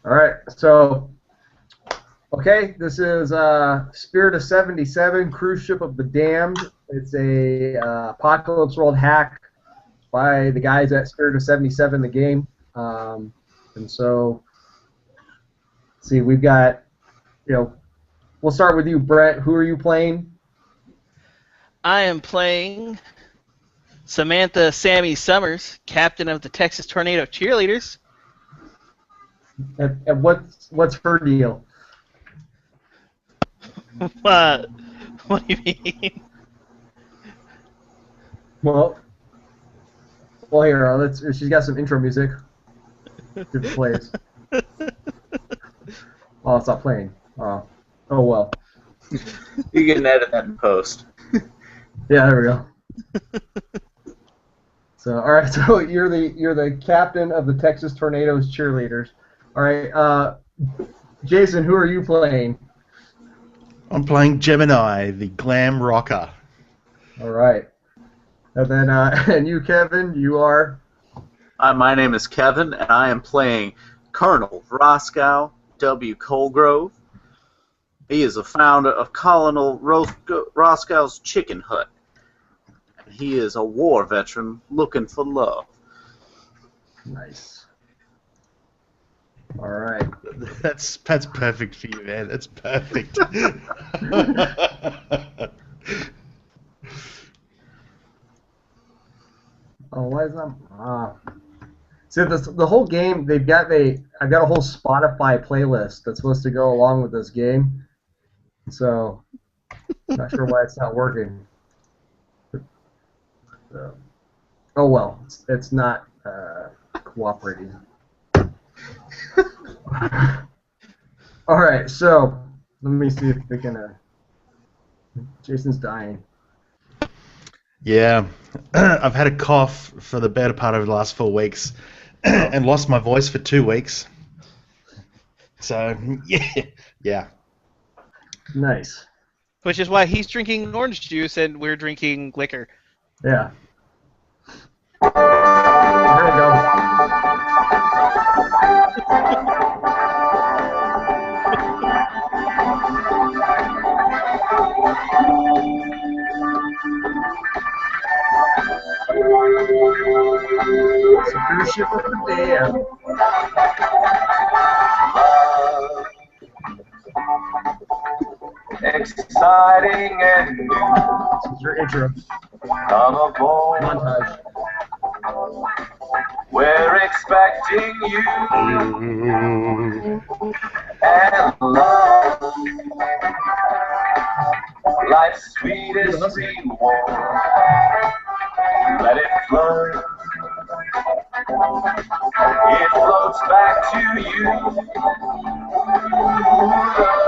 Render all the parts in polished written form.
All right, so okay, this is Spirit of 77, Cruise Ship of the Damned. It's a Apocalypse World hack by the guys at Spirit of 77, the game. And so, let's see, we've got, we'll start with you, Brett. Who are you playing? I am playing Samantha Sammy Summers, captain of the Texas Tornado Cheerleaders. And what's her deal? What? What do you mean? Well, here, she's got some intro music. It plays. Oh, it's not playing. Oh well. You can edit that in post. Yeah, there we go. So, all right. So you're the captain of the Texas Tornadoes cheerleaders. All right, Jason, who are you playing? I'm playing Gemini, the glam rocker. All right. And then, and you, Kevin, you are. My name is Kevin, and I am playing Colonel Roscoe W. Colgrove. He is the founder of Colonel Roscoe's Chicken Hut. And he is a war veteran looking for love. Nice. All right. That's perfect for you, man. That's perfect. Oh, why is that? See, the whole game, I've got a whole Spotify playlist that's supposed to go along with this game. So, I'm not sure why it's not working. So, oh well, it's not cooperating. All right, so let me see if we can. Jason's dying. Yeah, I've had a cough for the better part of the last 4 weeks, and lost my voice for 2 weeks. So yeah. Nice. Which is why he's drinking orange juice and we're drinking liquor. Yeah. There we go. It's a cruise ship of the damned. Exciting and new. This is your intro. Come aboard. Montage. We're expecting you and love. Life's sweetest reward. Let it flow. It floats back to you.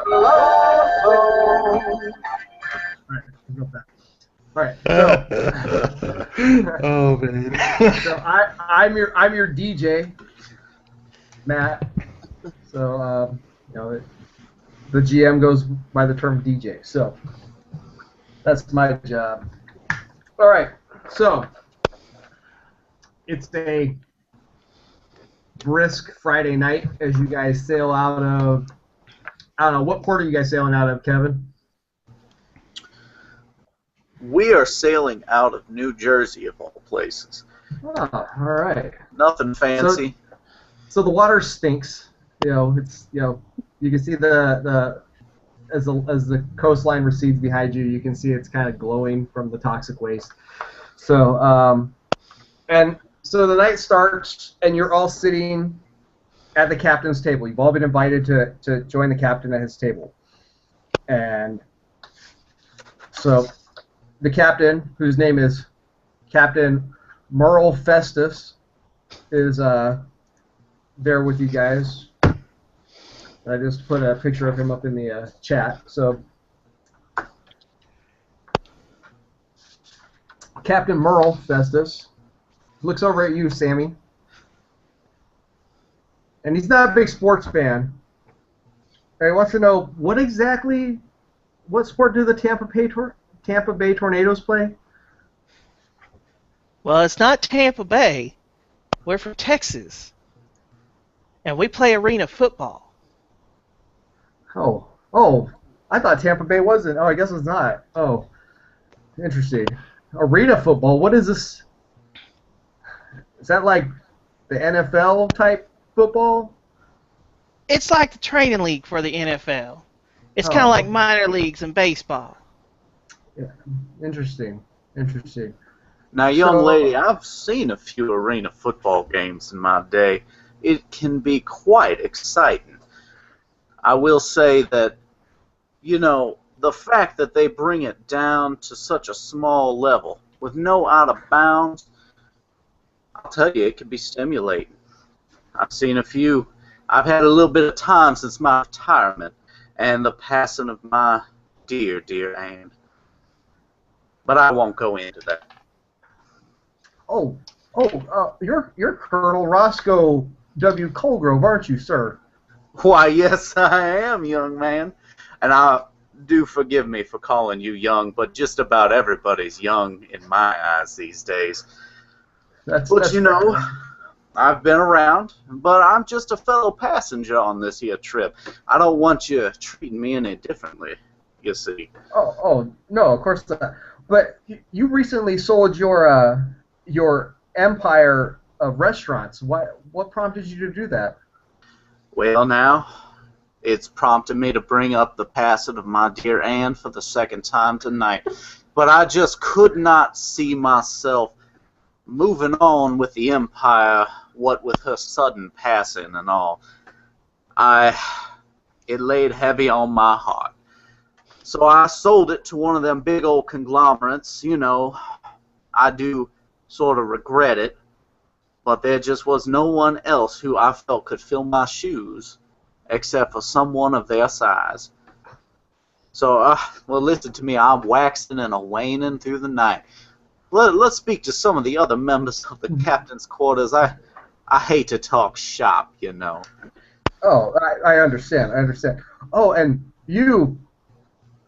Love boat. Alright, we'll go back. Alright, so Oh man. so I'm your DJ, Matt. So the GM goes by the term DJ. So that's my job. All right, so it's a brisk Friday night as you guys sail out of. I don't know, what port are you guys sailing out of, Kevin? We are sailing out of New Jersey, of all places. Oh, all right. Nothing fancy. So the water stinks. It's you can see as the coastline recedes behind you, you can see it's kind of glowing from the toxic waste. So and so the night starts, and you're all sitting at the captain's table. You've all been invited to join the captain at his table, and so the captain, whose name is Captain Merle Festus, is there with you guys. I just put a picture of him up in the chat. So, Captain Merle Festus looks over at you, Sammy, and he's not a big sports fan. And he wants to know what sport do the Tampa Bay Tornadoes play? Well, it's not Tampa Bay. We're from Texas. And we play arena football. Oh, I thought Tampa Bay wasn't. Oh, I guess it's not. Oh, interesting. Arena football. What is this? Is that like the NFL type football? It's like the training league for the NFL. It's kind Oh, of like okay. minor leagues in baseball. Yeah. Interesting. Interesting. Now, young So, lady, I've seen a few arena football games in my day. It can be quite exciting. I will say that, the fact that they bring it down to such a small level with no out of bounds, I'll tell you, it can be stimulating. I've seen a few. I've had a little bit of time since my retirement and the passing of my dear, dear Anne. But I won't go into that. you're Colonel Roscoe W. Colgrove, aren't you, sir? Why, yes, I am, young man. And do forgive me for calling you young, but just about everybody's young in my eyes these days. But, I've been around, but I'm just a fellow passenger on this here trip. I don't want you treating me any differently, you see. Oh, no, of course not. But you recently sold your empire of restaurants. What prompted you to do that? Well, now, it's prompted me to bring up the passing of my dear Anne for the second time tonight. But I just could not see myself moving on with the empire, what with her sudden passing and all. It laid heavy on my heart. So I sold it to one of them big old conglomerates. I do sort of regret it, but there just was no one else who I felt could fill my shoes except for someone of their size. So, well, listen to me. I'm waxing and a-waning through the night. Let's speak to some of the other members of the captain's quarters. I hate to talk shop, Oh, I understand. Oh, and you,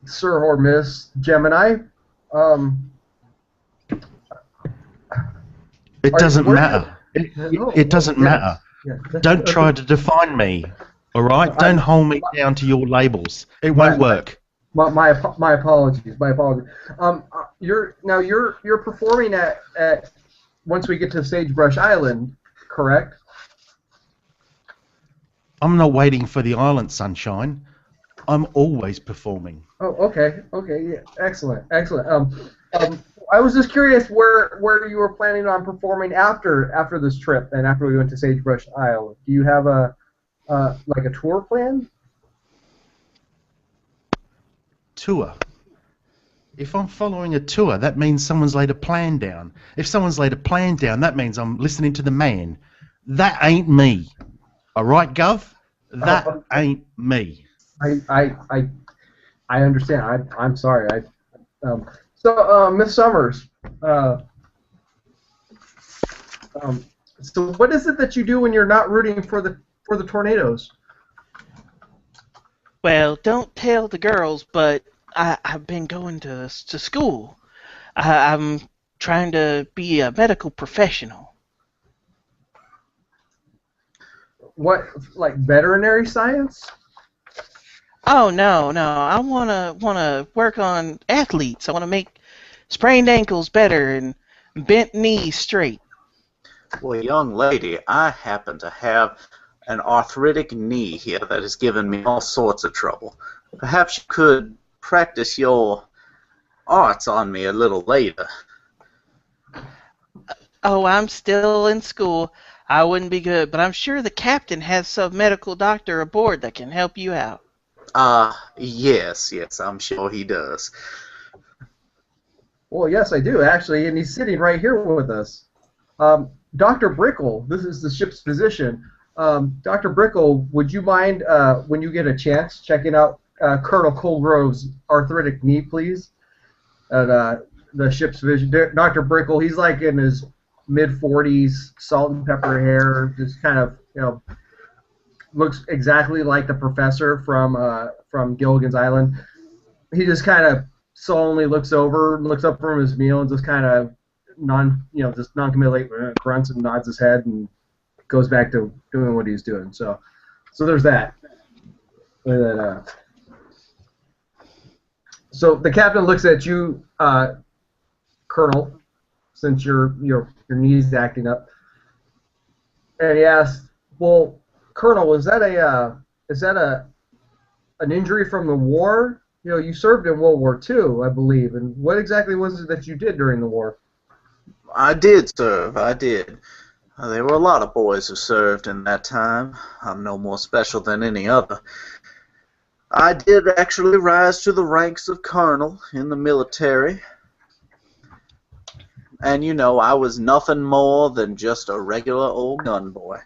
Sir or Miss Gemini, It doesn't where matter. It doesn't yes. matter. Yeah. Don't try to define me. All right? Don't hold me down to your labels. It won't work. My apologies. You're performing at once we get to Sagebrush Island, correct? I'm not waiting for the island, sunshine. I'm always performing. Oh, okay, yeah, excellent. I was just curious where you were planning on performing after this trip and after we went to Sagebrush Island. Do you have a tour plan? Tour. If I'm following a tour, that means someone's laid a plan down. If someone's laid a plan down, that means I'm listening to the man. That ain't me. All right, Gov? That ain't me. I understand. I'm sorry. So Miss Summers, so what is it that you do when you're not rooting for the Tornadoes? Well, don't tell the girls, but I've been going to school. I'm trying to be a medical professional. What, like veterinary science? Oh no! I wanna work on athletes. I wanna make sprained ankles better and bent knees straight. Well, young lady, I happen to have an arthritic knee here that has given me all sorts of trouble. Perhaps you could practice your arts on me a little later. Oh, I'm still in school. I wouldn't be good, but I'm sure the captain has some medical doctor aboard that can help you out. Yes, I'm sure he does. Well, yes, I do actually, and he's sitting right here with us. Dr. Brickle, this is the ship's physician. Dr. Brickle, would you mind when you get a chance checking out Colonel Colgrove's arthritic knee, please? The ship's physician, Dr. Brickle. He's like in his mid-40s, salt and pepper hair, just kind of looks exactly like the professor from Gilligan's Island. He just kind of solemnly looks up from his meal, and just kind of noncommittally grunts and nods his head, and goes back to doing what he's doing. So there's that. So the captain looks at you, Colonel, since your knee's acting up, and he asks, "Well, Colonel, is that an injury from the war? You know, you served in World War II, I believe, and what exactly was it that you did during the war?" I did serve, I did. There were a lot of boys who served in that time. I'm no more special than any other. I did actually rise to the ranks of colonel in the military. And, you know, I was nothing more than just a regular old gun boy.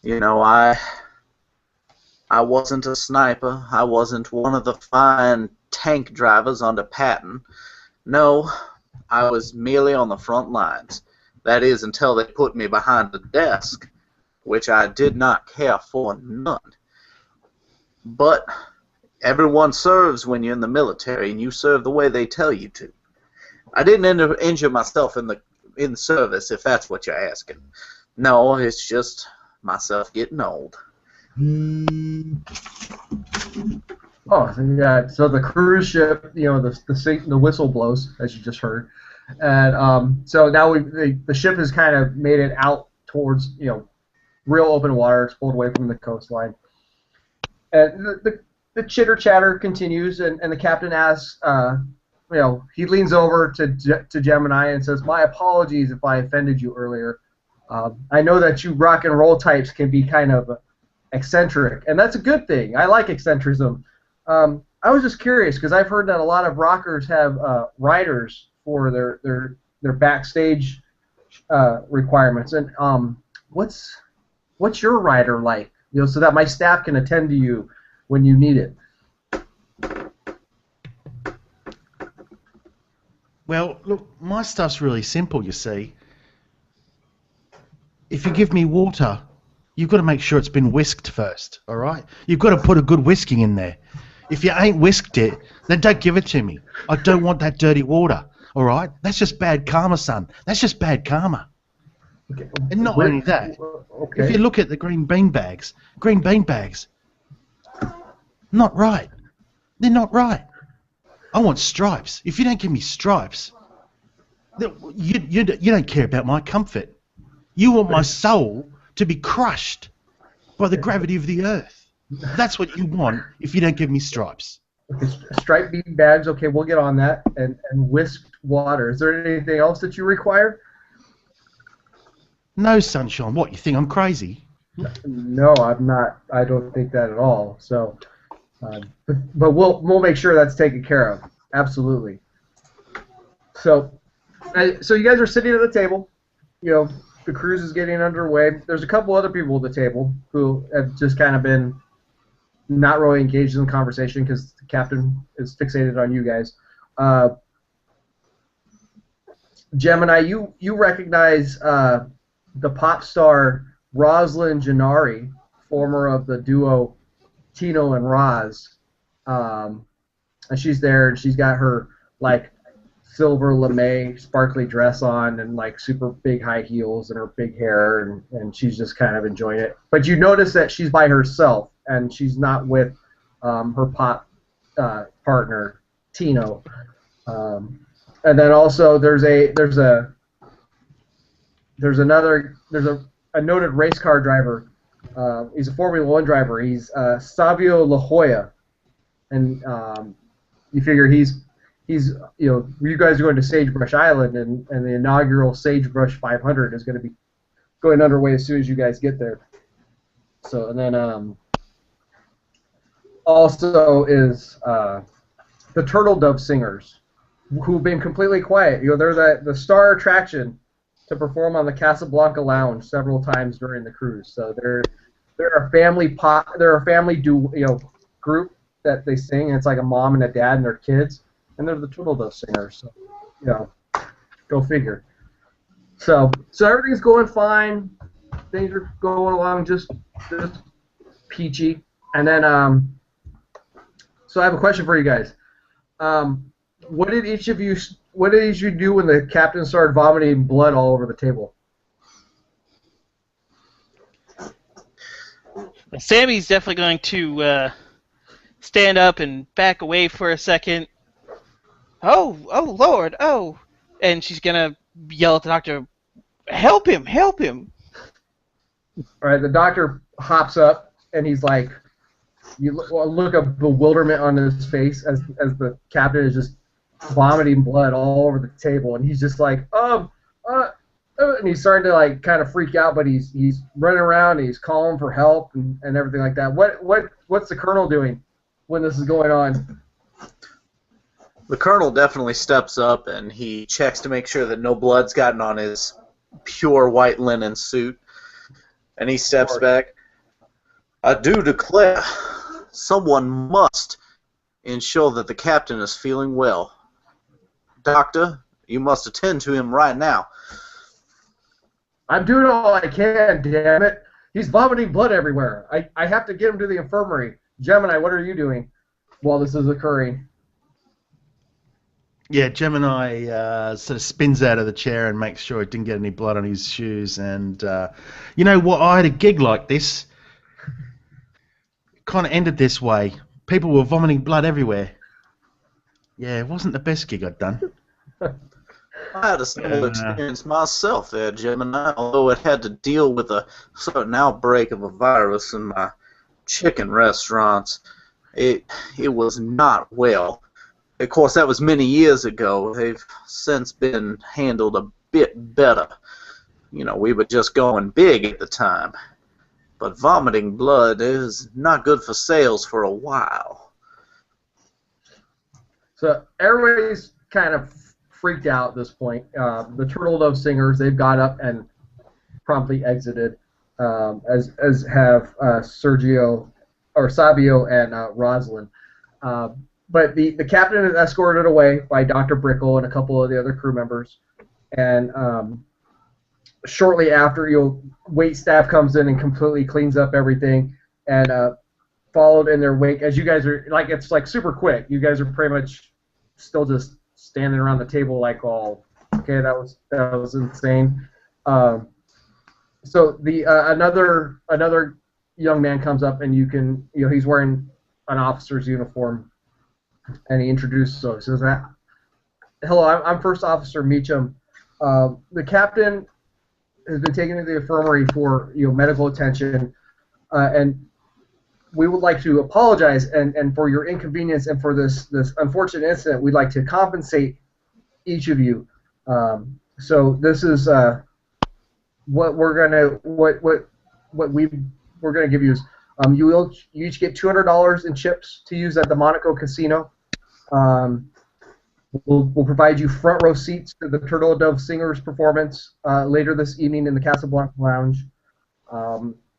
You know, I wasn't a sniper. I wasn't one of the fine tank drivers under Patton. No, I was merely on the front lines. That is, until they put me behind the desk, which I did not care for none. But everyone serves when you're in the military, and you serve the way they tell you to. I didn't injure myself in the service, if that's what you're asking. No, it's just myself getting old. Oh, so the cruise ship, you know, the whistle blows, as you just heard, and so now the ship has kind of made it out towards, you know, real open water. It's pulled away from the coastline, and the chitter chatter continues, and the captain asks, you know, he leans over to Gemini and says, "My apologies if I offended you earlier. I know that you rock and roll types can be kind of eccentric, and that's a good thing. I like eccentricism. I was just curious because I've heard that a lot of rockers have riders for their backstage requirements. And what's your rider like? You know, so that my staff can attend to you when you need it." Well, look, my stuff's really simple, you see. If you give me water, you've got to make sure it's been whisked first, all right? You've got to put a good whisking in there. If you ain't whisked it, then don't give it to me. I don't want that dirty water, all right? That's just bad karma, son. That's just bad karma. Okay. And not only that, okay. if you look at the green bean bags, not right. They're not right. I want stripes. If you don't give me stripes, you don't care about my comfort. You want my soul to be crushed by the gravity of the earth. That's what you want if you don't give me stripes. Okay, striped bean bags, okay, we'll get on that. And whisked water. Is there anything else that you require? No, sunshine. What, you think I'm crazy? No, I'm not. I don't think that at all. So, but we'll make sure that's taken care of. Absolutely. So you guys are sitting at the table. You know, the cruise is getting underway. There's a couple other people at the table who have just kind of been not really engaged in the conversation because the captain is fixated on you guys. Gemini, you recognize the pop star Rosalind Gennari, former of the duo Tino and Roz, and she's there, and she's got her like silver lame sparkly dress on and like super big high heels and her big hair, and she's just kind of enjoying it. But you notice that she's by herself and she's not with her pop partner Tino. And then also there's a noted race car driver. He's a Formula One driver. He's Savio La Jolla, and you figure he's you know, you guys are going to Sagebrush Island, and the inaugural Sagebrush 500 is going to be going underway as soon as you guys get there. So, and then also is the Turtle Dove Singers, who've been completely quiet. You know, they're the star attraction to perform on the Casablanca Lounge several times during the cruise. So they're a family group that they sing, and it's like a mom and a dad and their kids, and they're the Turtle Dove Singers. So, you know, go figure. So everything's going fine. Things are going along just peachy. And then so I have a question for you guys. What did each of you do when the captain started vomiting blood all over the table? Sammy's definitely going to stand up and back away for a second. Oh, Lord, oh. And she's going to yell at the doctor, help him, help him. All right, the doctor hops up, and he's like, you look of bewilderment on his face as the captain is just vomiting blood all over the table, and he's just like, and he's starting to like kind of freak out, but he's running around, and he's calling for help and everything like that. What's the colonel doing when this is going on? The colonel definitely steps up and he checks to make sure that no blood's gotten on his pure white linen suit. And he steps back. I do declare, someone must ensure that the captain is feeling well. Doctor, you must attend to him right now. I'm doing all I can, damn it. He's vomiting blood everywhere. I have to get him to the infirmary. Gemini, what are you doing while this is occurring? Yeah, Gemini sort of spins out of the chair and makes sure it didn't get any blood on his shoes. And you know what? I had a gig like this. It kind of ended this way. People were vomiting blood everywhere. Yeah, it wasn't the best gig I'd done. I had a similar experience myself there, Gemini, although it had to deal with a certain outbreak of a virus in my chicken restaurants. It was not well. Of course, that was many years ago. They've since been handled a bit better. You know, we were just going big at the time. But vomiting blood is not good for sales for a while. So everybody's kind of freaked out at this point. The Turtle Dove Singers, they've got up and promptly exited, as have Sergio, or Sabio, and Rosalind. But the captain is escorted away by Dr. Brickle and a couple of the other crew members. And shortly after, wait staff comes in and completely cleans up everything. And followed in their wake, as you guys are, like, it's like super quick. You guys are pretty much still just standing around the table like, all, okay, that was insane. So the another young man comes up, and he's wearing an officer's uniform. And he introduces himself. He says, "Hello, I'm First Officer Meacham. The captain has been taken to the infirmary for medical attention, and we would like to apologize and for your inconvenience and for this unfortunate incident. We'd like to compensate each of you. So this is what we're gonna give you is you each get $200 in chips to use at the Monaco Casino. We'll provide you front row seats to the Turtle Dove Singers performance later this evening in the Casablanca Lounge.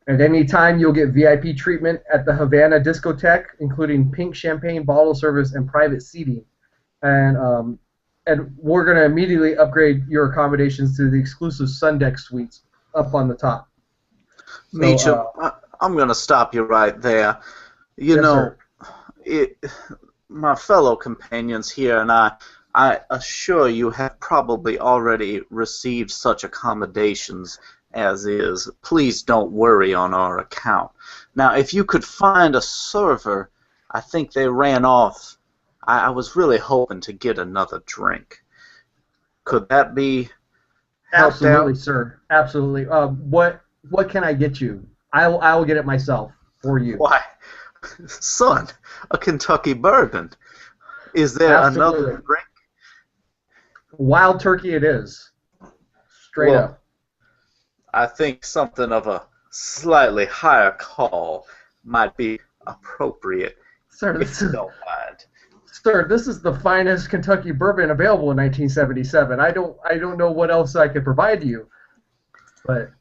At any time, you'll get VIP treatment at the Havana Discotheque, including pink champagne bottle service and private seating. And we're going to immediately upgrade your accommodations to the exclusive Sundeck suites up on the top." So, Meacham, I'm going to stop you right there. You know, my fellow companions here and I assure you have probably already received such accommodations as is. Please don't worry on our account. Now, if you could find a server, I think they ran off. I was really hoping to get another drink. Could that be helped absolutely, out? sir. Absolutely. What can I get you? I will get it myself for you. Why, son, a Kentucky bourbon. Is there Absolutely. another drink? Wild turkey it is. Straight up. I think something of a slightly higher call might be appropriate, Sir, if you don't mind. Sir, this is the finest Kentucky bourbon available in 1977. I don't know what else I could provide you, but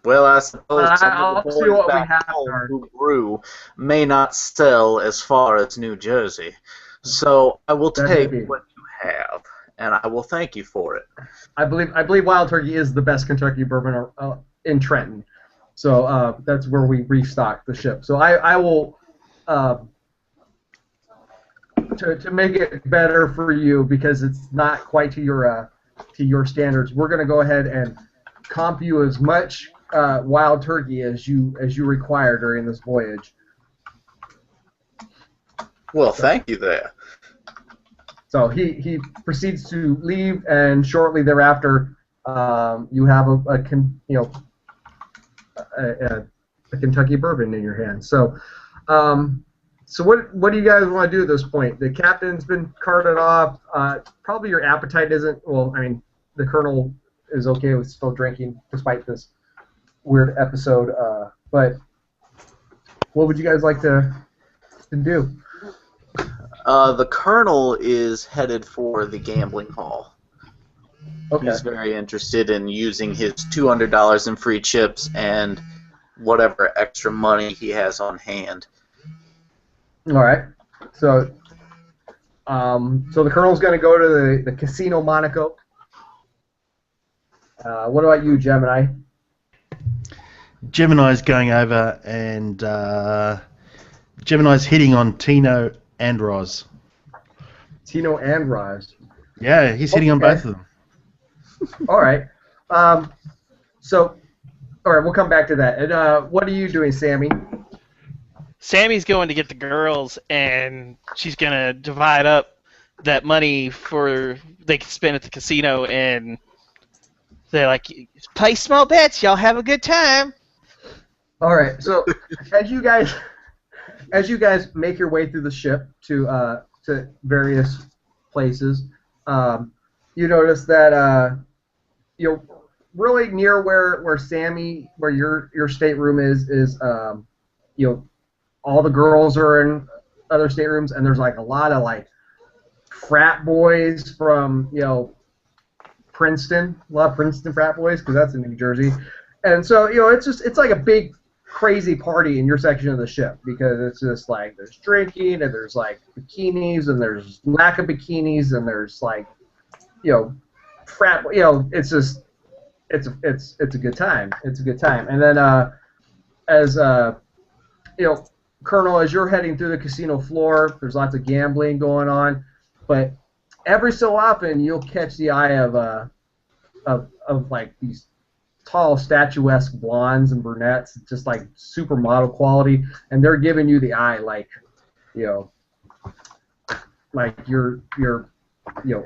Well, I suppose some I'll of the see boys what we back have, home sir. who brew may not sell as far as New Jersey. So I will That take may be. what you have, and I will thank you for it. I believe Wild Turkey is the best Kentucky bourbon in Trenton. So that's where we restock the ship. So I will to make it better for you, because it's not quite to your standards. We're going to go ahead and comp you as much wild turkey as you require during this voyage. Well, thank you there. So he proceeds to leave, and shortly thereafter, you have a Kentucky bourbon in your hand. So, so what do you guys want to do at this point? The captain's been carted off. Probably your appetite isn't. Well, I mean, the colonel is okay with still drinking despite this weird episode. But what would you guys like to do? The colonel is headed for the gambling hall. Okay. He's very interested in using his $200 in free chips and whatever extra money he has on hand. All right. So, so the colonel's going to go to the Casino Monaco. What about you, Gemini? Gemini's going over, and Gemini's hitting on Tino and Roz. Tino and Roz. Yeah, he's hitting on both of them. All right. So, all right, we'll come back to that. And what are you doing, Sammy? Sammy's going to get the girls, and she's going to divide up that money they can spend at the casino, and they're like, play small bets, y'all have a good time. All right. So, as you guys make your way through the ship to various places, you notice that you're really near where Sammy, where your stateroom is all the girls are in other staterooms, and there's like a lot of like frat boys from Princeton, a lot of Princeton frat boys, because that's in New Jersey, and so it's like a big crazy party in your section of the ship, because it's just like there's drinking, and there's like bikinis, and there's lack of bikinis, and there's like frat, it's just it's a good time. It's a good time. And then as Colonel, as you're heading through the casino floor, there's lots of gambling going on, but every so often you'll catch the eye of like these tall, statuesque blondes and brunettes, just like supermodel quality, and they're giving you the eye, like like you're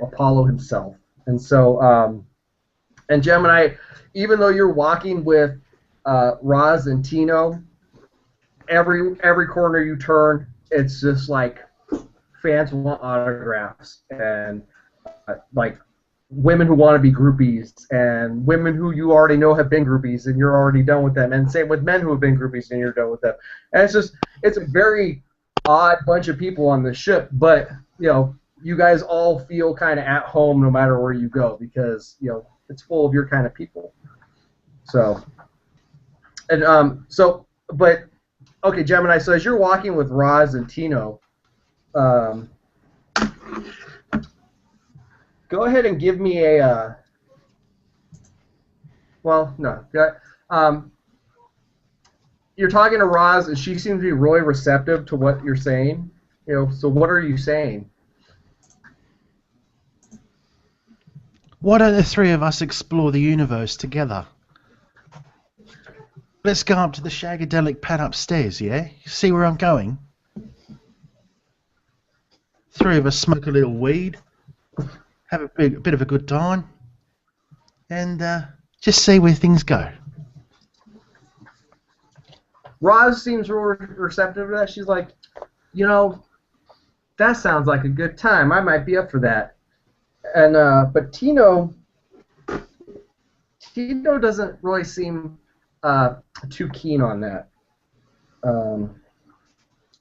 Apollo himself. And so, and Gemini, even though you're walking with Roz and Tino, every corner you turn, it's just like fans want autographs, and like women who want to be groupies, and women who you already know have been groupies and you're already done with them, and same with men who have been groupies and you're done with them. And it's a very odd bunch of people on the ship, but you guys all feel kind of at home no matter where you go, because it's full of your kind of people. So, and but okay, Gemini. So as you're walking with Roz and Tino, go ahead and give me a. Well, no. You're talking to Roz, and she seems to be really receptive to what you're saying. So what are you saying? Why don't the three of us explore the universe together? Let's go up to the shagadelic pad upstairs, yeah? See where I'm going? Three of us smoke a little weed, have a bit of a good time, and just see where things go. Roz seems real receptive to that. She's like, that sounds like a good time. I might be up for that. And but Tino doesn't really seem too keen on that.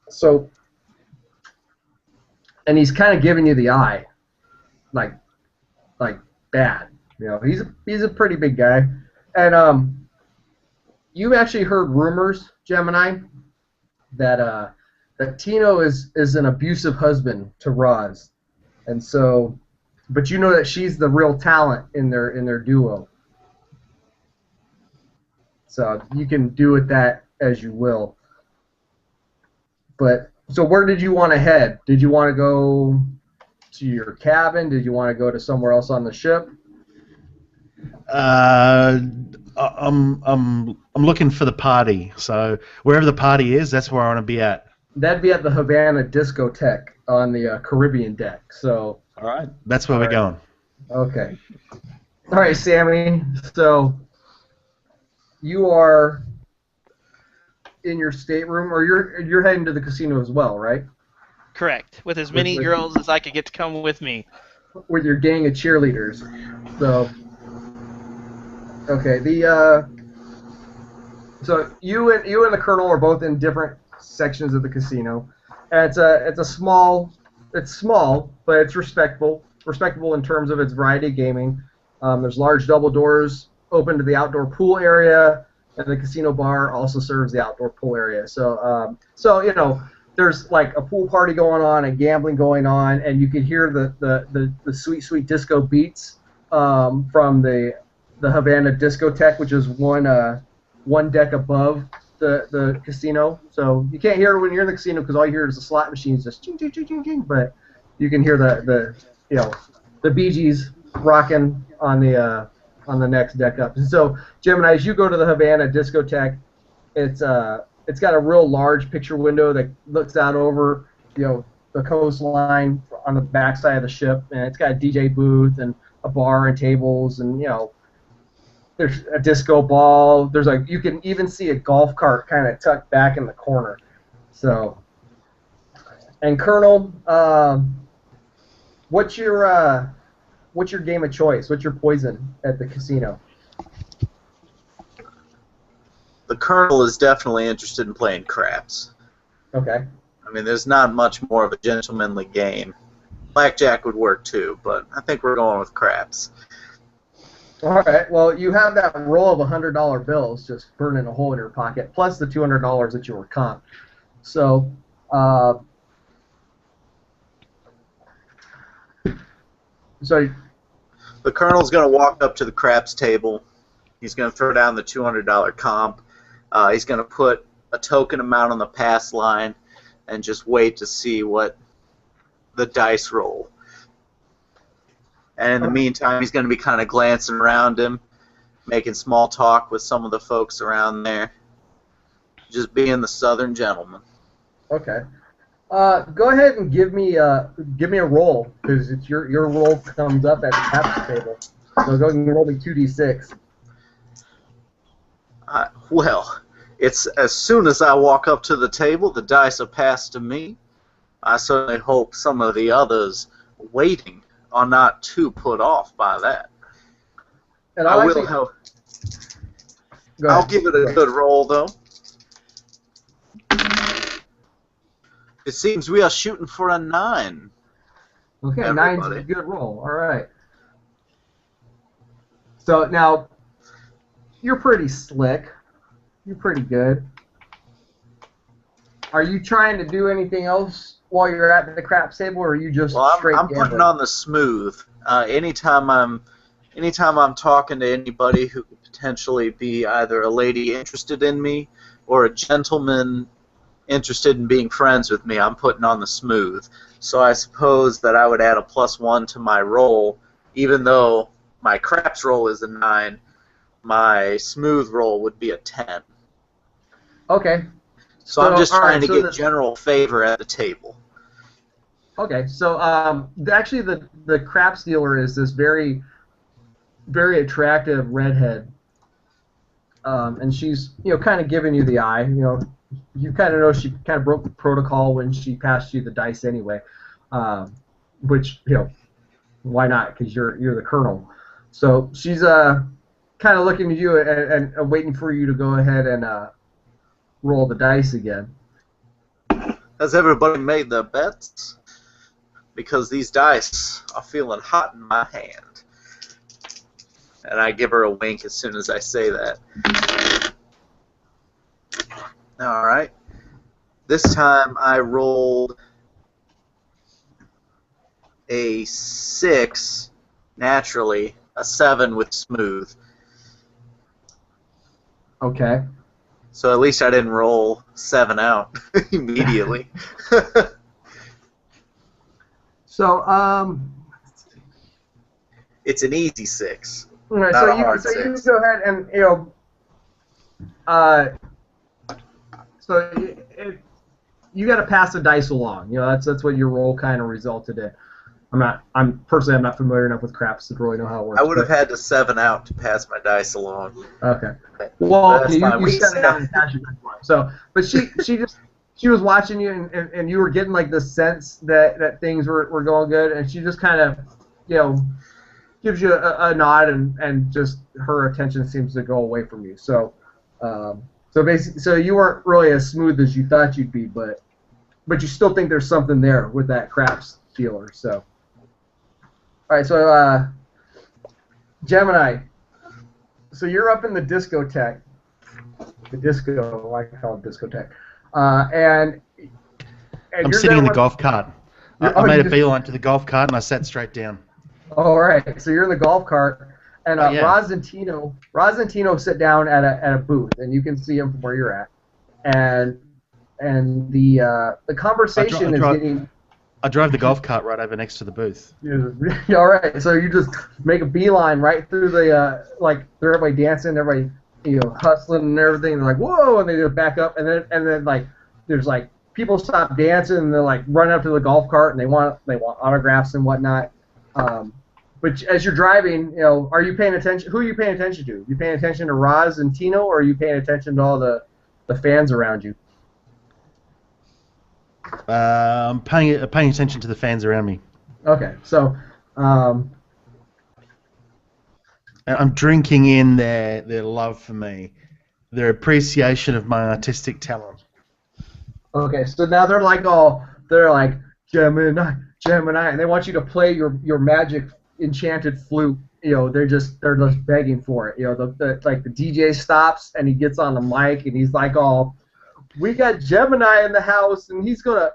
So, and he's kind of giving you the eye, like bad. He's a pretty big guy, and you've actually heard rumors, Gemini, that Tino is an abusive husband to Roz, and so. But you know that she's the real talent in their duo. So you can do with that as you will. But so where did you want to head? Did you want to go to your cabin? Did you want to go to somewhere else on the ship? I'm looking for the party. So wherever the party is, that's where I want to be at. That'd be at the Havana Discotheque on the Caribbean deck. So, All right, that's where All we're right. going. okay. All right, Sammy. So you are in your stateroom, or you're heading to the casino as well, right? Correct. With as many with- girls as I could get to come with me. With your gang of cheerleaders. So, okay. So you and the Colonel are both in different sections of the casino. And it's small, but it's respectable in terms of its variety of gaming. There's large double doors open to the outdoor pool area, and the casino bar also serves the outdoor pool area. So there's like a pool party going on and gambling going on, and you can hear the sweet disco beats from the Havana Discotheque, which is one deck above the casino. So you can't hear it when you're in the casino because all you hear is the slot machines just ching ching ching ching ching. But you can hear the Bee Gees rocking on the next deck up. And so Gemini, as you go to the Havana Discotheque, it's got a real large picture window that looks out over the coastline on the backside of the ship, and it's got a DJ booth and a bar and tables, and there's a disco ball. You can even see a golf cart kind of tucked back in the corner. So, and Colonel, what's your game of choice? What's your poison at the casino? The Colonel is definitely interested in playing craps. Okay. I mean, there's not much more of a gentlemanly game. Blackjack would work too, but I think we're going with craps. All right. Well, you have that roll of $100 bills just burning a hole in your pocket, plus the $200 that you were comped. So, The Colonel's going to walk up to the craps table. He's going to throw down the $200 comp. He's going to put a token amount on the pass line and just wait to see what the dice roll. And in the meantime, he's going to be kind of glancing around him, making small talk with some of the folks around there, just being the Southern gentleman. Okay. Go ahead and give me a roll, because it's your roll comes up at the caps table. So go and roll me 2d6. Well, it's as soon as I walk up to the table, the dice are passed to me. I certainly hope some of the others waiting are not too put off by that. And I'll give it a good roll, though. It seems we are shooting for a 9. Okay, Everybody. 9's a good roll. All right. So now, you're pretty slick. You're pretty good. Are you trying to do anything else while you're at the craps table, or are you just straight I'm gambling? putting on the smooth. Anytime I'm talking to anybody who could potentially be either a lady interested in me or a gentleman interested in being friends with me, I'm putting on the smooth. So I suppose that I would add a +1 to my roll, even though my craps roll is a 9. My smooth roll would be a 10. Okay. So I'm just trying to so get general favor at the table. Okay, so actually the craps dealer is this very, very attractive redhead, and she's kind of giving you the eye. You kind of know she kind of broke the protocol when she passed you the dice anyway, which why not? Because you're the Colonel. So she's kind of looking at you and waiting for you to go ahead and roll the dice again. Has everybody made their bets? Because these dice are feeling hot in my hand. And I give her a wink as soon as I say that. Alright. This time I rolled a 6, naturally, a 7 with smooth. Okay. So at least I didn't roll 7 out immediately. So It's an easy 6. All right, Not so a hard you six. go ahead and so you got to pass the dice along. That's what your roll kind of resulted in. I'm not familiar enough with craps to really know how it works. I would have but- had to 7 out to pass my dice along. Okay. Well, That's okay, fine. you We set it said- down and pass your dice along. So, but she was watching you and you were getting like the sense that things were going good, and she just kind of gives you a nod and just her attention seems to go away from you. So, so basically, so you weren't really as smooth as you thought you'd be, but you still think there's something there with that craps dealer. So, all right, so Gemini, so you're up in the discotheque, I call it discotheque, and I'm you're sitting there in the with- golf cart. You're- I oh, made you a just- beeline to the golf cart and I sat straight down. All right, so you're in the golf cart, and Oh, yeah. Rosentino sit down at a booth, and you can see him from where you're at, and the conversation is getting. I drove the golf cart right over next to the booth. All right, so you just make a beeline right through the like everybody dancing, everybody hustling and everything. They're like whoa, and they just back up, and then like there's like people stop dancing and they're like run up to the golf cart and they want autographs and whatnot. But as you're driving, are you paying attention? Who are you paying attention to? You paying attention to Roz and Tino, or are you paying attention to all the fans around you? I'm paying attention to the fans around me. Okay, so. And I'm drinking in their love for me, their appreciation of my artistic talent. Okay, so now they're like Gemini, and they want you to play your magic enchanted flute. They're just begging for it. The DJ stops and he gets on the mic and he's like, we got Gemini in the house and he's gonna.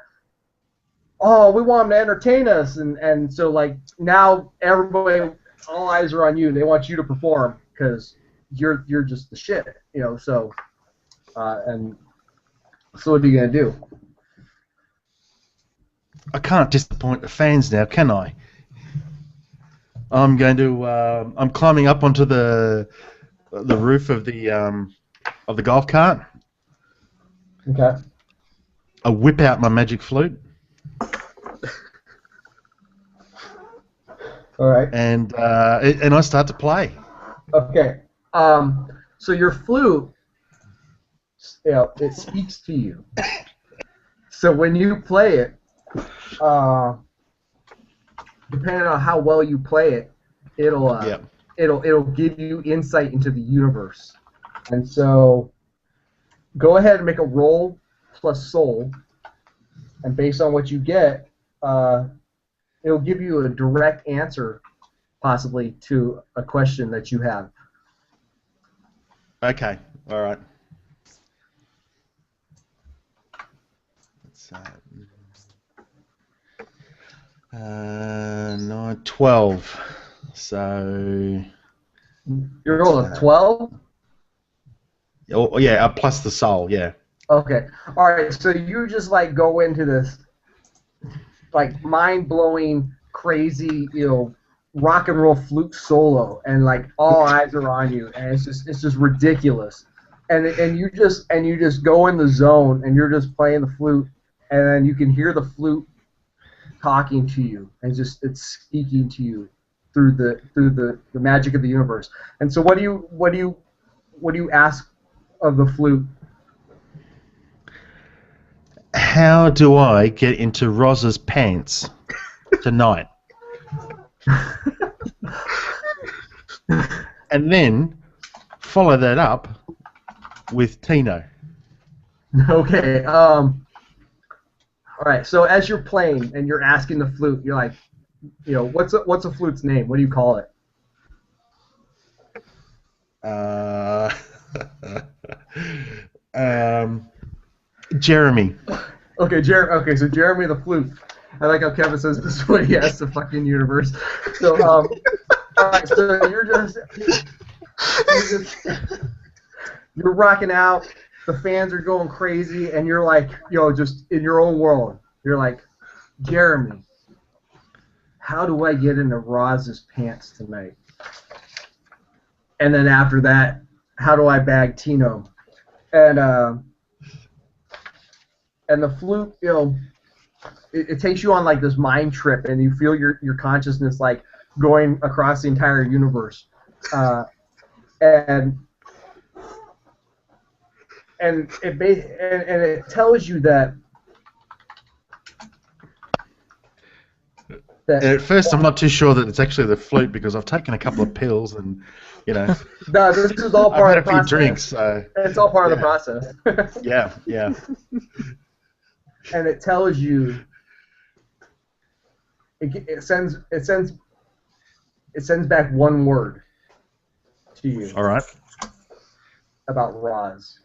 Oh, we want him to entertain us, and so like now everybody, all eyes are on you. They want you to perform because you're just the shit. So and so what are you gonna do? I can't disappoint the fans now, can I? I'm going to. I'm climbing up onto the roof of the golf cart. Okay. I whip out my magic flute. All right. And I start to play. Okay. So your flute, it speaks to you. So when you play it, depending on how well you play it, it'll give you insight into the universe. And so, go ahead and make a roll plus soul, and based on what you get, it'll give you a direct answer, possibly, to a question that you have. Okay. All right. Let's 9, 12. So. You're rolling a 12? Oh yeah, plus the soul. Yeah. Okay. All right. So you just like go into this like mind-blowing, crazy, rock and roll flute solo, and like all eyes are on you, and it's just ridiculous. And you just go in the zone, and you're just playing the flute, and then you can hear the flute talking to you, and it's speaking to you through the magic of the universe. And so what do you ask of the flute? How do I get into Roz's pants tonight? And then follow that up with Tino. Okay. All right. So as you're playing and you're asking the flute, you're like, what's a flute's name? What do you call it? Jeremy. Okay, Okay, so Jeremy the flute. I like how Kevin says this is what he asks the fucking universe. So, all right. So you're rocking out. The fans are going crazy, and you're like, just in your own world. You're like, Jeremy, how do I get into Roz's pants tonight? and then after that, how do I bag Tino? And the flute, it takes you on like this mind trip, and you feel your consciousness like going across the entire universe, and it tells you that. And at first, I'm not too sure that it's actually the flute because I've taken a couple of pills and, No, this is all I've part had of a the few process. drinks. So, It's all part of the process. yeah. And it tells you. It sends back one word to you. All right. About Roz,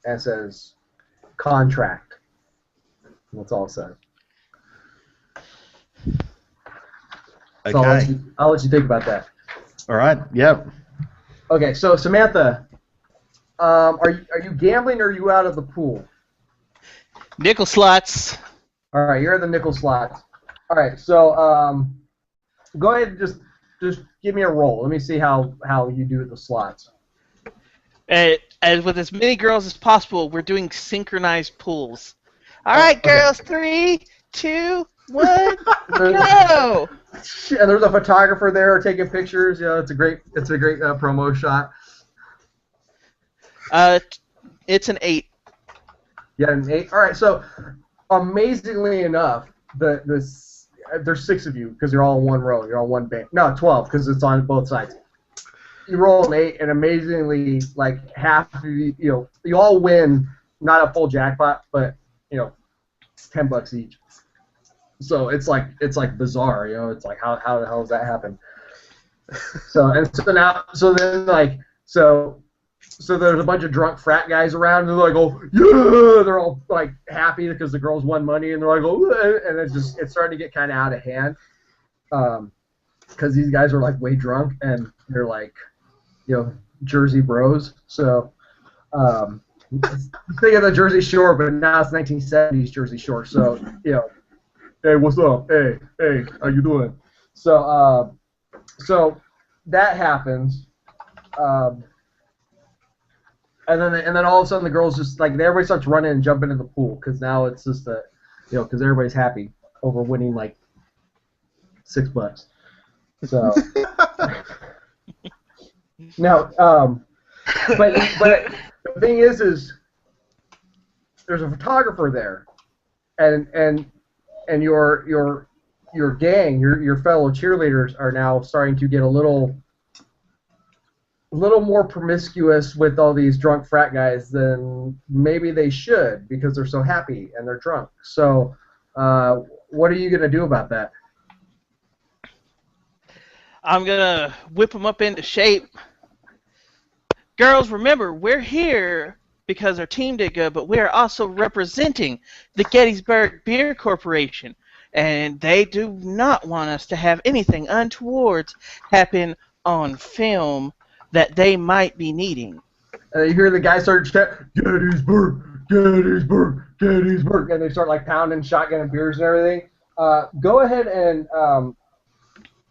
and it says contract. That's all it says. Okay. So I'll let you think about that. All right. Yep. Okay, so Samantha, are you gambling or are you out of the pool? Nickel slots. All right, you're at the nickel slots. All right, so go ahead and just give me a roll. Let me see how you do at the slots. As with as many girls as possible, we're doing synchronized pools. All right, Okay. girls, 3, 2, 1, go! And there's a photographer there taking pictures. It's a great promo shot. It's an 8. Yeah, an 8. All right, so amazingly enough, there's 6 of you because you're all in one row. You're all one band. No, 12 because it's on both sides. You roll an 8, and amazingly, like half of you all win, not a full jackpot, but $10 each. So it's like bizarre, It's like how the hell does that happen? So there's a bunch of drunk frat guys around, and they're like, oh yeah, they're all like happy because the girls won money, and they're like, oh, and it's starting to get kind of out of hand, because these guys are like way drunk, and they're like, Jersey bros. So think of the Jersey Shore, but now it's 1970s Jersey Shore. So hey, what's up? Hey, how you doing? So that happens. And then all of a sudden the girls just like everybody starts running and jumping in the pool because now it's just because everybody's happy over winning like $6. So now, but the thing is there's a photographer there, and your gang, your fellow cheerleaders are now starting to get a little more promiscuous with all these drunk frat guys than maybe they should because they're so happy and they're drunk. So, what are you gonna do about that? I'm gonna whip them up into shape. Girls, remember, we're here because our team did good, but we are also representing the Gettysburg Beer Corporation, and they do not want us to have anything untowards happen on film that they might be needing. You hear the guys start chanting, Gettysburg, Gettysburg, Gettysburg, and they start like pounding shotgun and beers and everything. Go ahead and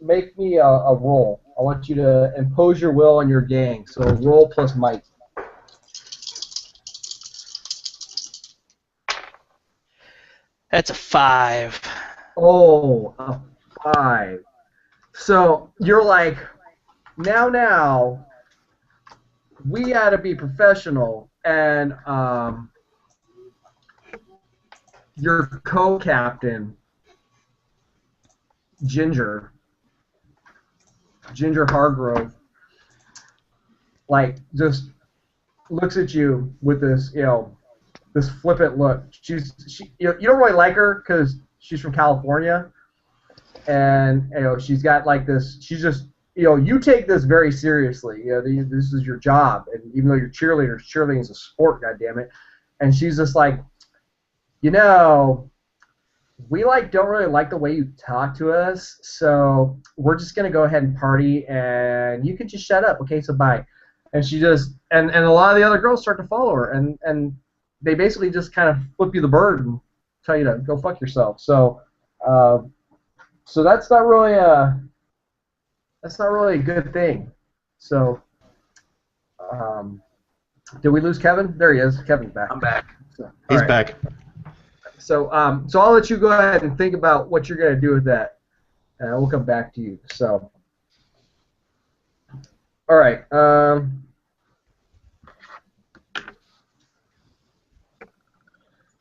make me a roll. I want you to impose your will on your gang. So roll plus might. That's a 5. Oh, a 5. So you're like, now, we gotta be professional, and your co-captain, Ginger Hargrove, like just looks at you with this, this flippant look. You don't really like her because she's from California, and she's got like this. She's just you take this very seriously. This is your job, and even though you're cheerleaders, cheerleading is a sport, goddammit. And she's just like, we don't really like the way you talk to us, so we're just gonna go ahead and party, and you can just shut up, okay? So bye. And she just and a lot of the other girls start to follow her, and they basically just kind of flip you the bird and tell you to go fuck yourself. So that's not really a good thing. So Did we lose Kevin? There he is. Kevin's back. I'm back. So, all He's right. back. So, so I'll let you go ahead and think about what you're going to do with that, and we'll come back to you. So, all right.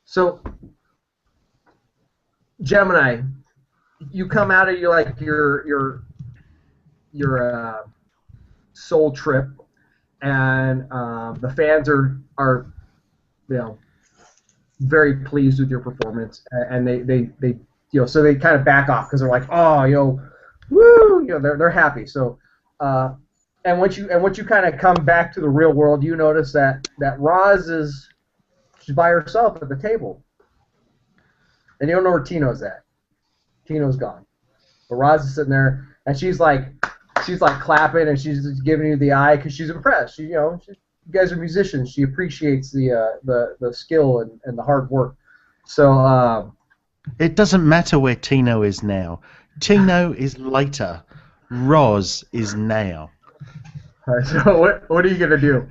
So, Gemini, you come out of your soul trip, and the fans are very pleased with your performance, and they so they kind of back off because they're like, oh, woo, they're happy. So, and once you kind of come back to the real world, you notice that Roz she's by herself at the table, and you don't know where Tino's at. Tino's gone, but Roz is sitting there, and she's like clapping, and she's just giving you the eye because she's impressed. You guys are musicians. She appreciates the skill and the hard work. So it doesn't matter where Tino is now. Tino is later. Roz is now. So what are you gonna do?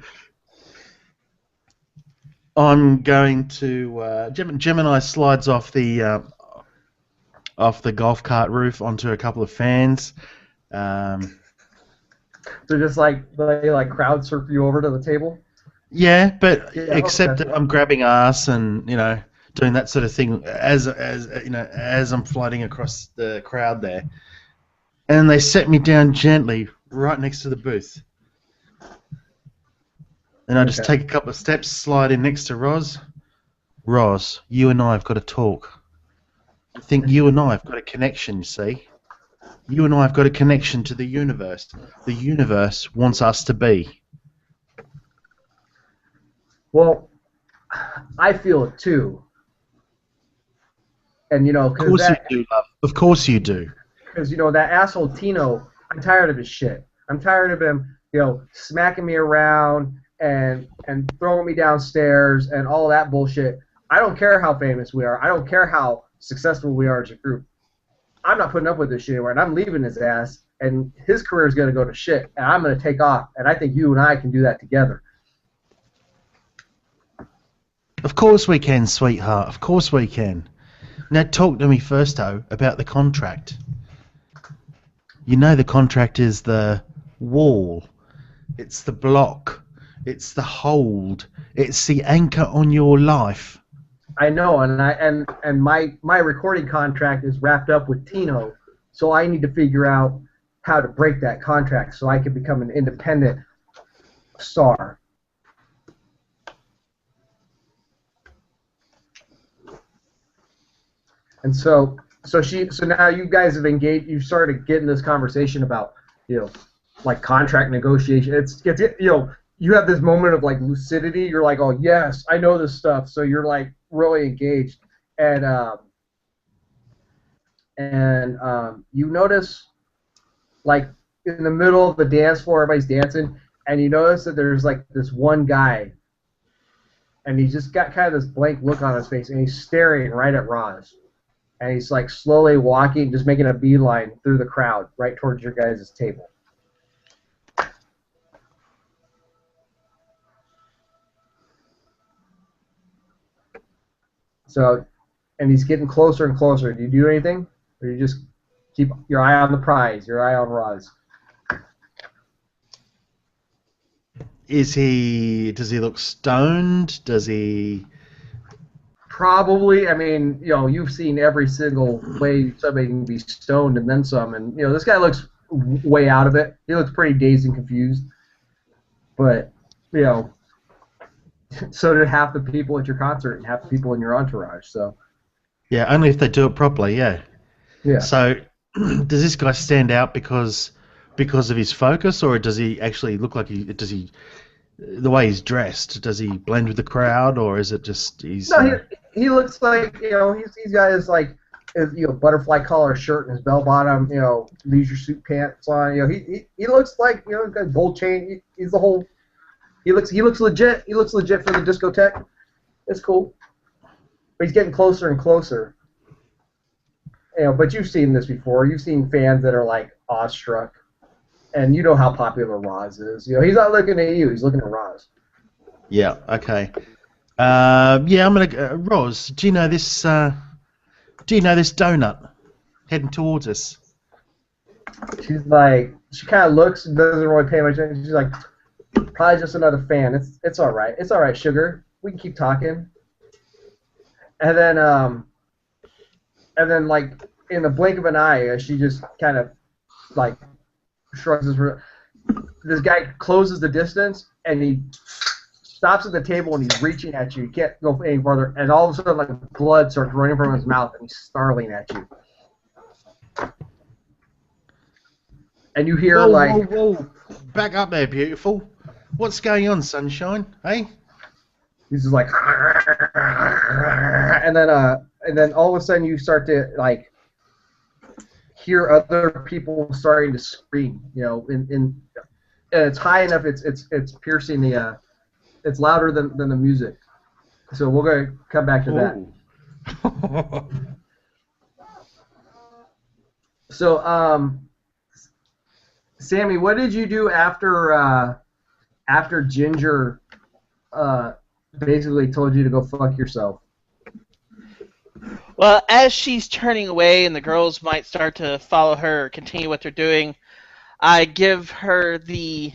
I'm going to Gemini slides off the golf cart roof onto a couple of fans. So just they crowd surf you over to the table. Yeah, but Yeah, except okay. that I'm grabbing ass and doing that sort of thing as I'm floating across the crowd there, and they set me down gently right next to the booth, and I just Okay. take a couple of steps, slide in next to Roz. Roz, you and I have got to talk. I think you and I have got a connection. You see, you and I have got a connection to the universe. The universe wants us to be. Well, I feel it too, and Of course you do, love. Of course you do. because that asshole Tino, I'm tired of his shit. I'm tired of him, smacking me around and throwing me downstairs and all that bullshit. I don't care how famous we are. I don't care how successful we are as a group. I'm not putting up with this shit anymore, and I'm leaving his ass, and his career is going to go to shit, and I'm going to take off, and I think you and I can do that together. Of course we can, sweetheart. Of course we can. Now talk to me first, though, about the contract. You know the contract is the wall. It's the block. It's the hold. It's the anchor on your life. I know, and my recording contract is wrapped up with Tino, so I need to figure out how to break that contract so I can become an independent star. And so now you guys have engaged. You started getting this conversation about contract negotiation. It's you have this moment of lucidity. You're like, oh yes, I know this stuff. So you're really engaged, and you notice in the middle of the dance floor, everybody's dancing, and you notice that there's this one guy, and he's just got kind of this blank look on his face, and he's staring right at Roz. And he's slowly walking, just making a beeline through the crowd, right towards your guys' table. So, and he's getting closer and closer. Do you do anything? Or you just keep your eye on the prize, your eye on Roz? Does he look stoned? Does he... Probably. I mean, you've seen every single way somebody can be stoned and then some. And, this guy looks way out of it. He looks pretty dazed and confused. But, so did half the people at your concert and half the people in your entourage. So. Yeah, only if they do it properly, yeah. Yeah. So, does this guy stand out because of his focus, or does he actually look like the way he's dressed, does he blend with the crowd, or is it just he's... No, he looks like, he's got his butterfly collar shirt and his bell bottom, leisure suit pants on. He looks like, he's got a gold chain. He's the whole. He looks legit. He looks legit for the discotheque. It's cool. But he's getting closer and closer. But you've seen this before. You've seen fans that are awestruck, and you know how popular Roz is. You know, he's not looking at you; he's looking at Roz. Yeah. Okay. Yeah, I'm gonna. Roz, do you know this? Do you know this donut heading towards us? She's like, she kind of looks and doesn't really pay much attention. She's like, probably just another fan. It's all right. It's all right, sugar. We can keep talking. And then like in the blink of an eye, she just kind of like shrugs his. This guy closes the distance and he stops at the table and he's reaching at you. You can't go any further. And all of a sudden, like blood starts running from his mouth and he's snarling at you. And you hear whoa. Back up there, beautiful. What's going on, sunshine? Hey? He's just like, and then all of a sudden you start to like hear other people starting to scream. You know, and it's high enough. It's piercing the. It's louder than the music. So we're gonna come back to that. So Sammy, what did you do after Ginger basically told you to go fuck yourself? Well, as she's turning away and the girls might start to follow her or continue what they're doing, I give her the...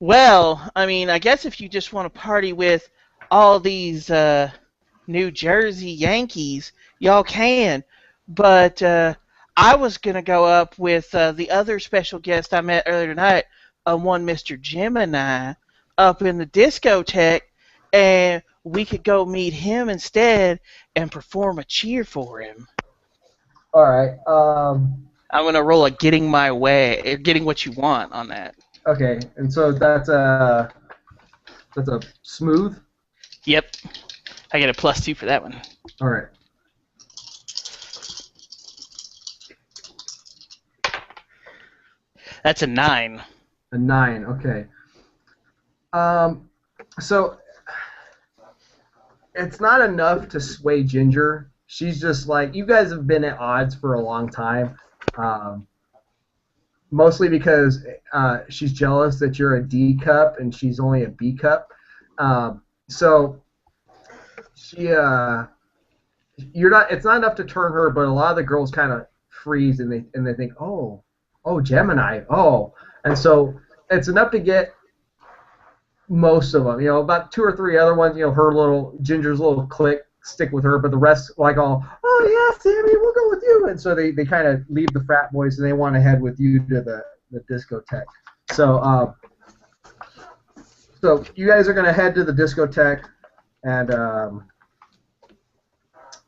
Well, I mean, I guess if you just want to party with all these New Jersey Yankees, y'all can. But I was going to go up with the other special guest I met earlier tonight, one Mr. Gemini, up in the discotheque, and we could go meet him instead and perform a cheer for him. All right. I'm going to roll a getting my way, getting what you want on that. Okay, and so that's a smooth. Yep. I get a +2 for that one. All right. That's a 9. A 9. Okay. So it's not enough to sway Ginger. She's just like, you guys have been at odds for a long time. Mostly because she's jealous that you're a D cup and she's only a B cup. So she, you're not. It's not enough to turn her, but a lot of the girls kind of freeze and they think, oh, Gemini, oh, and so it's enough to get most of them. You know, about 2 or 3 other ones. You know, Ginger's little clique stick with her, but the rest like all, oh yeah, Sammy, we'll go with you. And so they kind of leave the frat boys and they want to head with you to the discotheque. So so you guys are gonna head to the discotheque, and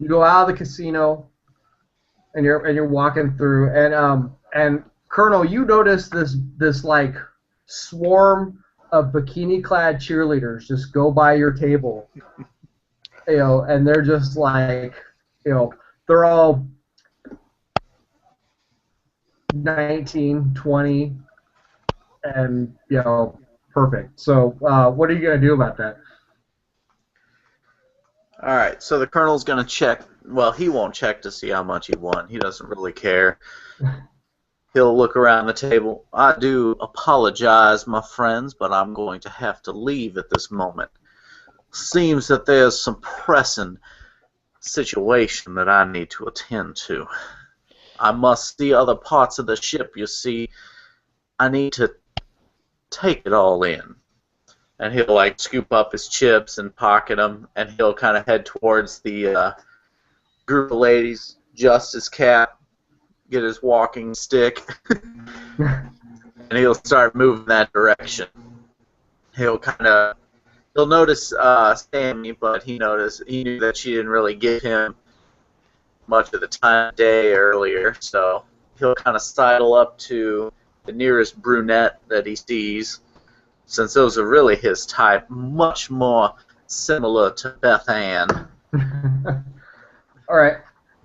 you go out of the casino, and you're walking through, and Colonel, you notice this like swarm of bikini-clad cheerleaders just go by your table. You know, and they're just like, you know, they're all 19, 20, and, you know, perfect. So what are you going to do about that? All right, so the Colonel's going to check. Well, he won't check to see how much he won. He doesn't really care. He'll look around the table. I do apologize, my friends, but I'm going to have to leave at this moment. Seems that there's some pressing situation that I need to attend to. I must see other parts of the ship, you see. I need to take it all in. And he'll like scoop up his chips and pocket them, and he'll kind of head towards the group of ladies, adjust his cap, get his walking stick, and he'll start moving that direction. He'll notice Sammy, but he knew that she didn't really give him much of the time of day earlier, so he'll kind of sidle up to the nearest brunette that he sees, since those are really his type, much more similar to Beth Ann. All right.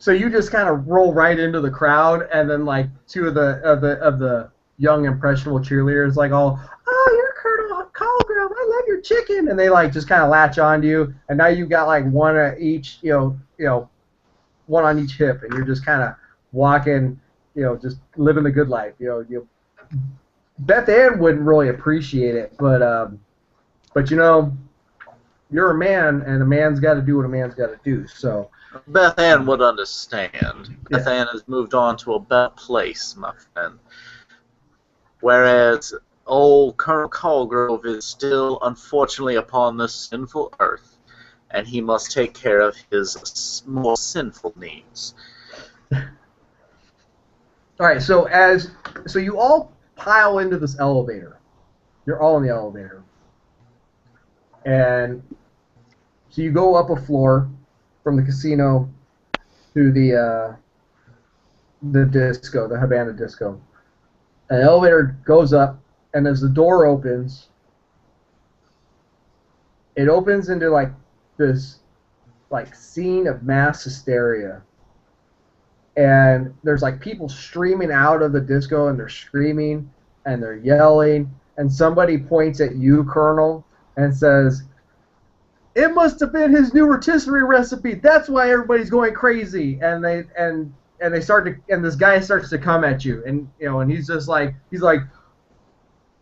So you just kind of roll right into the crowd, and then like 2 of the young impressionable cheerleaders like all, oh, you're Colonel Colgrove, I love your chicken, and they like just kind of latch onto you, and now you've got like one at each, you know, one on each hip, and you're just kind of walking, you know, just living the good life, you know, Beth Ann wouldn't really appreciate it, but you know, you're a man, and a man's got to do what a man's got to do. So Beth Ann would understand. Beth Yeah. Ann has moved on to a better place, my friend. Whereas old Colonel Colgrove is still, unfortunately, upon this sinful earth, and he must take care of his more sinful needs. all right, so you all pile into this elevator. You're all in the elevator, and so you go up a floor from the casino to the disco, the Havana disco. An elevator goes up, and as the door opens, it opens into like this like scene of mass hysteria. And there's like people streaming out of the disco, and they're screaming and they're yelling, and somebody points at you, Colonel, and says, "It must have been his new rotisserie recipe. That's why everybody's going crazy." And they start to, and this guy starts to come at you, and you know, and he's like,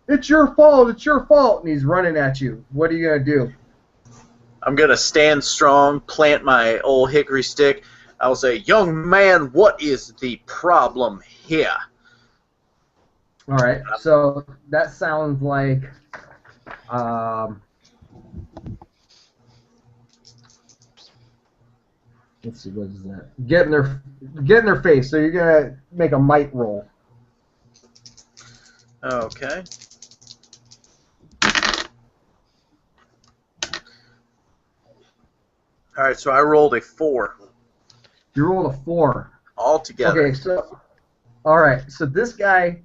"It's your fault. It's your fault." And he's running at you. What are you gonna do? I'm going to stand strong, plant my old hickory stick. I'll say, "Young man, what is the problem here?" All right. So that sounds like, let's see, what is that? Get in their face. So you're gonna make a might roll. Okay. Alright, so I rolled a 4 You rolled a 4. altogether. Okay. So, all right. So this guy.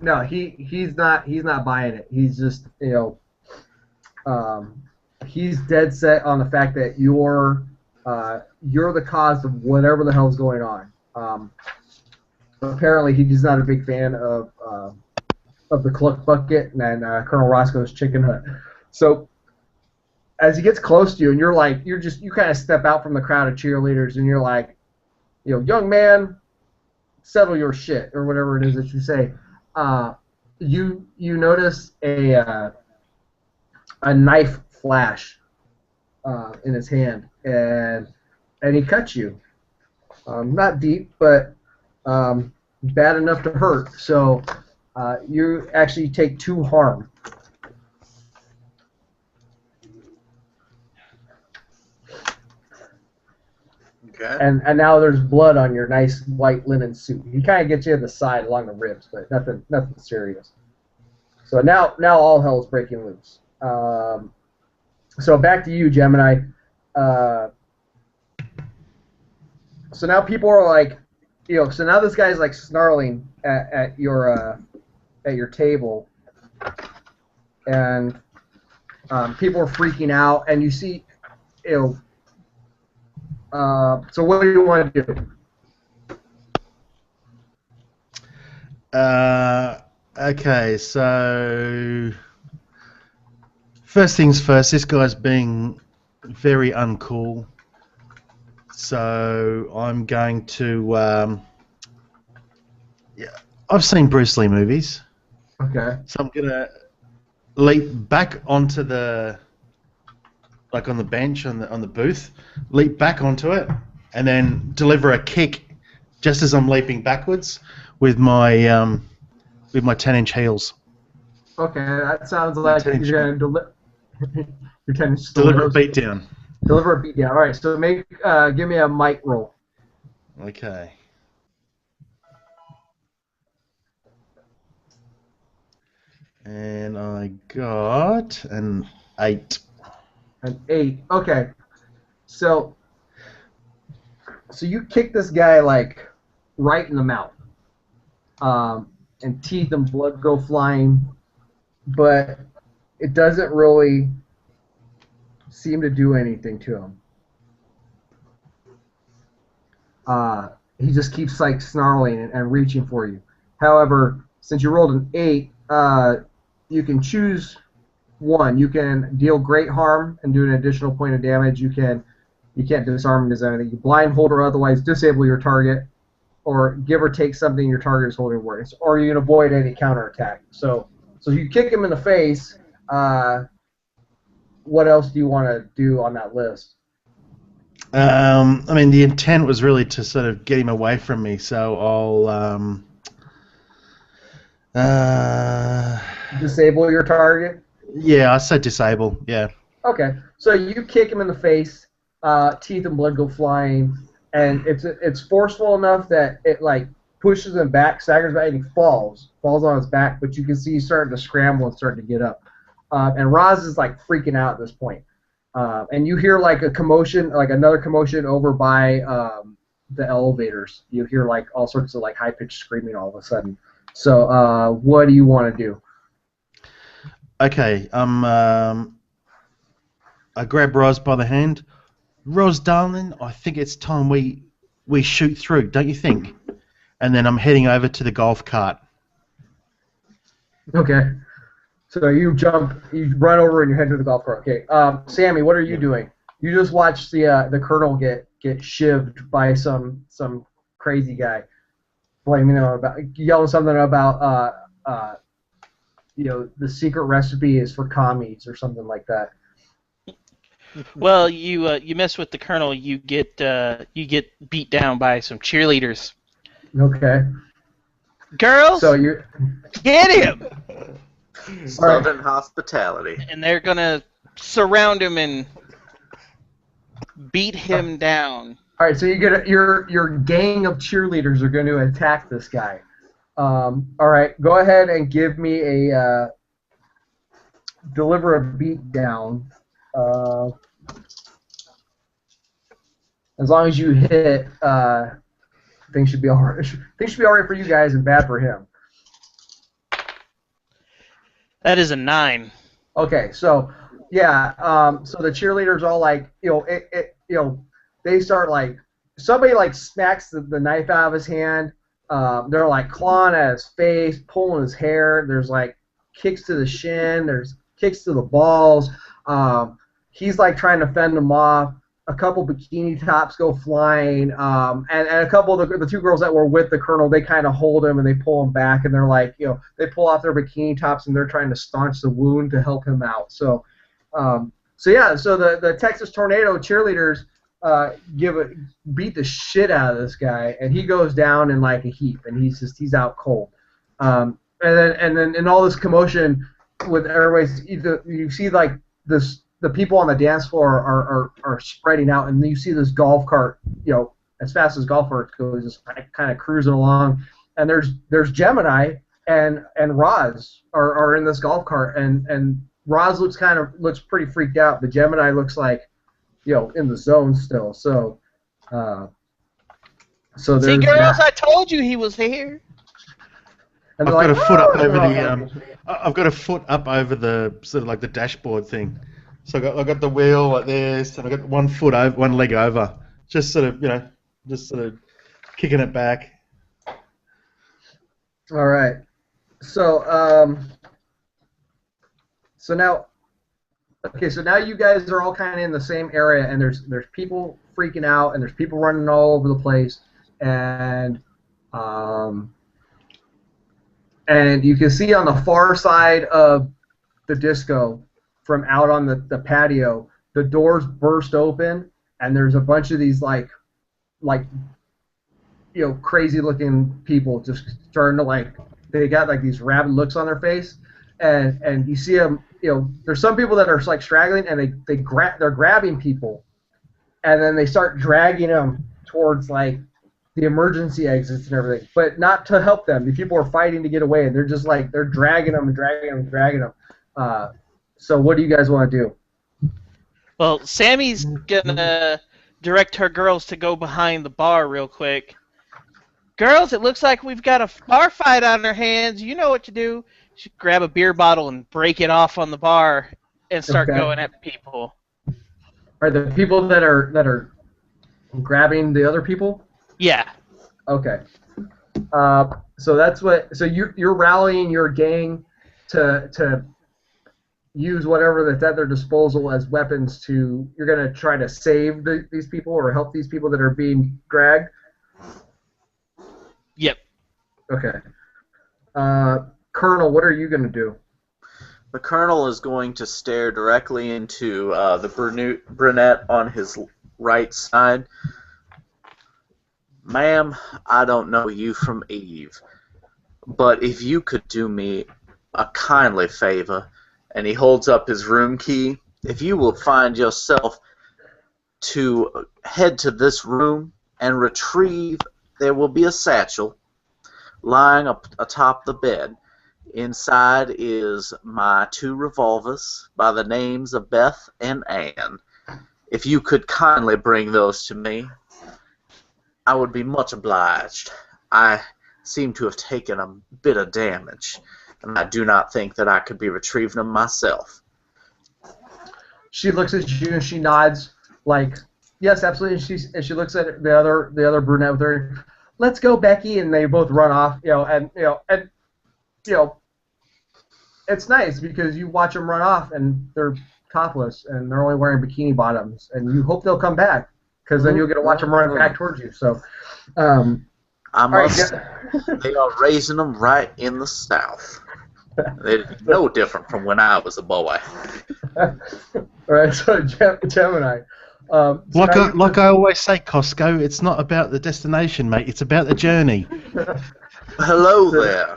No, he's not buying it. He's just, you know, he's dead set on the fact that you're the cause of whatever the hell's going on. Apparently, he's not a big fan of the Cluck Bucket and Colonel Roscoe's Chicken Hut. So as he gets close to you, and you kind of step out from the crowd of cheerleaders, and you're like, you know, "Young man, settle your shit," or whatever it is that you say. You notice a knife flash in his hand, and he cuts you. Not deep, but bad enough to hurt. So you actually take 2 harm. Okay. And now there's blood on your nice white linen suit. He kind of gets you in the side along the ribs, but nothing serious. So now all hell is breaking loose. So back to you, Gemini. So now people are like, you know, so now this guy's like snarling at your table, and people are freaking out, and you see, you know. So what do you want to do? Okay, so first things first, this guy's being very uncool. So I'm going to, yeah, I've seen Bruce Lee movies. Okay. So I'm going to leap back onto the, like on the bench, on the booth, leap back onto it, and then deliver a kick just as I'm leaping backwards with my 10-inch heels. Okay, that sounds like you're going to deliver a beatdown. Deliver a beatdown. All right, so give me a might roll. Okay. And I got an 8. An 8. Okay. So you kick this guy like right in the mouth, and teeth and blood go flying, but it doesn't really seem to do anything to him. He just keeps like snarling and reaching for you. However, since you rolled an 8, you can choose one. You can deal great harm and do an additional point of damage. You can't disarm him as anything. You blindfold or otherwise disable your target, or give or take something your target is holding words, or you can avoid any counterattack. So you kick him in the face. What else do you want to do on that list? I mean, the intent was really to sort of get him away from me, so I'll Disable your target? yeah, I said disable, yeah. Okay, so you kick him in the face, teeth and blood go flying, and it's forceful enough that it like pushes him back, staggers back, and he falls on his back. But you can see he's starting to scramble and starting to get up. And Roz is like freaking out at this point. And you hear like a commotion, like another commotion over by the elevators. You hear like all sorts of like high pitched screaming all of a sudden. So what do you want to do? Okay, I grab Roz by the hand. Roz, darling, I think it's time we shoot through, don't you think? And then I'm heading over to the golf cart. Okay. So you run over and you head to the golf cart. Okay. Sammy, what are you doing? You just watched the colonel get shivved by some crazy guy, blaming him about yelling something about the secret recipe is for commies or something like that. Well, you mess with the colonel, you get beat down by some cheerleaders. Okay. Girls, So you get him! Southern hospitality. And they're gonna surround him and beat him down. all right. So you get your gang of cheerleaders are going to attack this guy. All right. Go ahead and give me a deliver a beat down. As long as you hit, things should be all right. Things should be all right for you guys and bad for him. That is a 9. Okay, so yeah, so the cheerleaders all like, they start like somebody like smacks the knife out of his hand. They're like clawing at his face, pulling his hair. There's like kicks to the shin. There's kicks to the balls. He's like trying to fend them off. A couple bikini tops go flying, and a couple of the two girls that were with the colonel, they kind of hold him and they pull him back, and they're like, they pull off their bikini tops and they're trying to staunch the wound to help him out. So the Texas Tornado cheerleaders beat the shit out of this guy, and he goes down in like a heap, and he's out cold. And then in all this commotion with everybody's, you see like this. The people on the dance floor are spreading out, and you see this golf cart, as fast as golf carts go, just kind of cruising along. And there's Gemini and Roz are in this golf cart, and Roz looks pretty freaked out, but Gemini looks like, in the zone still. So there's See, girls, I told you he was here. And I've they're got a foot up over "Oh." I've got a foot up over the sort of like the dashboard thing. So I got the wheel like this, and I got one leg over, just sort of kicking it back. All right. So now you guys are all kind of in the same area, and there's people freaking out, and there's people running all over the place, and you can see on the far side of the disco, from out on the patio, the doors burst open, and there's a bunch of these like crazy looking people just starting to they got like these rabid looks on their face, and you see them, there's some people that are like straggling, and they're grabbing people, and then they start dragging them towards like the emergency exits and everything, but not to help them. The people are fighting to get away, and they're just like they're dragging them and dragging them. So what do you guys want to do? Well, Sammy's gonna direct her girls to go behind the bar real quick. Girls, it looks like we've got a bar fight on our hands. You know what to do. You should grab a beer bottle and break it off on the bar and start going at people. Are the people that are grabbing the other people? Yeah. Okay. So that's what. So you're rallying your gang to use whatever that's at their disposal as weapons to. You're gonna try to save these people or help these people that are being dragged. Yep. Okay. Colonel, what are you going to do? The Colonel is going to stare directly into the brunette on his right side. Ma'am, I don't know you from Eve, but if you could do me a kindly favor, and he holds up his room key, if you will find yourself to head to this room and retrieve, there will be a satchel lying up atop the bed. Inside is my 2 revolvers by the names of Beth and Ann. If you could kindly bring those to me, I would be much obliged. I seem to have taken a bit of damage, and I do not think that I could be retrieving them myself. She looks at you and she nods, like, yes, absolutely. And she looks at the other brunette with her. Let's go, Becky, and they both run off. It's nice because you watch them run off and they're topless and they're only wearing bikini bottoms, and you hope they'll come back because then you'll get to watch them run back towards you. So, I must. They are raising them right in the South. They're no different from when I was a boy. All right, so Gemini. Like I always say, Costco, it's not about the destination, mate. It's about the journey. Hello there,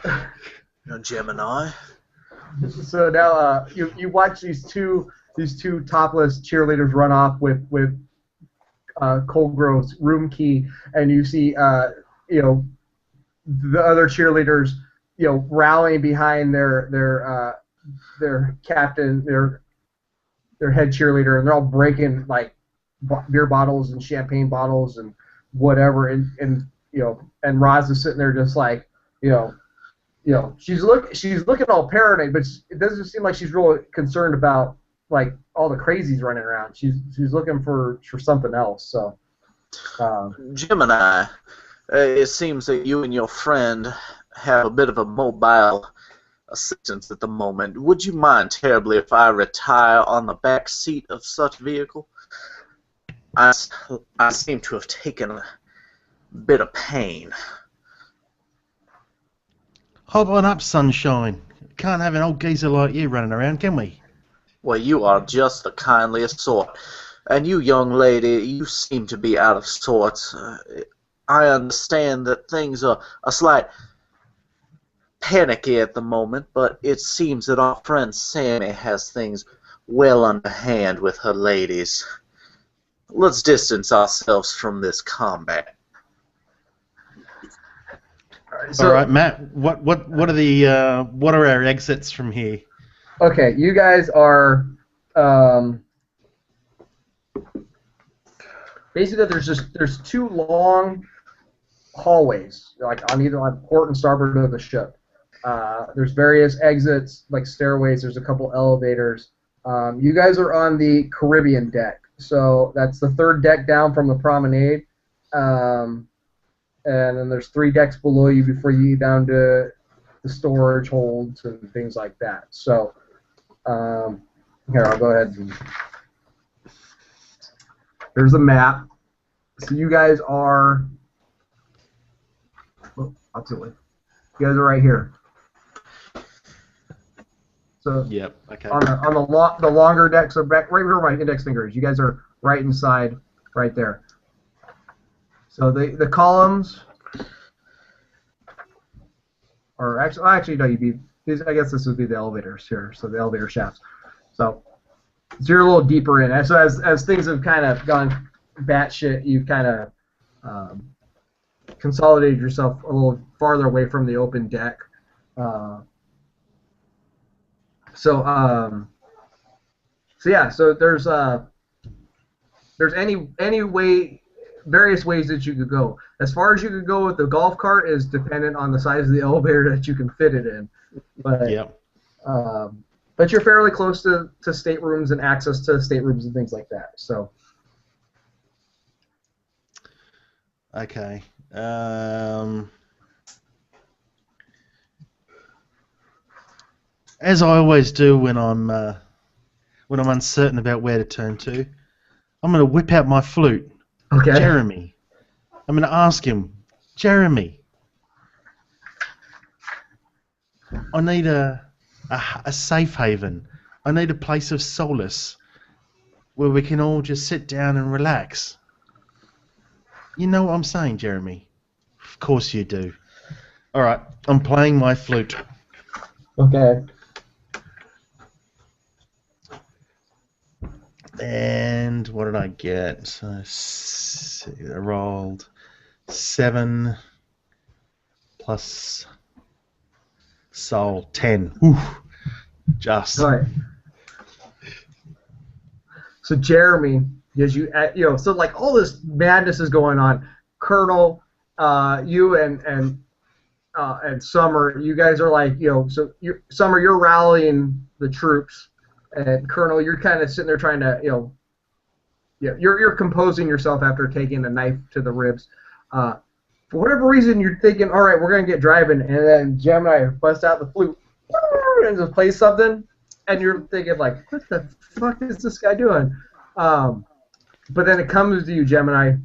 Gemini. So now you watch these two topless cheerleaders run off with Colgrove's room key, and you see the other cheerleaders rallying behind their captain, their head cheerleader, and they're all breaking like beer bottles and champagne bottles and whatever, and Roz is sitting there just like she's looking all paranoid, but it doesn't seem like she's really concerned about like all the crazies running around. She's looking for something else. So, Gemini, it seems that you and your friend have a bit of a mobile assistance at the moment. Would you mind terribly if I retire on the back seat of such vehicle? I seem to have taken a bit of pain. Hop on up, sunshine. Can't have an old geezer like you running around, can we? Well, you are just the kindliest sort. And you, young lady, you seem to be out of sorts. I understand that things are a slight panicky at the moment, but it seems that our friend Sammy has things well underhand with her ladies. Let's distance ourselves from this combat. All right, Matt. What are our exits from here? Okay, you guys are basically there's 2 long hallways like on either port and starboard of the ship. There's various exits like stairways. There's a couple elevators. You guys are on the Caribbean deck, so that's the 3rd deck down from the promenade. And then there's 3 decks below you before you get down to the storage holds and things like that. So here, I'll go ahead and there's a map. So you guys are absolutely. You guys are right here. So yep. Okay. On the longer deck, so back right where my index finger is. You guys are right inside, right there. So the columns are actually no, I guess this would be the elevators here. So the elevator shafts. So you're a little deeper in. So as things have kind of gone batshit, you've kind of consolidated yourself a little farther away from the open deck. So yeah. So there's any way. Various ways that you could go. As far as you could go with the golf cart is dependent on the size of the elevator that you can fit it in. But yep. But you're fairly close to staterooms and access to staterooms and things like that. So. Okay. As I always do when I'm uncertain about where to turn to, I'm going to whip out my flute. Okay. Jeremy. I'm going to ask him, Jeremy, I need a safe haven. I need a place of solace where we can all just sit down and relax. You know what I'm saying, Jeremy? Of course you do. All right, I'm playing my flute. Okay. And what did I get? So I rolled 7 plus soul 10. Ooh, just. All right. So Jeremy, as so like all this madness is going on. Colonel, you and Summer, you guys are like, so Summer, you're rallying the troops, and Colonel, you're kind of sitting there trying to, you're composing yourself after taking a knife to the ribs. For whatever reason, you're thinking, all right, we're gonna get driving, and then Gemini busts out the flute and just plays something, and you're thinking like, what the fuck is this guy doing? But then it comes to you, Gemini.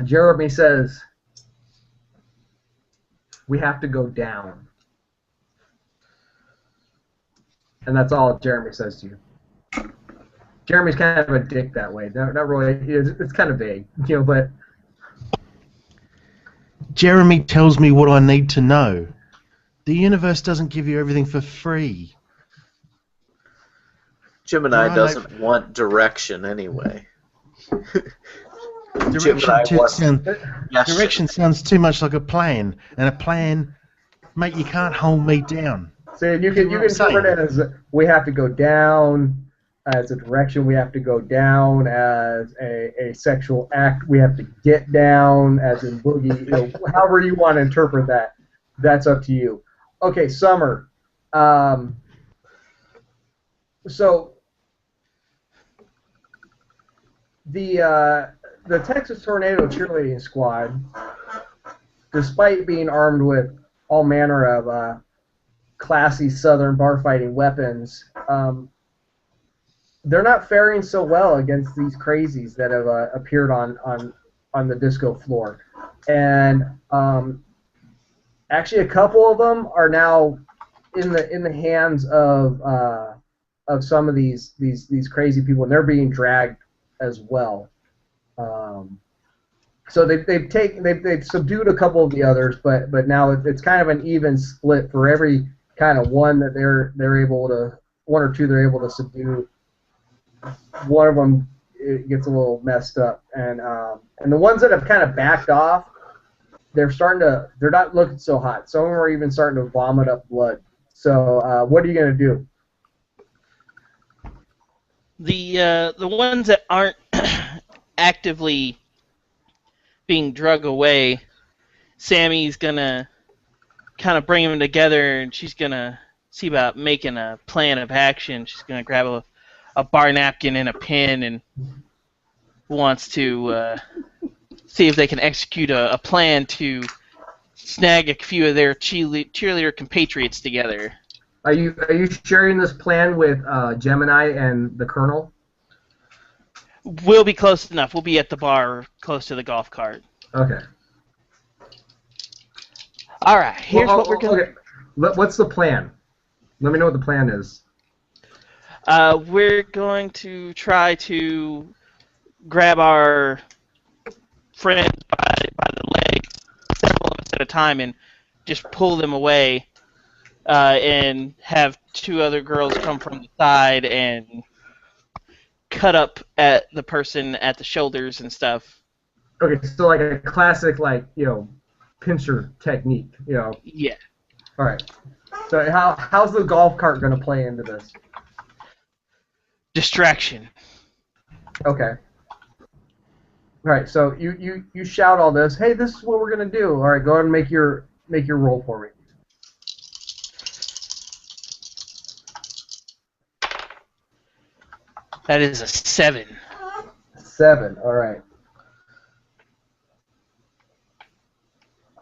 Jeremy says, we have to go down. And that's all Jeremy says to you. Jeremy's kind of a dick that way. Not really. It's kind of vague, but... Jeremy tells me what I need to know. The universe doesn't give you everything for free. Gemini No, doesn't want direction anyway. Direction sounds too much like a plan, and a plan, mate, you can't hold me down. So you can interpret it as we have to go down as a direction, we have to go down as a sexual act, we have to get down as in boogie, however you want to interpret that, that's up to you. Okay, Summer. So the Texas Tornado cheerleading squad, despite being armed with all manner of classy Southern bar fighting weapons, they're not faring so well against these crazies that have appeared on the disco floor, and actually a couple of them are now in the hands of some of these crazy people, and they're being dragged as well. So they've subdued a couple of the others, but now it's kind of an even split for every kind of one that they're able to, one or two they're able to subdue. One of them gets a little messed up, and the ones that have kind of backed off, they're not looking so hot. Some of them are even starting to vomit up blood. So what are you gonna do? The ones that aren't actively being drug away, Sammy's gonna kind of bring them together, and she's gonna see about making a plan of action. She's gonna grab a bar napkin and a pen, and wants to see if they can execute a plan to snag a few of their cheerleader compatriots together. Are you sharing this plan with Gemini and the Colonel? We'll be close enough. We'll be at the bar close to the golf cart. Okay. All right. Here's what we're going to... Okay. What's the plan? Let me know what the plan is. We're going to try to grab our friends by the legs, several of us at a time, and just pull them away, and have two other girls come from the side and cut up at the person at the shoulders and stuff. Okay, so like a classic, pincher technique, Yeah. All right. So how's the golf cart going to play into this? Distraction. Okay. All right. So you shout all this. Hey, this is what we're going to do. All right. Go ahead and make your roll for me. That is a 7. 7. All right.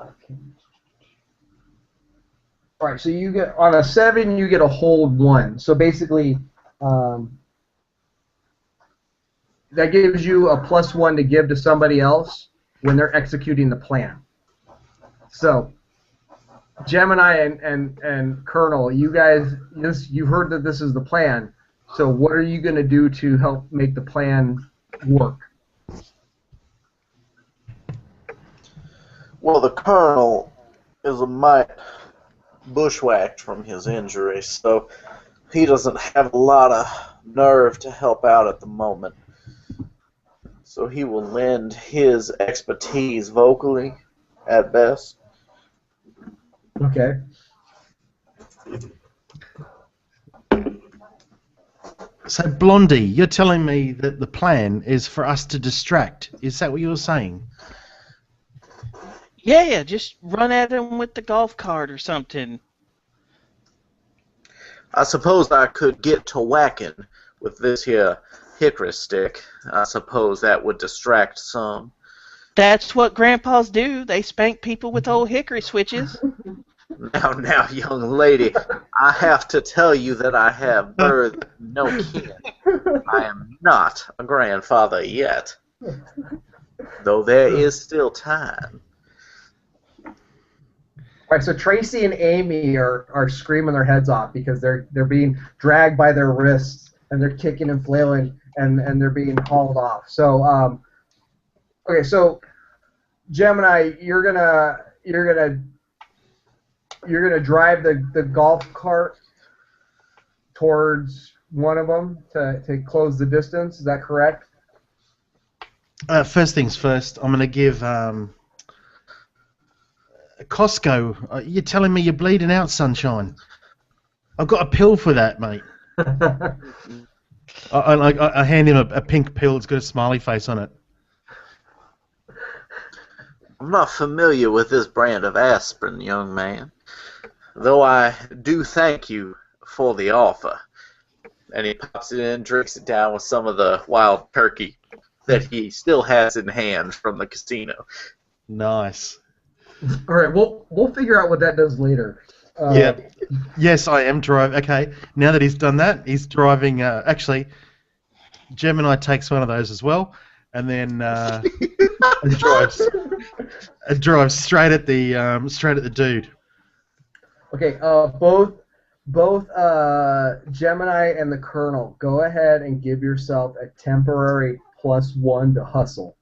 Okay. All right. So you get on a 7, you get a hold 1. So basically, that gives you a +1 to give to somebody else when they're executing the plan. So Gemini and Colonel, you guys, you heard that this is the plan. So what are you going to do to help make the plan work? Well, the Colonel is a mite bushwhacked from his injury, so he doesn't have a lot of nerve to help out at the moment. So he will lend his expertise vocally, at best. Okay. So, Blondie, you're telling me that the plan is for us to distract. Is that what you're saying? Yeah, just run at him with the golf cart or something. I suppose I could get to whacking with this here hickory stick. I suppose that would distract some. That's what grandpas do. They spank people with old hickory switches. Now, young lady, I have to tell you that I have birthed no kin. I am not a grandfather yet, though there is still time. All right, so Tracy and Amy are screaming their heads off because they're being dragged by their wrists and they're kicking and flailing and they're being hauled off. So okay, so Gemini, you're gonna drive the golf cart towards one of them to close the distance. Is that correct? First things first, I'm going to give Costco. You're telling me you're bleeding out, sunshine. I've got a pill for that, mate. I hand him a pink pill. It's got a smiley face on it. I'm not familiar with this brand of aspirin, young man, though I do thank you for the offer. And he pops it in, drinks it down with some of the wild turkey that he still has in hand from the casino. Nice. All right, we'll figure out what that does later. Yeah. Yes, I am driving. Okay. Now that he's done that, he's driving. Actually, Gemini takes one of those as well, and then drives straight at the dude. Okay. Both Gemini and the Colonel, go ahead and give yourself a temporary +1 to hustle.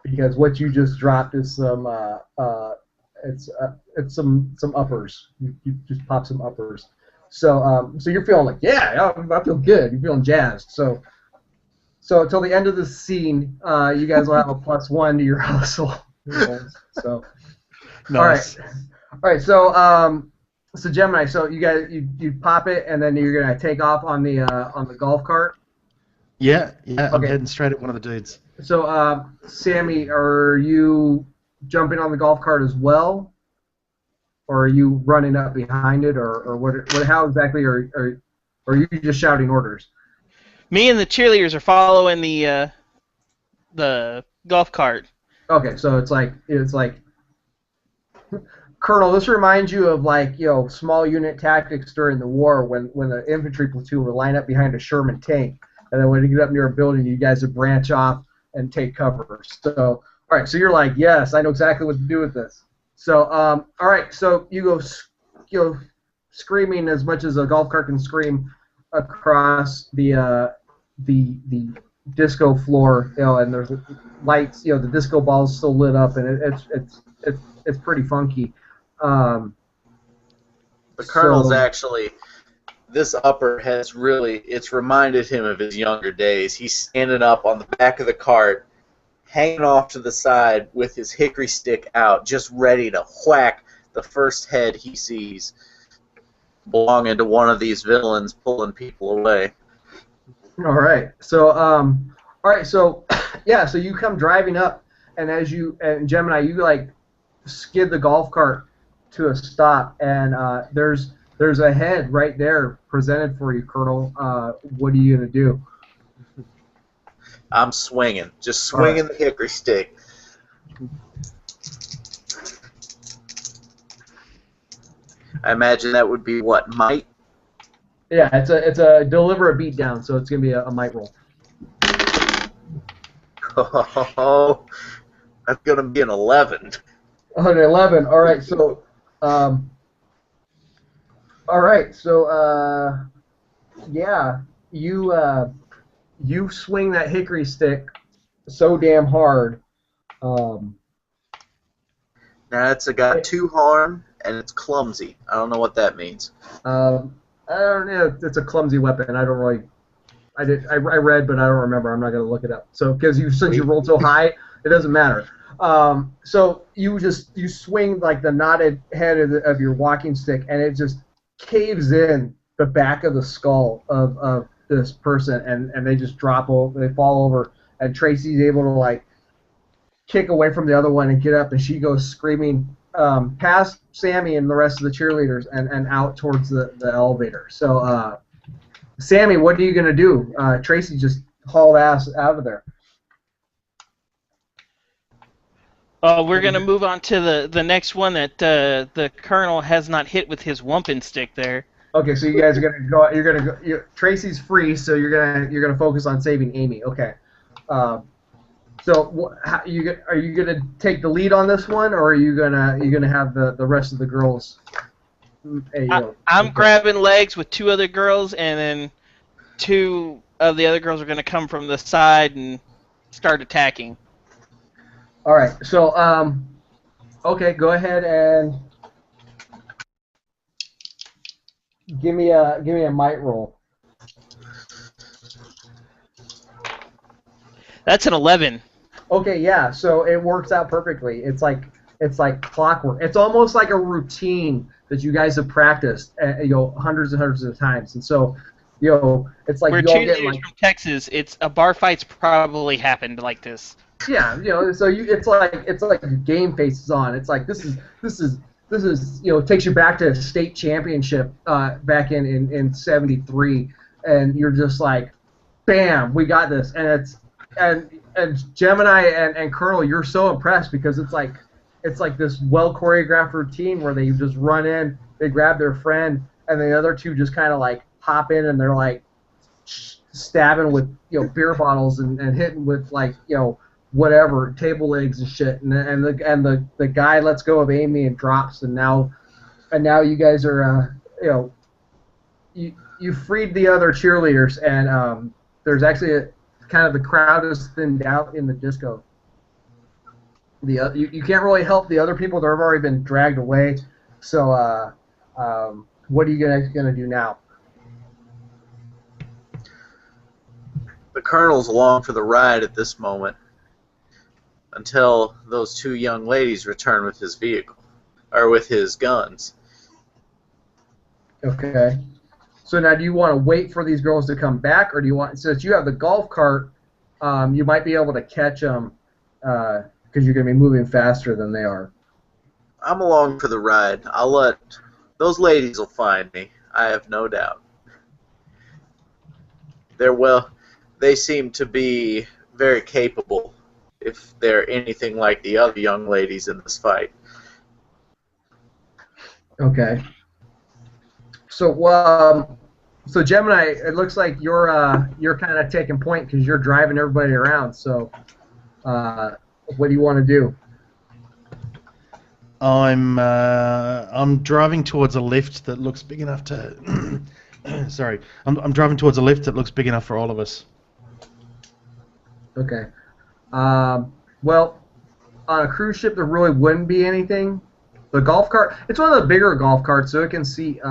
Because what you just dropped is some it's some uppers. You just pop some uppers. So you're feeling like, yeah, I feel good. You're feeling jazzed. So until the end of the scene, you guys will have a +1 to your hustle. So Nice. all right. So Gemini, so you guys you pop it and then you're gonna take off on the golf cart. Yeah. I'm Okay. heading straight at one of the dudes. So, Sammy, are you jumping on the golf cart as well, or are you running up behind it, or what? How exactly are you just shouting orders? Me and the cheerleaders are following the golf cart. Okay, so it's like Colonel. This reminds you of small unit tactics during the war when the infantry platoon would line up behind a Sherman tank, and then when you get up near a building, you guys would branch off and take cover. So, all right, so you're like, yes, I know exactly what to do with this. So, all right, so you go screaming as much as a golf cart can scream across the disco floor, and there's lights, the disco ball's still lit up, and it's pretty funky. The Colonel's actually, this upper has really, it's reminded him of his younger days. He's standing up on the back of the cart, hanging off to the side with his hickory stick out, just ready to whack the first head he sees belonging to one of these villains pulling people away. All right. So, yeah, so you come driving up, and and Gemini, you skid the golf cart to a stop, and there's a head right there presented for you, Colonel. What are you gonna do? I'm swinging, just swinging the hickory stick. I imagine that would be what, might? Yeah, it's a deliberate beatdown, so it's gonna be a might roll. Oh, that's gonna be an 11. 111. All right. So, yeah, you swing that hickory stick so damn hard. Um, Now it's got two horn and it's clumsy. I don't know what that means. I don't know. It's a clumsy weapon. I don't really. I read, but I don't remember. I'm not gonna look it up. So because since you rolled so high, it doesn't matter. So you swing like the knotted head of your walking stick, and it just caves in the back of the skull of this person, and they just drop over. They fall over, and Tracy's able to like kick away from the other one and get up, and she goes screaming past Sammy and the rest of the cheerleaders and out towards the elevator. So, Sammy, what are you going to do? Tracy just hauled ass out of there. We're going to move on to the next one that the Colonel has not hit with his wumpin stick there. Okay, so you guys are going to go. You're going to go. Tracy's free, so you're gonna focus on saving Amy. Okay. So are you gonna take the lead on this one, or are you gonna have the rest of the girls? I'm grabbing legs with two other girls, and then two of the other girls are gonna come from the side and start attacking. All right. So okay, go ahead and give me a might roll. That's an 11. Okay, yeah. So it works out perfectly. It's like clockwork. It's almost like a routine that you guys have practiced, hundreds and hundreds of times. And so, it's like we're you all get cheerleaders like from Texas. It's a bar fight's probably happened like this. yeah, So it's like your game face is on. It's like this is takes you back to a state championship back in '73, and you're just like, bam, we got this, and Gemini and Colonel, you're so impressed because it's like this well choreographed routine where they just run in, they grab their friend, and the other two just kind of like hop in and they're like stabbing with beer bottles and hitting with like whatever table legs and shit, and the guy lets go of Amy and drops, and now you guys are you freed the other cheerleaders, and there's actually kind of the crowd is thinned out in the disco. You can't really help the other people; they've already been dragged away. So, what are you guys gonna do now? The Colonel's along for the ride at this moment until those two young ladies return with his vehicle or with his guns. Okay. So now, do you want to wait for these girls to come back, or do you want, since you have the golf cart, you might be able to catch them because you're going to be moving faster than they are? I'm along for the ride. I'll let those ladies will find me. I have no doubt. They seem to be very capable if they're anything like the other young ladies in this fight. Okay. So, so Gemini, it looks like you're kind of taking point because you're driving everybody around. So, what do you want to do? I'm driving towards a lift that looks big enough to. Sorry, I'm driving towards a lift that looks big enough for all of us. Okay. Well, on a cruise ship there really wouldn't be anything. The golf cart, it's one of the bigger golf carts, so it can seat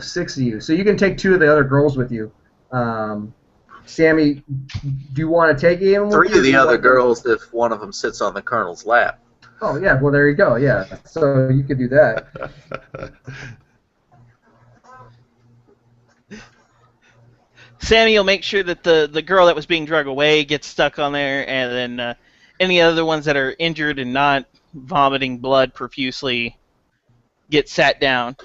6 of you. So you can take 2 of the other girls with you. Sammy, do you want to take Ian with you? 3 of the other girls if one of them sits on the Colonel's lap. Oh, yeah, well, there you go, yeah. So you could do that. Sammy will make sure that the girl that was being dragged away gets stuck on there, and then any other ones that are injured and not vomiting blood profusely get sat down.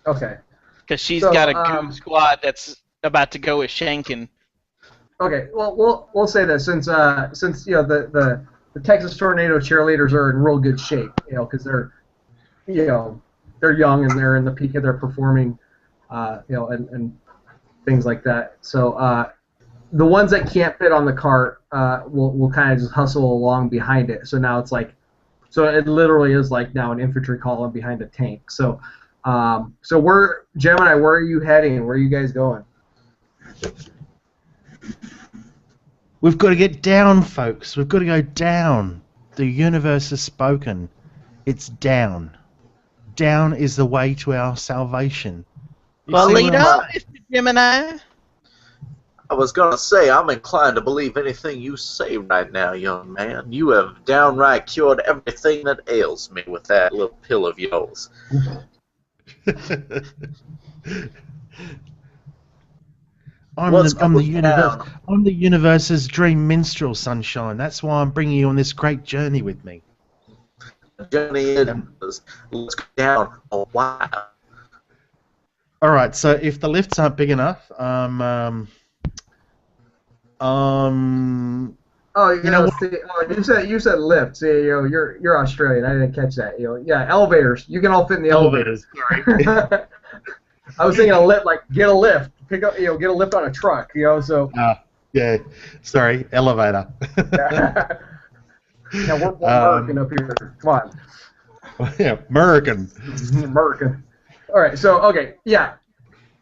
Okay. Because she's got a goon squad that's about to go with Shankin. Okay, well, we'll say this since the Texas Tornado cheerleaders are in real good shape, because they're young and they're in the peak of their performing, and things like that. So the ones that can't fit on the cart will kind of just hustle along behind it. So now it's like, so it literally is like now an infantry column behind a tank. So, so Gemini, where are you heading? Where are you guys going? We've got to get down, folks. We've got to go down. The universe has spoken. It's down. Down is the way to our salvation. You Well, see lead where I'm up, Mr. Gemini. I was gonna say, I'm inclined to believe anything you say right now, young man. You have downright cured everything that ails me with that little pill of yours. I'm What's the, I'm the going universe. down? I'm the universe's dream minstrel, sunshine. That's why I'm bringing you on this great journey with me. Johnny is let's go down a while. All right. So if the lifts aren't big enough, Oh, You know what? you said lift. See, you're Australian. I didn't catch that. Yeah, elevators. You can all fit in the elevators. Sorry. I was thinking a lift, like get a lift, pick up, get a lift on a truck. So. Yeah. Sorry. Elevator. Yeah, we're American up here. Come on. Yeah. American. American. All right. So okay. Yeah.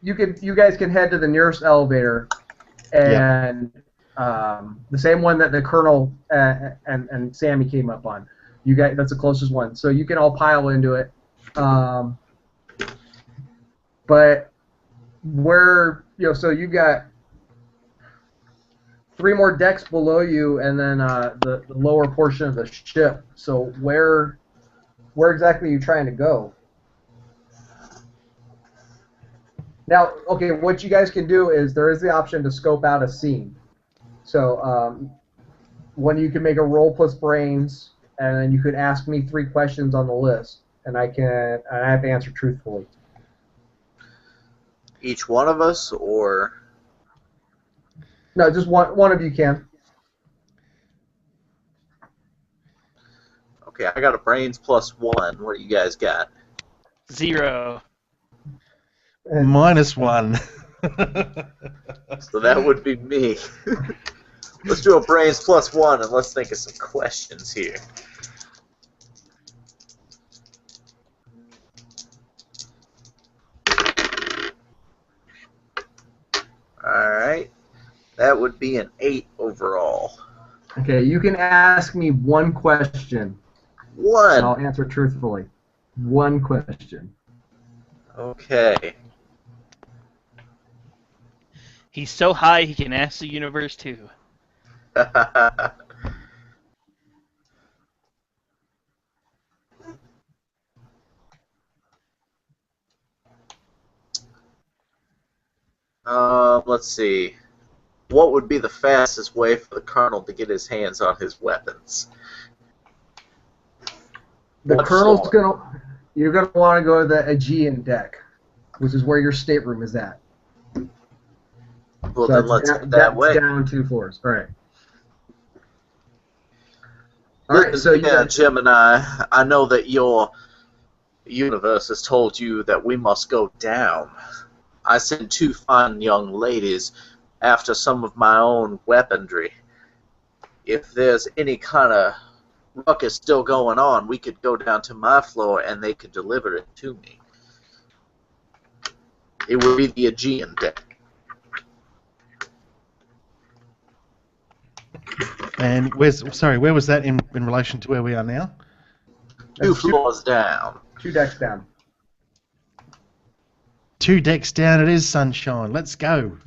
You guys can head to the nearest elevator, and the same one that the Colonel and Sammy came up on. You guys, that's the closest one. So you can all pile into it. But where so you got 3 more decks below you, and then the lower portion of the ship. So where exactly are you trying to go? Now, okay, what you guys can do is there is the option to scope out a scene. So when you can make a roll plus brains, and then you could ask me 3 questions on the list, and I have to answer truthfully. Each one of us, or No, just one of you can. okay, I got a brains +1. What do you guys got? 0. -1. So that would be me. Let's do a brains +1 and let's think of some questions here. Alright. That would be an 8 overall. Okay, you can ask me 1 question, and 1! I'll answer truthfully. 1 question. Okay. He's so high he can ask the universe too. Let's see. What would be the fastest way for the Colonel to get his hands on his weapons? The What Colonel's floor? you're gonna want to go to the Aegean deck, which is where your stateroom is at. Well, So then it's let's down, get that way. down 2 floors. All right. All right. So yeah, Gemini, I know that your universe has told you that we must go down. I sent 2 fine young ladies after some of my own weaponry. If there's any kind of ruckus still going on, we could go down to my floor and they could deliver it to me. It would be the Aegean deck. And where was that in relation to where we are now? 2 floors down. 2 decks down. 2 decks down it is, sunshine. Let's go.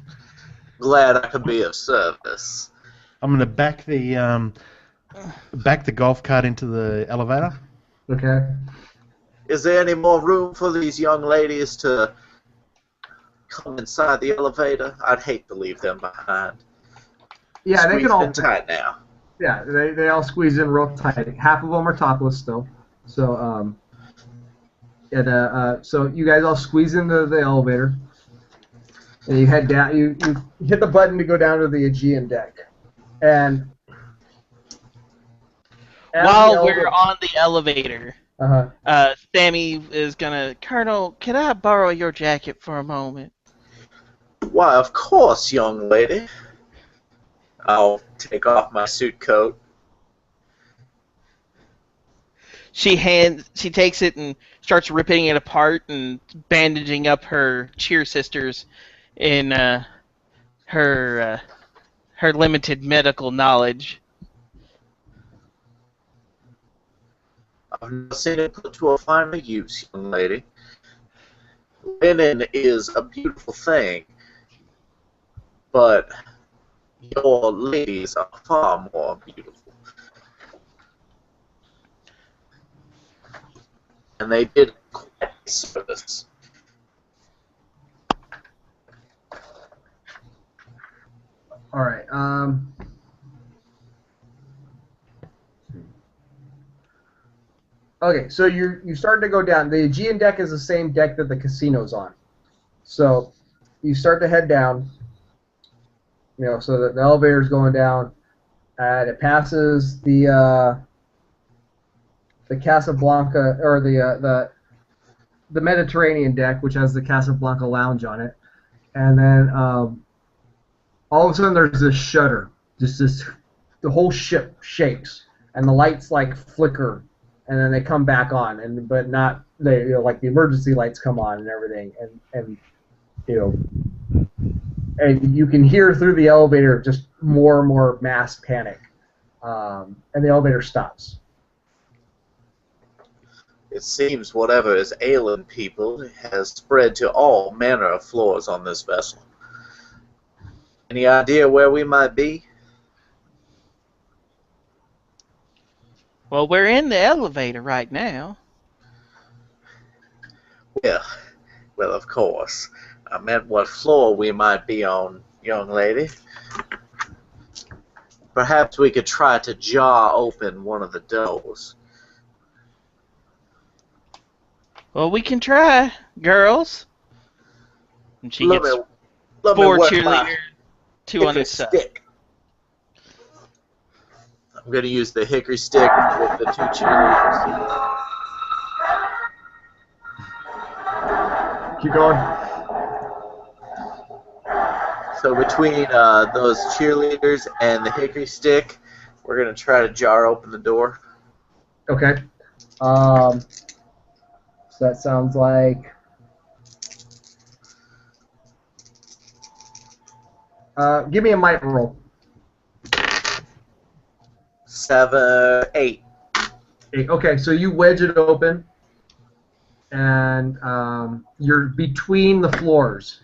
Glad I could be of service. I'm gonna back the golf cart into the elevator. Okay. Is there any more room for these young ladies to come inside the elevator? I'd hate to leave them behind. Yeah, they can all. in tight now. Yeah, they all squeeze in real tight. Half of them are topless still. So so you guys all squeeze into the elevator, and you head down. You hit the button to go down to the Aegean deck, and While we're on the elevator, Uh-huh. Sammy is gonna, Colonel, can I borrow your jacket for a moment? Why, of course, young lady. I'll take off my suit coat. She takes it and starts ripping it apart and bandaging up her cheer sisters in her limited medical knowledge. I've never seen it put to a finer use, young lady. Linen is a beautiful thing, but your ladies are far more beautiful. And they did quite a service. All right. Okay, so you start to go down. The Aegean deck is the same deck that the casino's on. So you start to head down. You know, so the elevator's going down, and it passes the Casablanca or the Mediterranean deck, which has the Casablanca Lounge on it, and then all of a sudden there's this shudder. The whole ship shakes, and the lights like flicker, and then they come back on, but not like the emergency lights come on and everything, and and you can hear through the elevator just more and more mass panic, and the elevator stops. It seems whatever is ailing people has spread to all manner of floors on this vessel. Any idea where we might be? Well, we're in the elevator right now. Well, of course. I meant what floor we might be on, young lady. Perhaps we could try to jar open one of the doors. Well, we can try, girls. And she Let gets me 4 work cheerleaders, my 2 on hickory this side. stick. I'm going to use the hickory stick with the 2 cheerleaders. Keep going. So between those cheerleaders and the hickory stick, we're going to try to jar open the door. Okay. So that sounds like. Give me a might roll. 7, 8. Okay, so you wedge it open, and you're between the floors.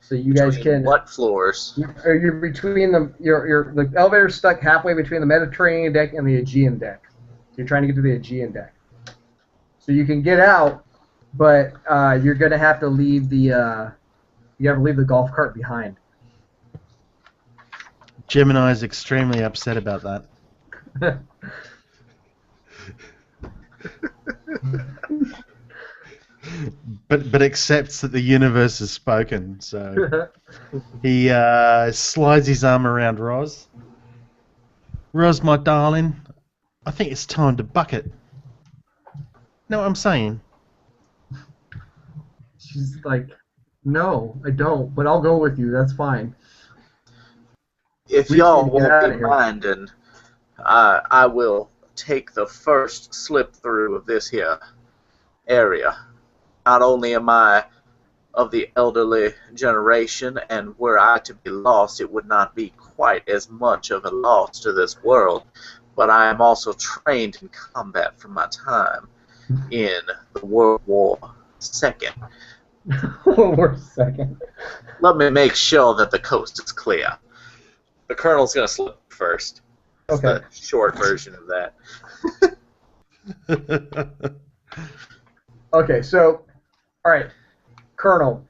So you guys Between can. what floors? You're between the. The elevator's stuck halfway between the Mediterranean deck and the Aegean deck. So you're trying to get to the Aegean deck. So you can get out, but you're gonna have to leave the. You have to leave the golf cart behind. Gemini is extremely upset about that. but accepts that the universe has spoken. So he slides his arm around Roz. Roz, my darling, I think it's time to bucket. Know what I'm saying? She's like, no, I don't, but I'll go with you. That's fine. If We y'all need to get won't outta be here. minding, I will take the first slip through of this here area. Not only am I of the elderly generation, and were I to be lost, it would not be quite as much of a loss to this world, but I am also trained in combat from my time in the World War II. We're second. Let me make sure that the coast is clear. The colonel's going to slip first. That's Okay. the short version of that. Okay, so, all right, Colonel,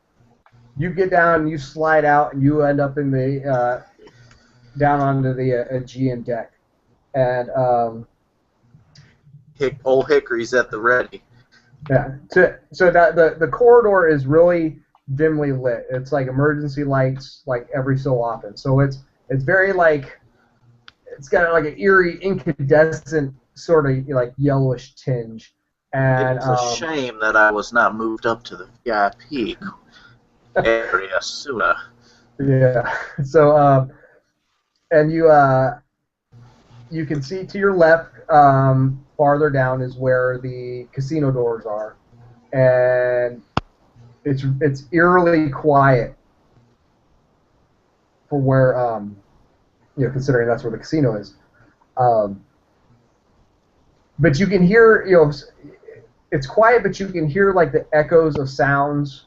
you get down, you slide out, and you end up in the down onto the Aegean deck, and Old Hickory's at the ready. yeah, so that the corridor is really dimly lit. It's like emergency lights, like every so often. So it's very like it's got like an eerie incandescent sort of like yellowish tinge. And It's a shame that I was not moved up to the VIP area sooner. Yeah. So, and you can see to your left, farther down is where the casino doors are, and it's eerily quiet for where considering that's where the casino is. Um, but you can hear, it's quiet, but you can hear like the echoes of sounds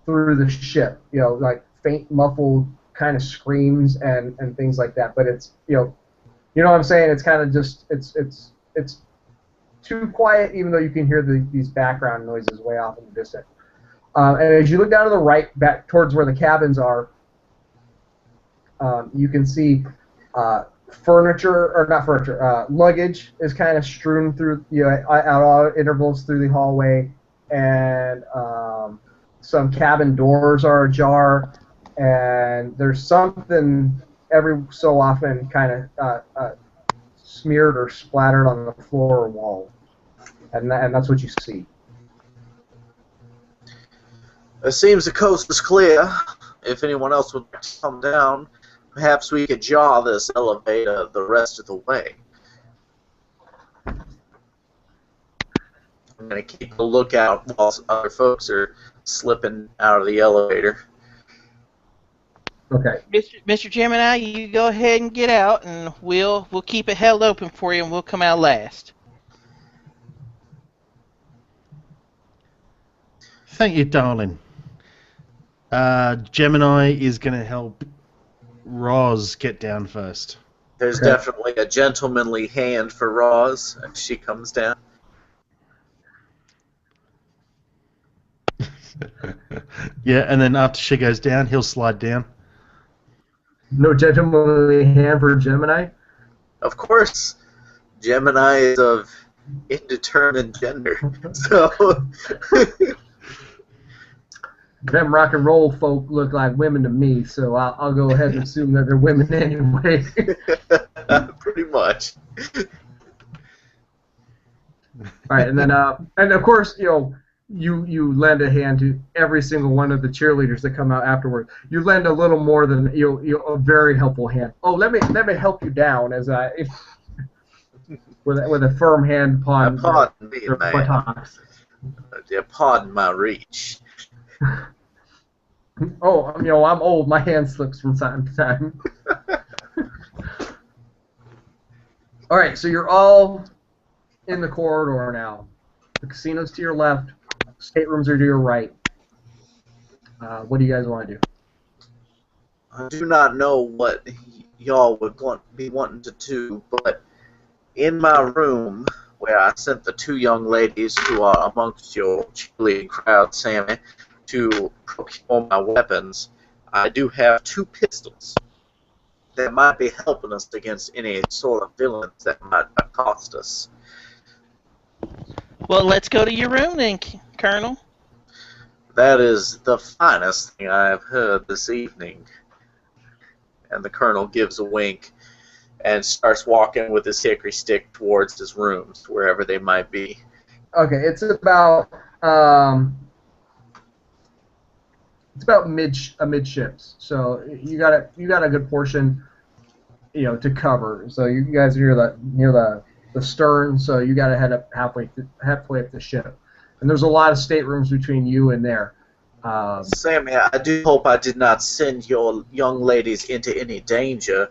through the ship, like faint, muffled kind of screams and things like that. But it's, you know what I'm saying? It's kind of just, it's too quiet, even though you can hear these background noises way off in the distance. And as you look down to the right, back towards where the cabins are, you can see furniture, or not furniture, luggage is kind of strewn through, at all intervals through the hallway, and some cabin doors are ajar, and there's something every so often kind of smeared or splattered on the floor or wall, and that's what you see. It seems the coast is clear. If anyone else would like to come down, perhaps we could jar this elevator the rest of the way. I'm going to keep a lookout while other folks are slipping out of the elevator. Okay. Mr. Gemini, you go ahead and get out, and we'll keep it held open for you, and we'll come out last. Thank you, darling. Gemini is going to help Roz get down first. There's definitely a gentlemanly hand for Roz as she comes down. Yeah, and then after she goes down, he'll slide down. No gentlemanly hand for Gemini? Of course, Gemini is of indeterminate gender, so... Them rock and roll folk look like women to me, so I'll go ahead and assume that they're women anyway. Pretty much. All right, and then and of course, you lend a hand to every single one of the cheerleaders that come out afterward. You lend a little more than a very helpful hand. Oh, let me help you down as I with a firm hand upon Pardon me, their man. buttocks. Pardon my reach. Oh, I'm old. My hand slips from time to time. All right, so you're all in the corridor now. The casino's to your left. Staterooms are to your right. What do you guys want to do? I do not know what y'all would be wanting to do, but in my room, where I sent the two young ladies who are amongst your cheerleading crowd, Sammy, to procure my weapons, I do have 2 pistols that might be helping us against any sort of villains that might accost us. Well, let's go to your room then, Colonel. That is the finest thing I have heard this evening. And the Colonel gives a wink and starts walking with his hickory stick towards his rooms, wherever they might be. Okay, it's about midships, so you got a good portion, to cover. So you guys are near the stern, so you got to head up halfway up the ship, and there's a lot of staterooms between you and there. Sammy, I do hope I did not send your young ladies into any danger,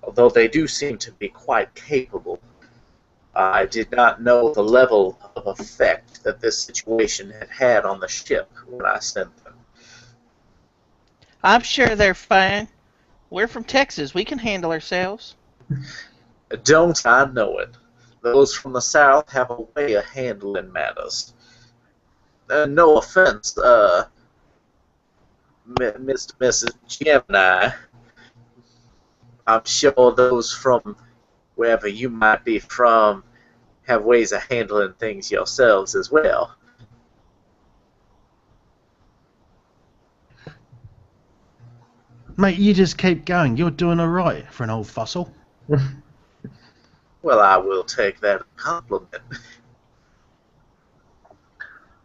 although they do seem to be quite capable. I did not know the level of effect that this situation had on the ship when I sent them. I'm sure they're fine. We're from Texas. We can handle ourselves. Don't I know it? Those from the South have a way of handling matters. No offense, Mrs. Gemini. I'm sure those from wherever you might be from have ways of handling things yourselves as well. Mate, you just keep going. You're doing all right for an old fossil. Well, I will take that compliment.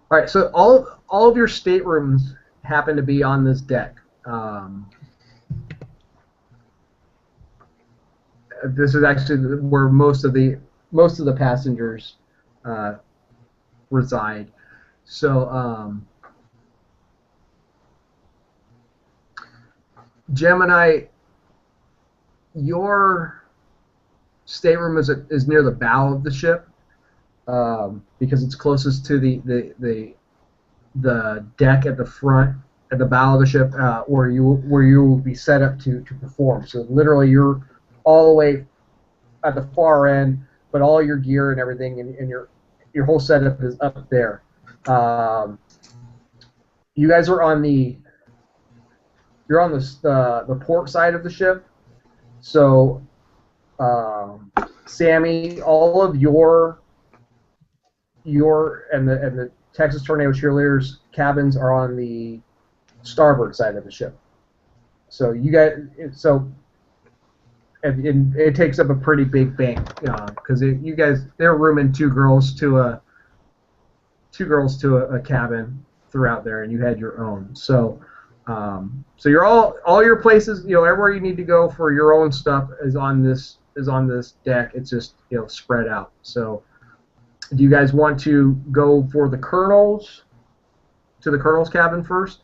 All right, so all of your staterooms happen to be on this deck. Um, this is actually where most of the passengers reside. So, Gemini, your stateroom is near the bow of the ship because it's closest to the deck at the front, at the bow of the ship, where you will be set up to perform. So literally, you're all the way at the far end, but all your gear and everything and your whole setup is up there. You guys are on the port side of the ship, so Sammy, all of your and the Texas Tornado cheerleaders cabins are on the starboard side of the ship. So you guys, it takes up a pretty big bank because you guys they're rooming two girls to a cabin throughout there, and you had your own. So you're all your places, everywhere you need to go for your own stuff is on this deck. It's just spread out. So do you guys want to go for the colonel's cabin first?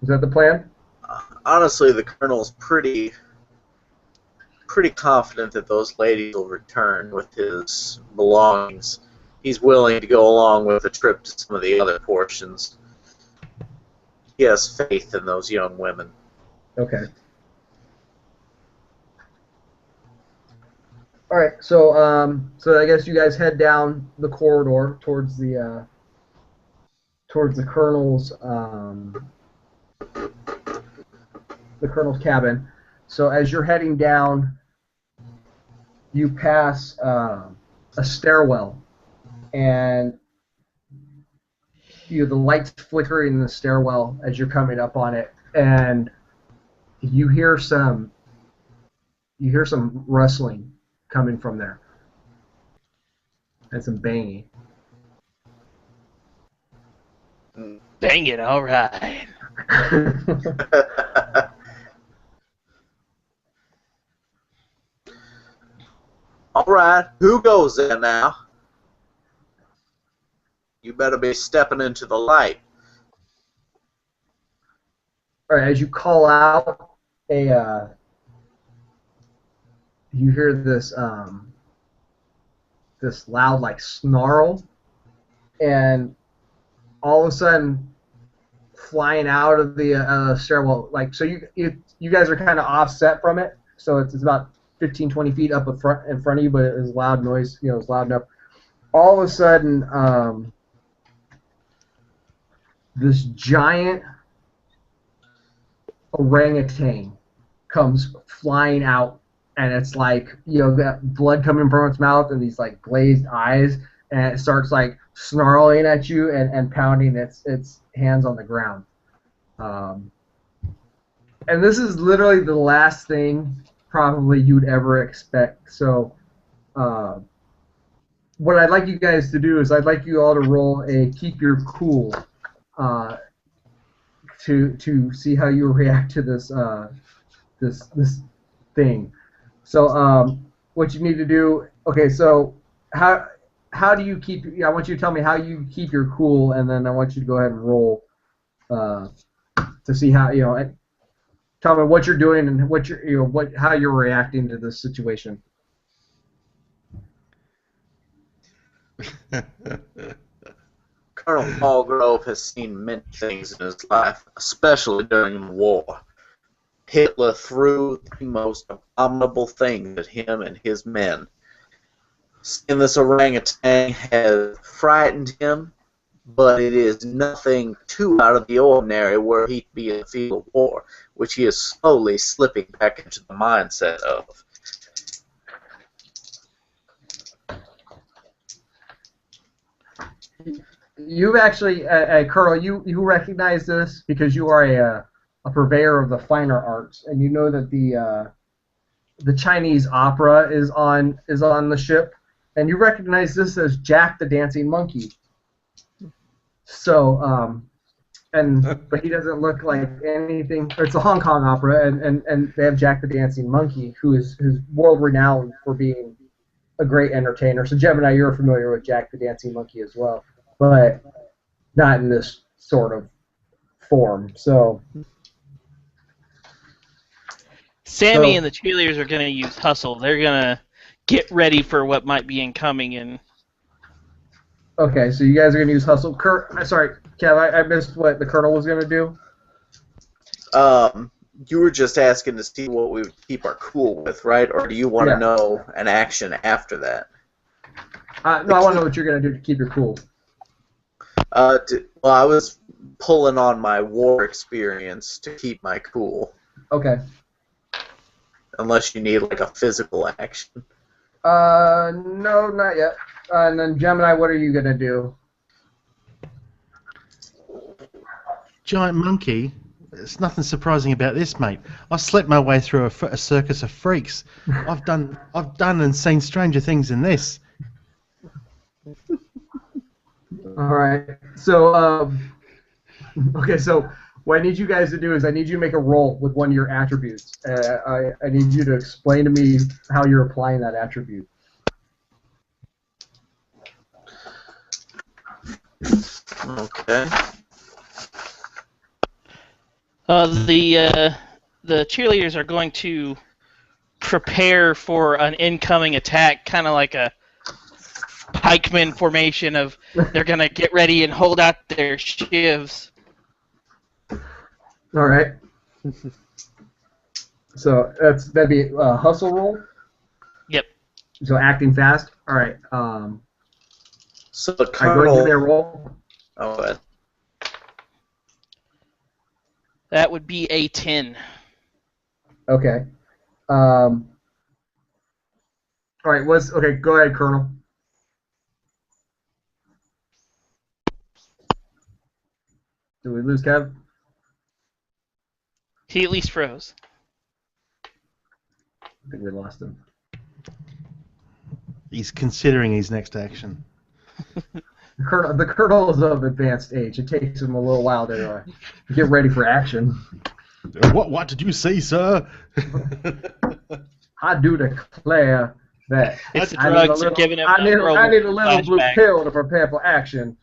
Is that the plan? Honestly, the colonel's pretty confident that those ladies will return with his belongings. He's willing to go along with the trip to some of the other portions. He has faith in those young women. Okay. All right. So I guess you guys head down the corridor towards the colonel's cabin. So as you're heading down, you pass a stairwell, and the lights flickering in the stairwell as you're coming up on it, and you hear some rustling coming from there, and some banging. Dang it! All right. All right, who goes there now? You better be stepping into the light. All right, as you call out, you hear this loud snarl, and all of a sudden, flying out of the stairwell, so you guys are kind of offset from it, so it's about 15, 20 feet up in front of you, but it was loud noise, it's loud enough. All of a sudden, this giant orangutan comes flying out, and it's that blood coming from its mouth and these glazed eyes, and it starts snarling at you and pounding its hands on the ground. And this is literally the last thing probably you'd ever expect. So what I'd like you guys to do is I'd like you all to roll a keep your cool to see how you react to this this thing. So what you need to do, okay, so how do you keep, I want you to tell me how you keep your cool, and then I want you to go ahead and roll to see how, tell me what you're doing and what you're, how you're reacting to this situation. Colonel Paulgrove has seen many things in his life, especially during the war. Hitler threw the most abominable things at him and his men. Seeing this orangutan has frightened him, but it is nothing too out of the ordinary were he to be in the field of war, which he is slowly slipping back into the mindset of. You've actually, Colonel, you recognize this because you are a purveyor of the finer arts, and you know that the Chinese opera is on the ship, and you recognize this as Jack the Dancing Monkey. So but he doesn't look like anything. It's a Hong Kong opera, and they have Jack the Dancing Monkey, who's world renowned for being a great entertainer. So Gemini, you're familiar with Jack the Dancing Monkey as well, but not in this sort of form. So Sammy and the cheerleaders are going to use hustle. They're going to get ready for what might be incoming. And okay, so you guys are gonna use hustle. Sorry, Kev, I missed what the colonel was gonna do. You were just asking to see what we would keep our cool with, right? Or do you want to know an action after that? No, I want to know what you're gonna do to keep your cool. Well, I was pulling on my war experience to keep my cool. Okay. Unless you need like a physical action. No, not yet. And then Gemini, what are you gonna do? Giant monkey. There's nothing surprising about this, mate. I slept my way through a circus of freaks. I've done and seen stranger things than this. All right. So, okay. So, what I need you guys to do is I need you to make a roll with one of your attributes. I need you to explain to me how you're applying that attribute. Okay. The cheerleaders are going to prepare for an incoming attack, kind of like a pikeman formation of they're going to get ready and hold out their shivs. All right. So that'd be a hustle roll. Yep. So acting fast. All right. So the Go ahead and colonel. give me a roll. Oh, go ahead. That would be a 10. Okay. All right. Okay? Go ahead, Colonel. Did we lose Kev? He at least froze. I think we lost him. He's considering his next action. The colonel is of advanced age. It takes him a little while to get ready for action. What did you say, sir? I do declare that It's the I drugs are giving him I need a little blue flashback. pill to prepare for action.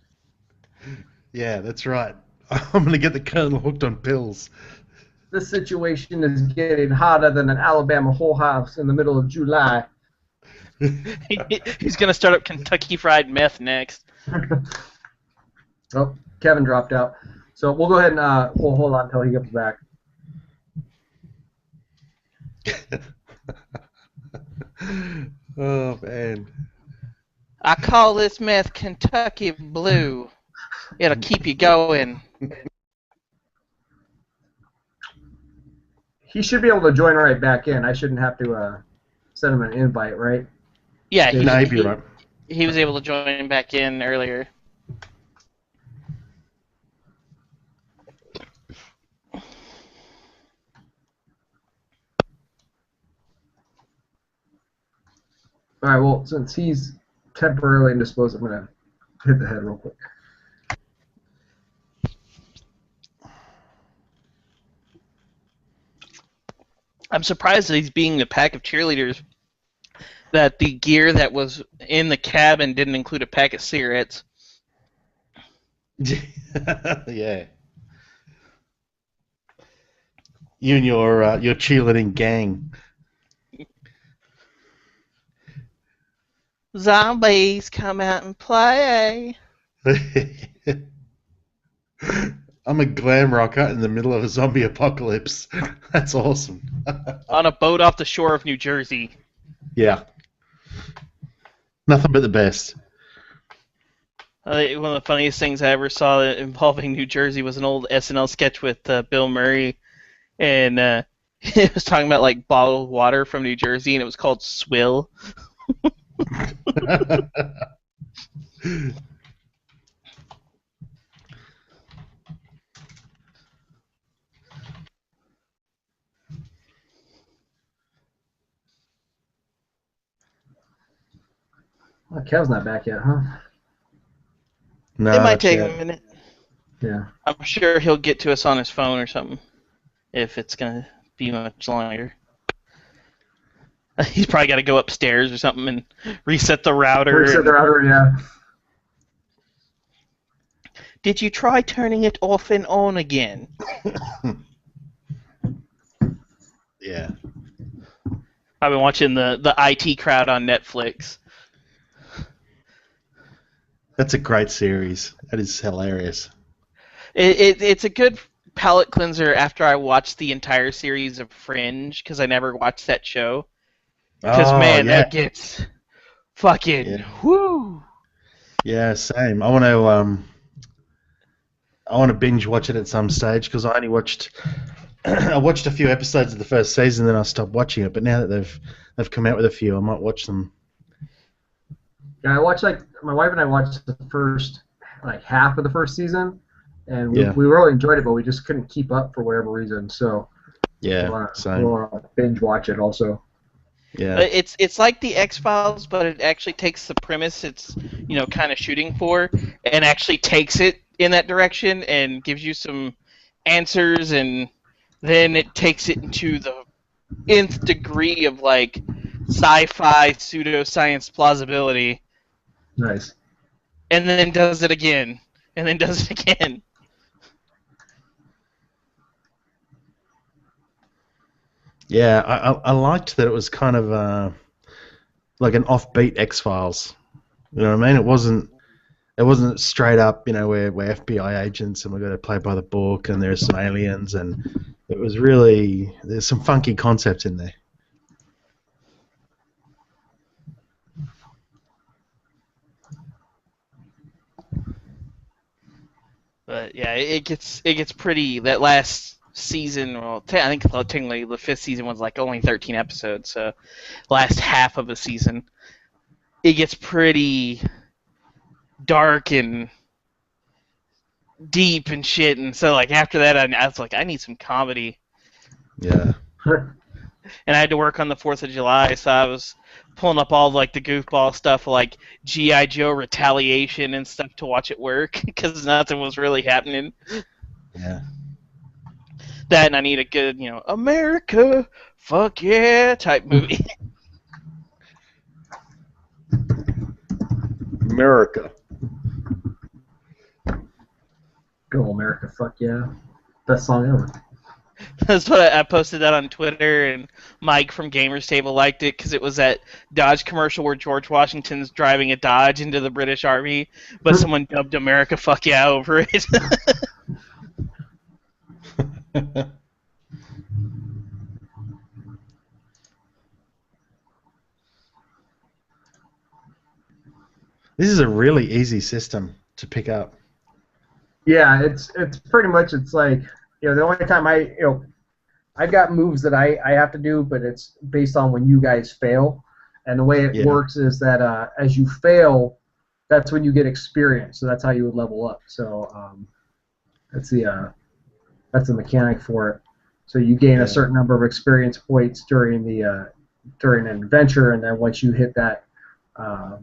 Yeah, that's right. I'm going to get the colonel hooked on pills. This situation is getting hotter than an Alabama whorehouse in the middle of July. He's going to start up Kentucky Fried Meth next. Oh, Kevin dropped out. So we'll go ahead and we'll hold on until he gets back. Oh, man. I call this meth Kentucky Blue. It'll keep you going. He should be able to join right back in. I shouldn't have to send him an invite, right? Yeah, No, he'd be right. he was able to join back in earlier. All right, well, since he's temporarily indisposed, I'm going to hit the head real quick. I'm surprised that he's being a pack of cheerleaders that the gear that was in the cabin didn't include a pack of cigarettes. Yeah. You and your cheerleading gang. Zombies, come out and play. I'm a glam rocker in the middle of a zombie apocalypse. That's awesome. On a boat off the shore of New Jersey. Yeah. Nothing but the best. One of the funniest things I ever saw involving New Jersey was an old SNL sketch with Bill Murray, and it was talking about like bottled water from New Jersey, and it was called Swill. Well, Kev's not back yet, huh? No, It might not take yet. a minute. Yeah. I'm sure he'll get to us on his phone or something if it's gonna be much longer. He's probably got to go upstairs or something and reset the router. Reset the router, yeah. Did you try turning it off and on again? Yeah. I've been watching the IT Crowd on Netflix. That's a great series. That is hilarious. It's a good palate cleanser after I watched the entire series of Fringe, because I never watched that show. Because, man, yeah. that gets fucking whoo. Yeah, same. I want to binge watch it at some stage because I only watched I watched a few episodes of the first season, then I stopped watching it. But now that they've come out with a few, I might watch them. Yeah, I watched my wife and I watched the first half of the first season, and we really enjoyed it, but we just couldn't keep up for whatever reason. So same. we'll binge watch it also. Yeah, it's like the X-Files, but it actually takes the premise it's kind of shooting for, and actually takes it in that direction and gives you some answers, and then it takes it into the nth degree of like sci-fi pseudoscience plausibility. Nice. And then does it again, and then does it again. yeah. I liked that it was kind of like an offbeat X-Files. You know what I mean? It wasn't straight up. We're FBI agents and we've got to play by the book, and there's some aliens, and it was really there's some funky concepts in there. But yeah, it gets pretty. That last season, well, I think technically the fifth season was like only 13 episodes, so last half of the season, it gets pretty dark and deep and shit. And so like after that, I was like, I need some comedy. Yeah. And I had to work on the 4th of July, so I was pulling up all like the goofball stuff like G.I. Joe Retaliation and stuff to watch at work because nothing was really happening. Yeah. That, and I need a good, America, fuck yeah type movie. America. Go America, fuck yeah. Best song ever. That's what I posted that on Twitter, and Mike from Gamers Table liked it because it was that Dodge commercial where George Washington's driving a Dodge into the British Army, but someone dubbed America fuck yeah over it. This is a really easy system to pick up. Yeah, it's pretty much like the only time I've got moves that I have to do, but it's based on when you guys fail, and the way it works is that as you fail, that's when you get experience. So that's how you would level up. So that's the mechanic for it. So you gain a certain number of experience points during an adventure, and then once you hit that, I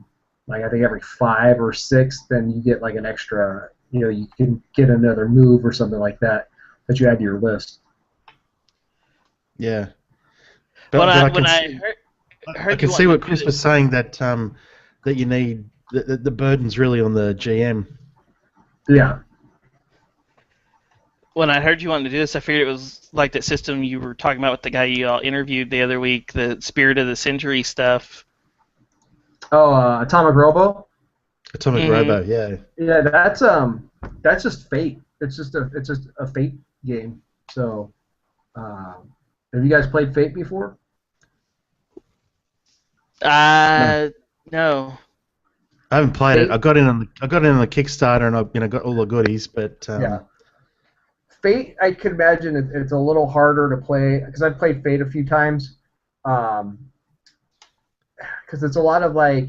think every 5 or 6, then you get like an extra. You can get another move or something like that you add to your list. Yeah. I can see what Chris was saying, that that you need the burden's really on the GM. Yeah. When I heard you wanted to do this, I figured it was like that system you were talking about with the guy you all interviewed the other week, the Spirit of the Century stuff. Oh, Atomic Robo. Atomic Robo, yeah. Yeah, that's just Fate. It's just a Fate game. So, have you guys played Fate before? No. I haven't played it. I got in on the Kickstarter, and I got all the goodies, but yeah. Fate, I could imagine it's a little harder to play because I've played Fate a few times. Because it's a lot of a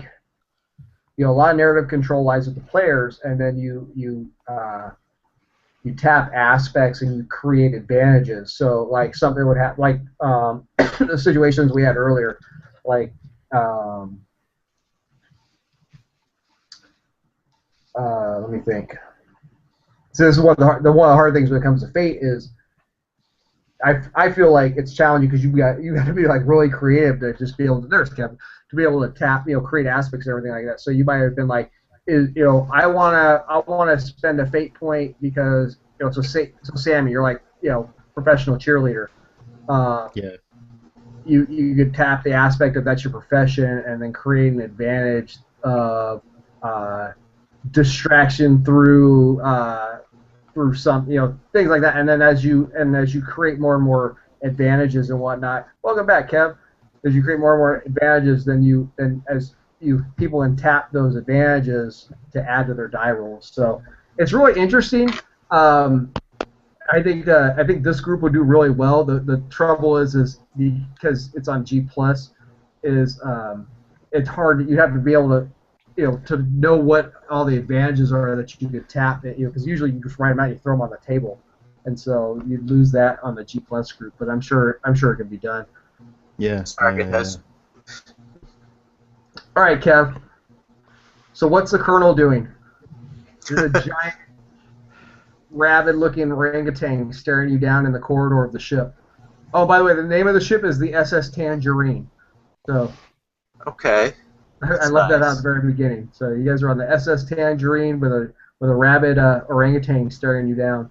lot of narrative control lies with the players, and then you tap aspects and you create advantages. So like something would happen, like the situations we had earlier, like let me think. So this is one of one of the hard things when it comes to Fate is I feel like it's challenging because you got to be like really creative to just be able to to be able to tap, create aspects and everything like that. So you might have been like, I wanna spend a Fate point because so Sammy, you're like professional cheerleader. Yeah. You could tap the aspect of that's your profession and then create an advantage of distraction through some things like that, and then as you create more and more advantages and whatnot. Welcome back, Kev. As you create more and more advantages, then as people then tap those advantages to add to their die rolls. So it's really interesting. I think this group will do really well. The trouble is because it's on G Plus, is it's hard. You have to be able to to know what all the advantages are that you could tap. Because usually you just write them out, you throw them on the table, and so you lose that on the G Plus group. But I'm sure it can be done. Yeah. Sorry, guys. All right, Kev. So what's the Colonel doing? He's a giant, rabid-looking orangutan staring you down in the corridor of the ship. Oh, by the way, the name of the ship is the SS Tangerine. So. Okay. I left that out at the very beginning. So you guys are on the SS Tangerine with a rabid orangutan staring you down.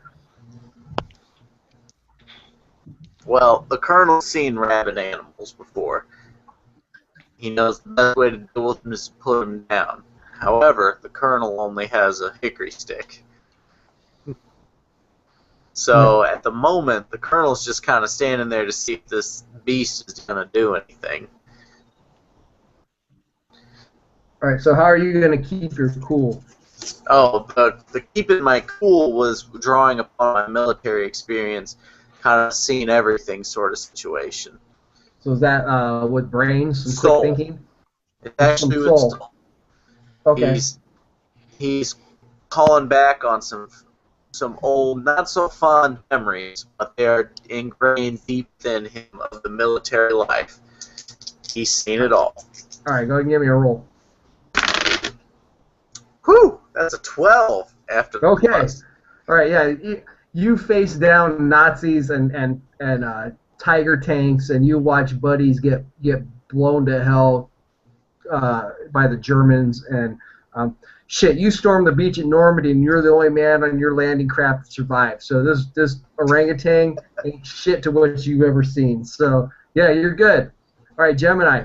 Well, the Colonel's seen rabid animals before. He knows the best way to deal with them is to put them down. However, the Colonel only has a hickory stick. So at the moment, the Colonel's just kind of standing there to see if this beast is going to do anything. All right, so how are you going to keep your cool? Oh, the keeping my cool was drawing upon my military experience, kind of seeing everything sort of situation. So is that with brains, some Soul. quick thinking? It's actually with soul. soul. Okay. He's calling back on some old, not so fond memories, but they are ingrained deep within him of the military life. He's seen it all. All right, go ahead and give me a roll. Whew! That's a 12 after the Okay. plus. All right, yeah. You face down Nazis and tiger tanks, and you watch buddies get blown to hell by the Germans, and shit. You storm the beach at Normandy, and you're the only man on your landing craft that survived. So this orangutan ain't shit to what you've ever seen. So yeah, you're good. All right, Gemini.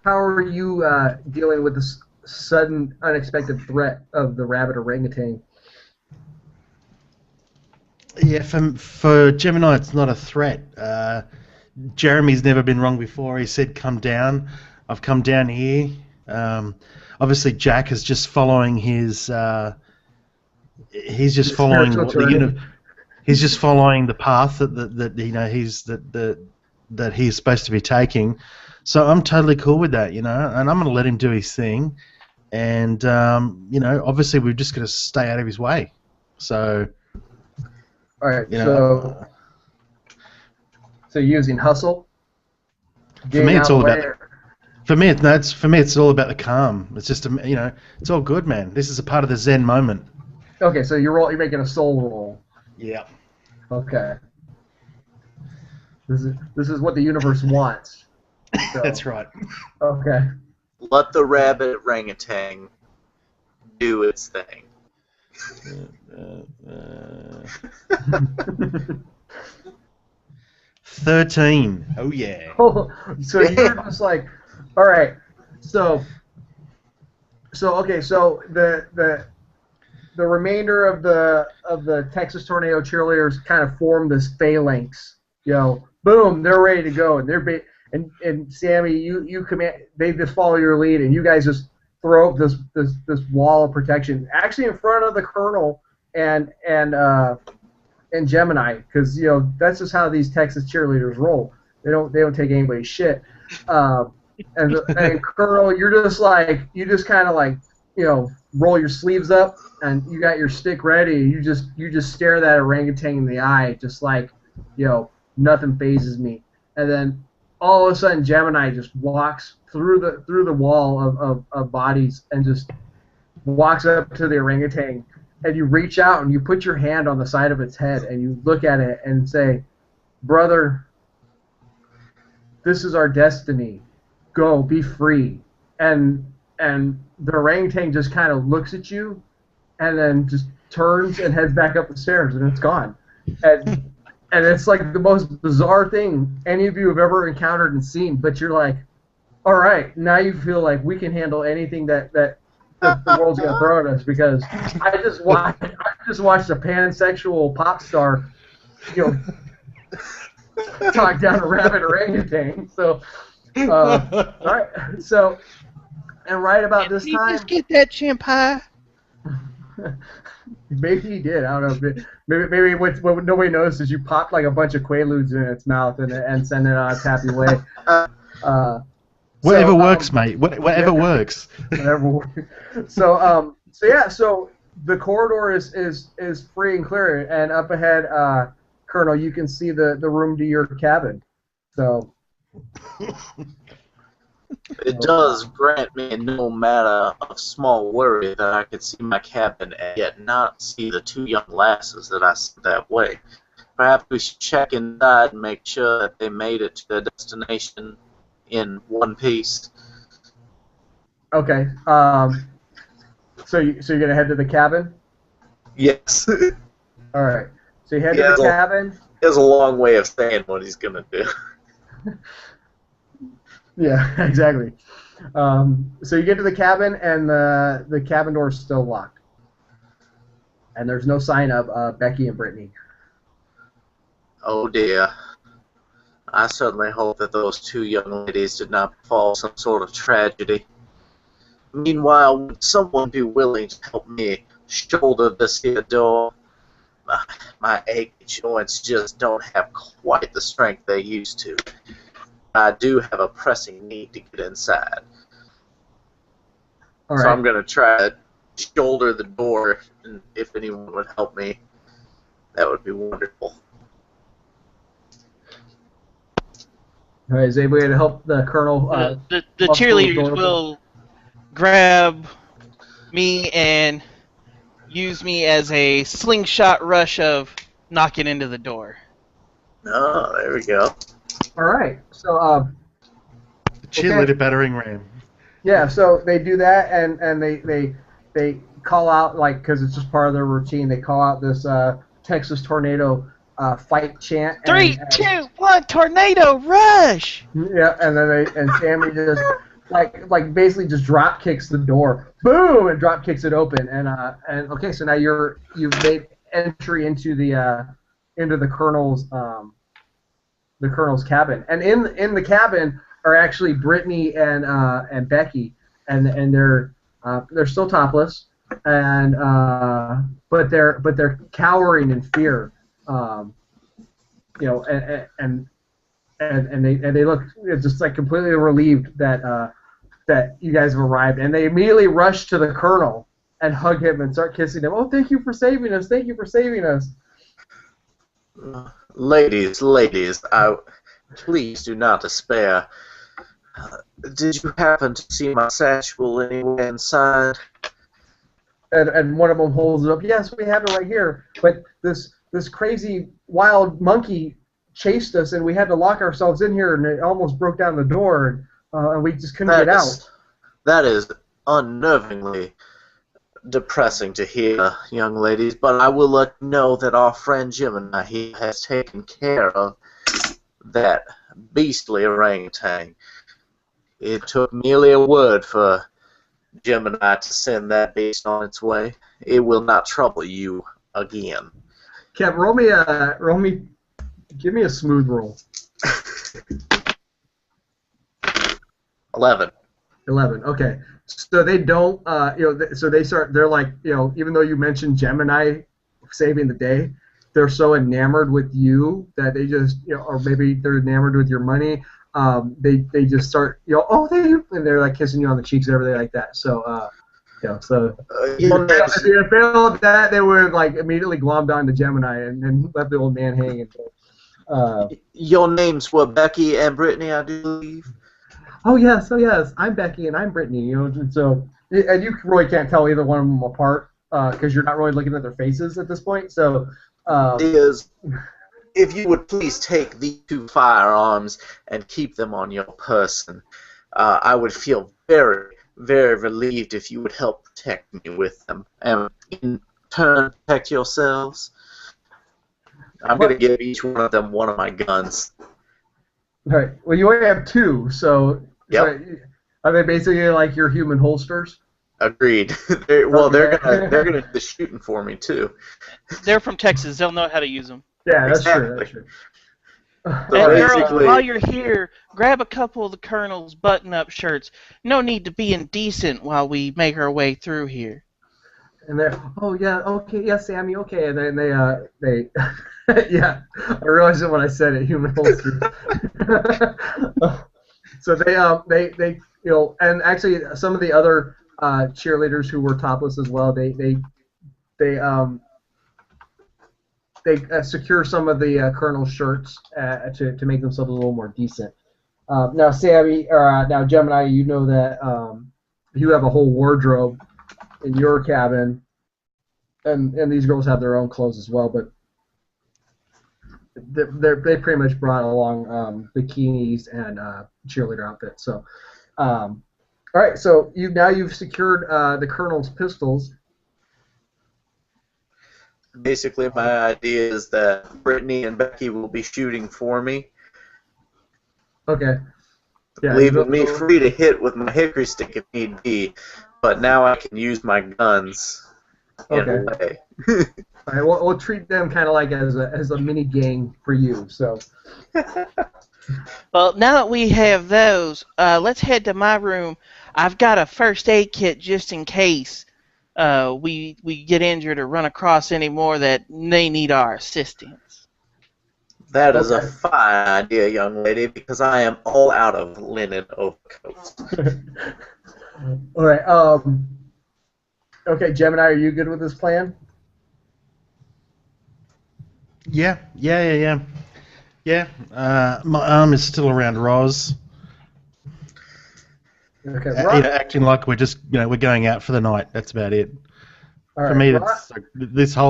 How are you dealing with this sudden, unexpected threat of the rabid orangutan? Yeah, for Gemini, it's not a threat. Jeremy's never been wrong before. He said, "Come down." I've come down here. Obviously, Jack is just following his. He's just following what he's just following the path that he's supposed to be taking. So I'm totally cool with that, and I'm going to let him do his thing. And, obviously we're just going to stay out of his way. So, all right, so using hustle? For me, it's all about it's all about the calm. It's just, it's all good, man. This is a part of the Zen moment. Okay, so you're making a soul roll. Yeah. Okay. This is what the universe wants. So. That's right. Okay. Let the rabbit orangutan do its thing. 13. Oh yeah. So you're just like, all right. So okay. So the remainder of the Texas Tornado cheerleaders kind of form this phalanx. Boom, they're ready to go, and they're and Sammy, you command. They just follow your lead, and you guys just throw up this wall of protection, actually in front of the Colonel and Gemini, because that's just how these Texas cheerleaders roll. They don't take anybody's shit. And Colonel, you just kind of like roll your sleeves up, and you got your stick ready. You just stare that orangutan in the eye, just like nothing phases me. And then all of a sudden, Gemini just walks through the wall of bodies and just walks up to the orangutan, and you reach out and you put your hand on the side of its head and you look at it and say, "Brother, this is our destiny. Go, be free." And the orangutan just kind of looks at you, and then just turns and heads back up the stairs, and it's gone. And it's like the most bizarre thing any of you have ever encountered and seen. But you're like, all right, now you feel like we can handle anything that the world's gonna throw at us, because I just watched a pansexual pop star, talk down a rabid orangutan. So, all right. So, and right about this Did you time, just get that chimpai? maybe he did. I don't know. Maybe what nobody noticed is you popped like a bunch of Quaaludes in its mouth and sent it on its happy way. Whatever works, mate. Whatever works. Whatever works. So the corridor is free and clear, and up ahead, Colonel, you can see the room to your cabin. So. It does grant me no matter of small worry that I could see my cabin and yet not see the two young lasses that I sent that way. Perhaps we should check inside and make sure that they made it to their destination in one piece. Okay. So you're gonna head to the cabin? Yes. All right. So you head to the cabin. He has a long way of saying what he's gonna do. Yeah, exactly. So you get to the cabin, and the cabin door is still locked, and there's no sign of Becky and Brittany. Oh dear. I certainly hope that those two young ladies did not fall some sort of tragedy. Meanwhile, would someone be willing to help me shoulder this here door? My achy joints just don't have quite the strength they used to. I do have a pressing need to get inside. All right. So I'm going to try to shoulder the door, and if anyone would help me, that would be wonderful. All right. Is anybody going to help the Colonel? The cheerleaders will grab me and use me as a slingshot rush of knocking into the door. Oh, there we go. All right. So Cheerleader battering ram. yeah. So they do that, and they call out, like, because it's just part of their routine. They call out this Texas tornado fight chant. 3, 2, 1, tornado rush! Yeah, and then Sammy just like basically just drop kicks the door, boom, and drop kicks it open, and okay, so now you've made entry into the Colonel's cabin, and in the cabin are actually Brittany and Becky, and they're still topless, and but they're cowering in fear, and they look just like completely relieved that you guys have arrived, and they immediately rush to the Colonel and hug him and start kissing him. Oh, thank you for saving us! Thank you for saving us! Ladies, please do not despair. Did you happen to see my satchel anywhere inside? And one of them holds it up. Yes, we have it right here. But this crazy wild monkey chased us, and we had to lock ourselves in here, and it almost broke down the door, and we just couldn't get out. That is unnervingly depressing to hear, young ladies, but I will let you know that our friend Gemini, he has taken care of that beastly orangutan. It took merely a word for Gemini to send that beast on its way. It will not trouble you again. Kev, give me a smooth roll. 11. 11. Okay. So they don't, so they start. They're like, even though you mentioned Gemini saving the day, they're so enamored with you that they just, or maybe they're enamored with your money. They just start, oh, and they're like kissing you on the cheeks and everything like that. So, if they failed that, they would like immediately glommed on to Gemini and left the old man hanging. Your names were Becky and Brittany, I do believe. Oh yes, I'm Becky and I'm Brittany. And so and you really can't tell either one of them apart because you're not really looking at their faces at this point. So, Is if you would please take these two firearms and keep them on your person, I would feel very, very relieved if you would help protect me with them, and in turn protect yourselves. I'm going to give each one of them one of my guns. right. Well, you only have two, so Yep. are they basically like your human holsters? Agreed. They're gonna do the shooting for me too. They're from Texas. They'll know how to use them. Yeah, that's true. Exactly. That's true. So And Alright, girls, basically- while you're here, grab a couple of the Colonel's button-up shirts. No need to be indecent while we make our way through here. and they're, oh yeah, okay, yeah, Sammy, okay, and then they yeah, I realized it when I said it, human holsters. So they and actually some of the other cheerleaders who were topless as well, they secure some of the Colonel's shirts to make themselves a little more decent. Now, Sammy, now Gemini, you know that you have a whole wardrobe in your cabin, and these girls have their own clothes as well, but they pretty much brought along bikinis and cheerleader outfits. So, all right, so you've secured the Colonel's pistols. Basically, my idea is that Brittany and Becky will be shooting for me, Okay. Yeah, leaving me free to hit with my hickory stick if need be. But now I can use my guns in a way. All right, we'll treat them kind of like as a mini gang for you. So. Well, now that we have those, let's head to my room. I've got a first aid kit just in case we get injured or run across any more that they need our assistance. That is a fine idea, young lady, because I am all out of linen overcoats. All right. Okay, Gemini, are you good with this plan? Yeah. My arm is still around Roz. Okay. Acting like we're just, we're going out for the night. That's about it. All right, For me, Roz- it's like,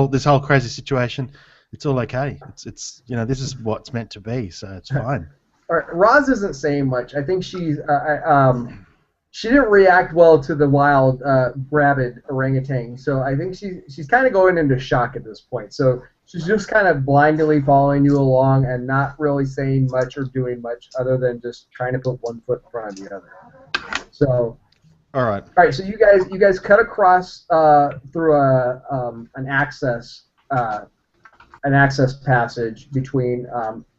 this whole crazy situation. It's all okay. It's this is what's meant to be, so it's fine. All right, Roz isn't saying much. I think she didn't react well to the wild rabid orangutan, so I think she's kind of going into shock at this point. So she's just kind of blindly following you along and not really saying much or doing much other than just trying to put one foot in front of the other. So. All right. All right. So you guys cut across through an access passage between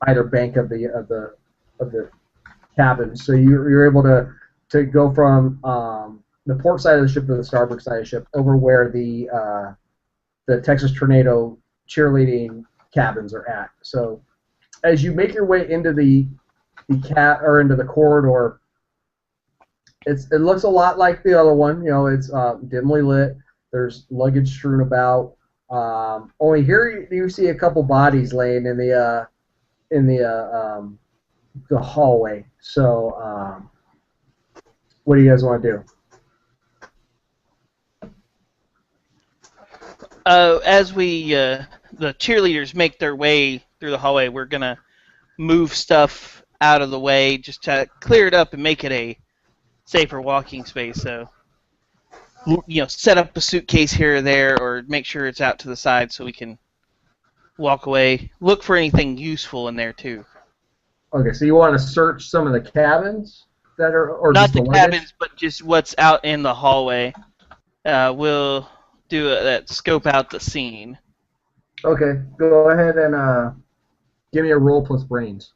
either bank of the cabins. So you're able to go from the port side of the ship to the starboard side of the ship over where the Texas Tornado cheerleading cabins are at. So as you make your way into the into the corridor, it looks a lot like the other one. It's dimly lit. There's luggage strewn about. Only here you see a couple bodies laying in the hallway. So, what do you guys want to do? As the cheerleaders make their way through the hallway, we're gonna move stuff out of the way just to clear it up and make it a safer walking space. So, set up a suitcase here or there, or make sure it's out to the side so we can walk away. Look for anything useful in there too. Okay, so you want to search some of the cabins that are, or Not just the luggage? cabins, but just what's out in the hallway. We'll do that. Scope out the scene. Okay, go ahead and give me a roll plus brains.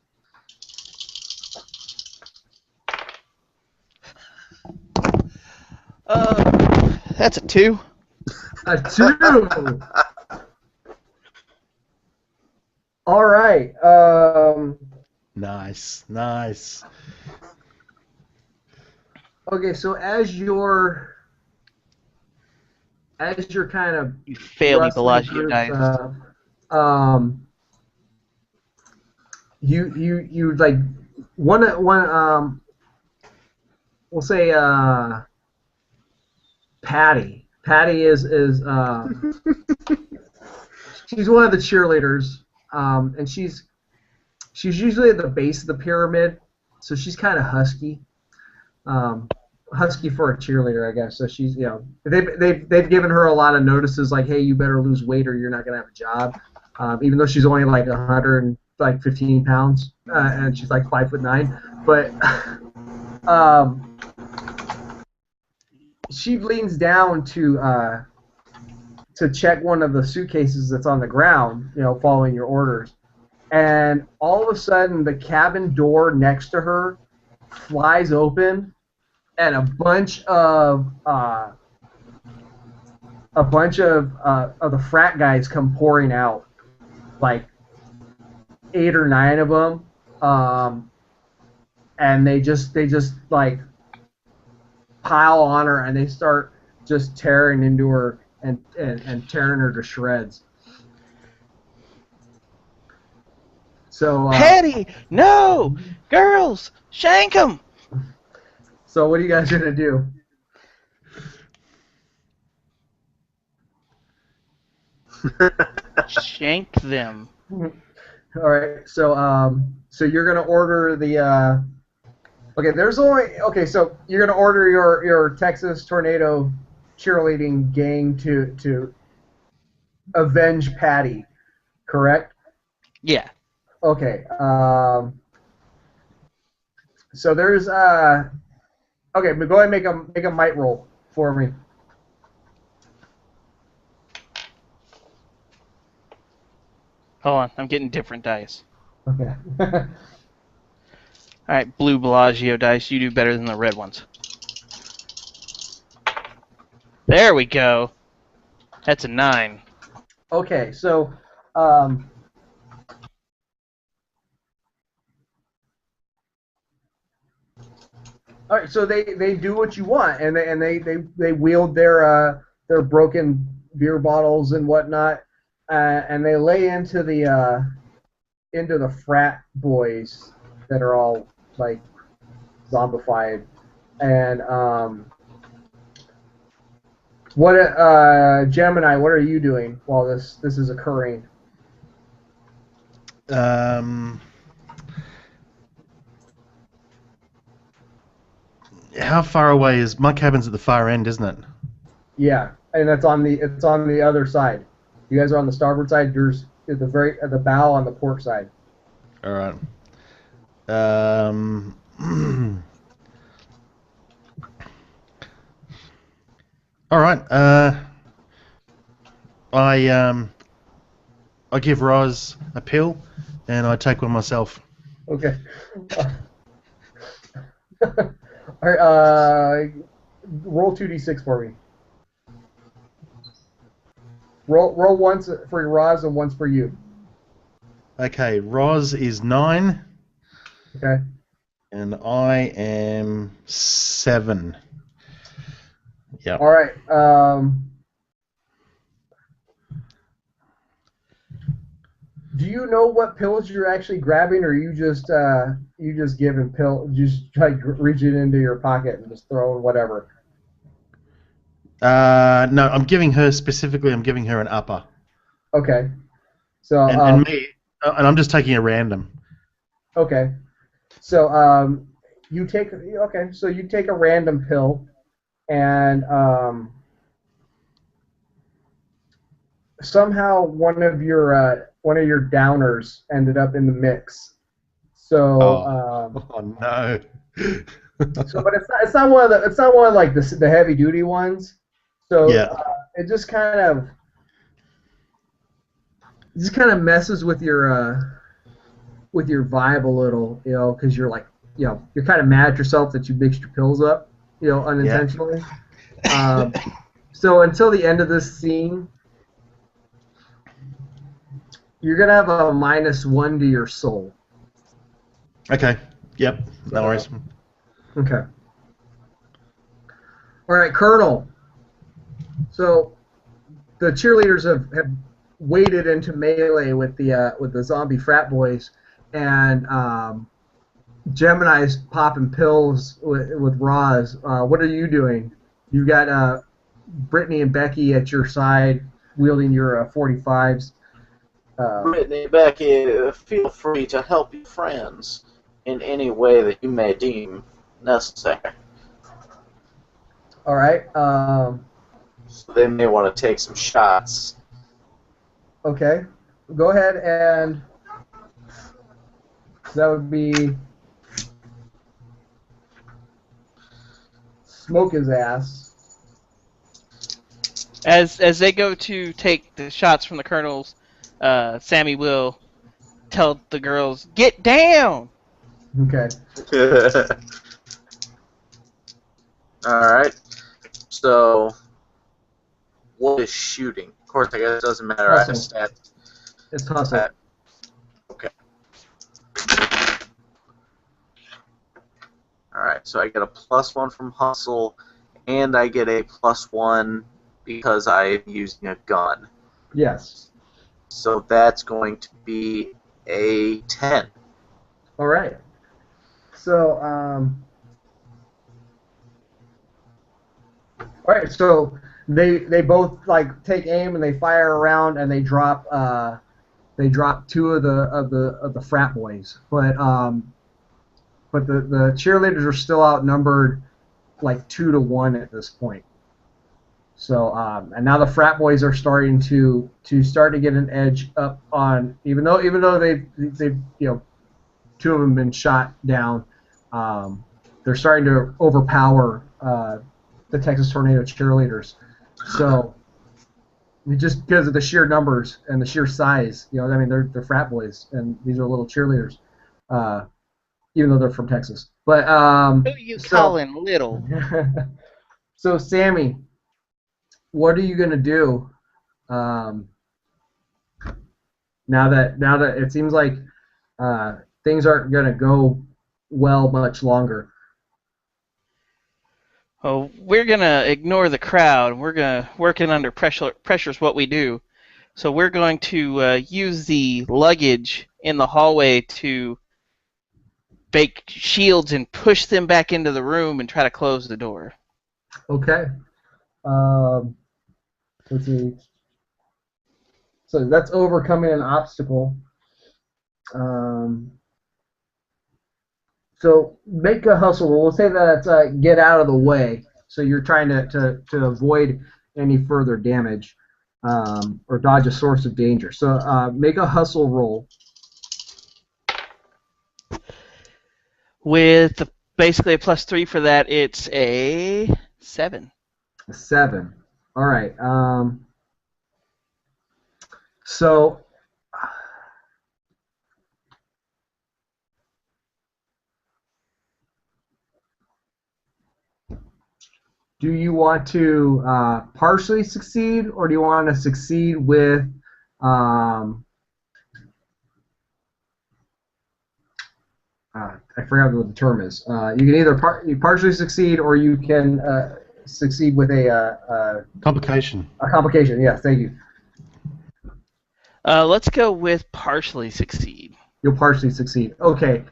That's a 2. A 2. All right. Nice. Okay, so as you're kind of You failed me, wrestling Bellagio through dice. stuff, you like one we'll say Patty. Patty is she's one of the cheerleaders, and she's usually at the base of the pyramid, so she's kind of husky. Husky for a cheerleader, I guess. So she's, they've given her a lot of notices like, hey, you better lose weight or you're not gonna have a job. Even though she's only like 115 pounds, and she's like 5'9", but she leans down to check one of the suitcases that's on the ground, following your orders, and all of a sudden the cabin door next to her flies open. And a bunch of the frat guys come pouring out, like 8 or 9 of them, and they just like pile on her, and they start just tearing into her and tearing her to shreds. So Patty, no, girls, shank 'em. So what are you guys gonna do? Shank them. All right. So you're gonna order the. So you're gonna order your Texas Tornado cheerleading gang to avenge Patty, correct? Yeah. Okay. So there's Okay, but go ahead and make a might roll for me. Hold on, I'm getting different dice. Okay. All right, blue Bellagio dice. You do better than the red ones. There we go. That's a 9. Okay, so all right, so they do what you want, and they wield their broken beer bottles and whatnot, and they lay into the frat boys that are all like zombified, and Gemini, what are you doing while this is occurring? How far away is my cabin's at the far end, isn't it? Yeah, and it's on the other side. You guys are on the starboard side. Yours at the bow on the port side. All right. All right. I give Roz a pill, and I take one myself. Okay. All right. Roll 2d6 for me. Roll once for Roz and once for you. Okay. Roz is 9. Okay. And I am 7. Yeah. All right. Do you know what pills you're actually grabbing, or you just giving just like reaching into your pocket and just throwing whatever? No, I'm giving her an upper. Okay. So and me, and I'm just taking a random. Okay. So you take a random pill, and somehow one of your downers ended up in the mix. So oh no. but it's not one of like the heavy duty ones. So yeah. It just kind of messes with your vibe a little, because you're like, you're kind of mad at yourself that you mixed your pills up, unintentionally. Yeah. So until the end of this scene, you're gonna have a -1 to your soul. Okay. Yep. No worries. Okay. All right, Colonel. So the cheerleaders have waded into melee with the zombie frat boys, and Gemini's popping pills with Roz. What are you doing? You got Brittany and Becky at your side, wielding your 45s. Brittany, Becky, feel free to help your friends in any way that you may deem necessary. All right. So they may want to take some shots. Okay. Go ahead and that would be smoke his ass. As they go to take the shots from the colonels, Sammy will tell the girls, "Get down!" Okay. Alright. So, what is shooting? Of course, I guess it doesn't matter. I have Hustle. stats. It's hustle. Okay. Alright, so I get a +1 from hustle, and I get a +1 because I'm using a gun. Yes. So that's going to be a 10. All right. So, all right. So they both like take aim and they fire around and they drop two of the frat boys, but the cheerleaders are still outnumbered like 2-1 at this point. So and now the frat boys are starting to get an edge up on even though they've two of them been shot down. They're starting to overpower the Texas Tornado cheerleaders. So just because of the sheer numbers and the sheer size, I mean, they're frat boys and these are little cheerleaders, even though they're from Texas. But Who you calling little? So Sammy, what are you gonna do? Now that it seems like things aren't gonna go well much longer. Oh, we're gonna ignore the crowd. We're gonna working under pressure. Pressure's what we do. So we're going to use the luggage in the hallway to bake shields and push them back into the room and try to close the door. Okay. Let's see. So that's overcoming an obstacle. So make a hustle roll. We'll say that it's get out of the way. So you're trying to avoid any further damage or dodge a source of danger. So make a hustle roll. With basically a +3 for that, it's a 7. A 7. All right. So do you want to partially succeed, or do you want to succeed with I forgot what the term is. You can either partially succeed, or you can succeed with a Complication. a complication. Yes, thank you. Let's go with partially succeed. You'll partially succeed. Okay.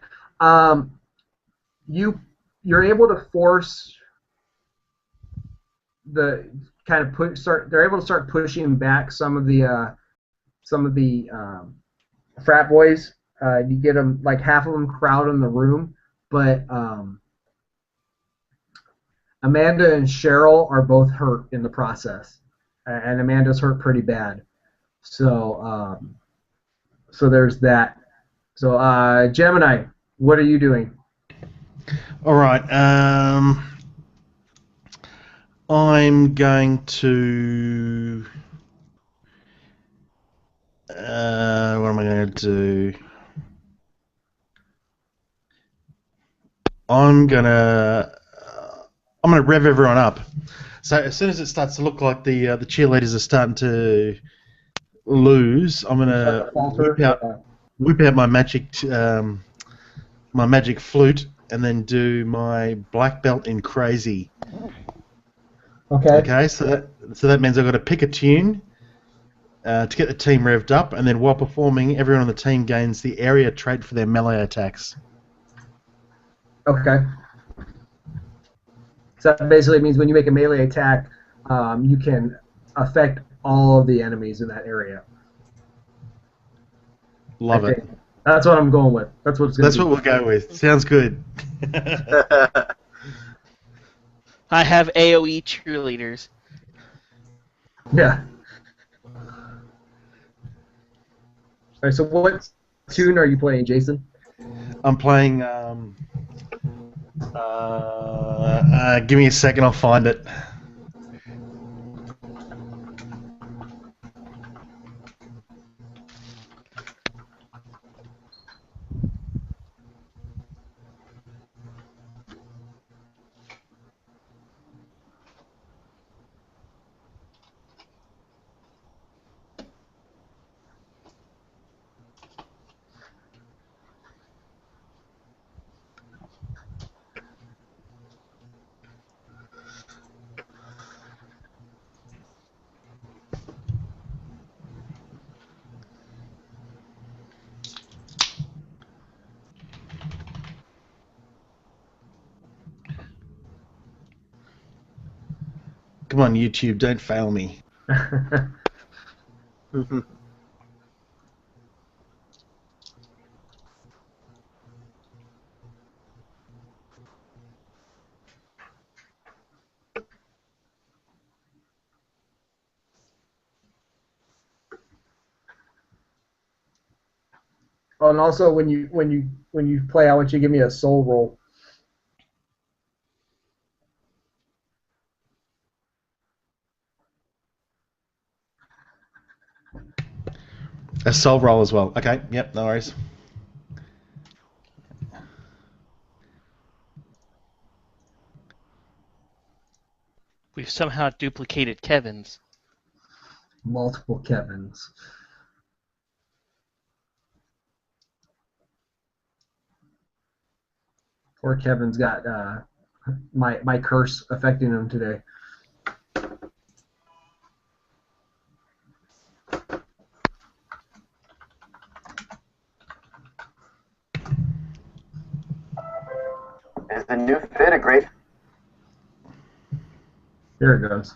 You're able to force the kind of they're able to start pushing back some of the frat boys. You get them like half of them crowd in the room, but Amanda and Cheryl are both hurt in the process, and Amanda's hurt pretty bad. So so there's that. So Gemini, what are you doing? All right. I'm going to. What am I going to do? I'm gonna rev everyone up. So as soon as it starts to look like the cheerleaders are starting to lose, I'm gonna whip out my magic flute and then do my black belt in crazy. Okay. Okay, so that means I've got to pick a tune to get the team revved up, and then while performing, everyone on the team gains the area trait for their melee attacks. Okay. So that basically means when you make a melee attack, you can affect all of the enemies in that area. Love I it. think. That's what I'm going with. That's what it's going That's to be. what we'll go with. Sounds good. I have AoE cheerleaders. Yeah. All right. So what tune are you playing, Jason? I'm playing. Give me a second. I'll find it. Come on, YouTube, don't fail me. Oh, and also when you play, I want you to give me a soul roll. A soul roll as well. Okay, yep, no worries. We've somehow duplicated Kevin's. Multiple Kevins. Poor Kevin's got my curse affecting him today. Is the new fit a great? There it goes.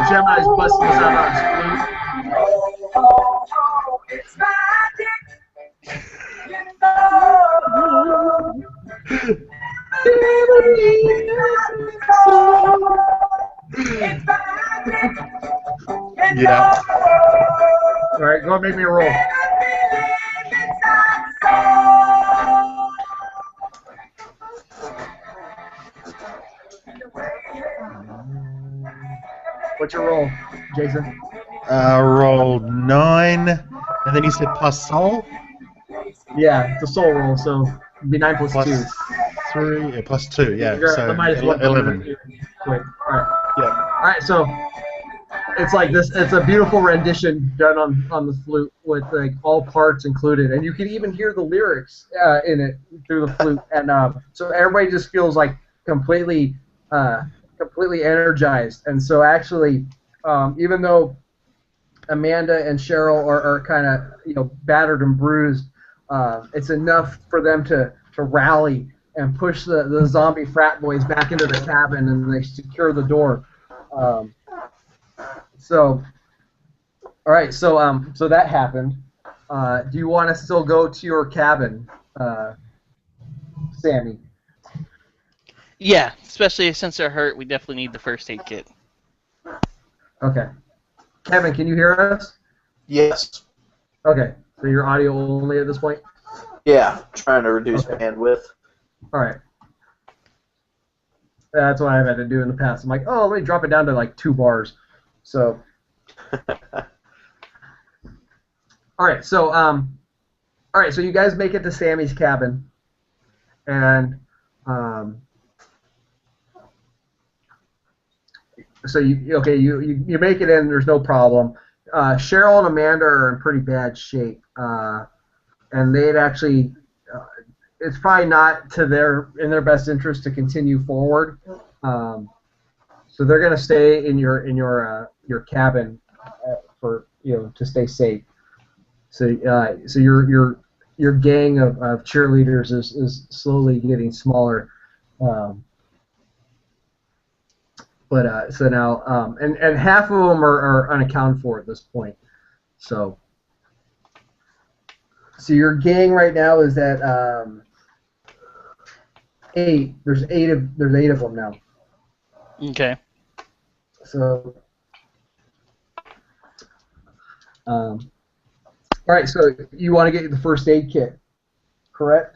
Gemini's busting us out on screen. It's magic. You know. It's magic. Yeah. All right, go and make me a roll. What's your roll, Jason? Rolled 9, and then you said plus soul? Yeah, it's a soul roll, so it'd be 9 plus Plus 2. 3, yeah, plus 2, yeah, You're so the minus 1. 11. Quick. All right. Yeah. All right, so it's like this. It's a beautiful rendition done on the flute with like all parts included, and you can even hear the lyrics in it through the flute, and so everybody just feels like completely energized. And so actually, even though Amanda and Cheryl are kind of battered and bruised, it's enough for them to rally and push the zombie frat boys back into the cabin, and they secure the door. So, all right, so that happened. Do you want to still go to your cabin, Sammy? Yeah, especially since they're hurt, we definitely need the first aid kit. Okay. Kevin, can you hear us? Yes. Okay, so you're audio only at this point? Yeah, trying to reduce Okay. bandwidth. All right. That's what I've had to do in the past. I'm like, oh, let me drop it down to like 2 bars. So, all right, so you guys make it to Sammy's cabin, and so you make it in. There's no problem. Cheryl and Amanda are in pretty bad shape, and they'd actually. It's probably not in their best interest to continue forward. So So they're gonna stay in your cabin for to stay safe. So so your gang of cheerleaders is slowly getting smaller. So now and half of them are unaccounted for at this point. So your gang right now is at 8. There's eight of them now. Okay. So all right. So you want to get the first aid kit, correct?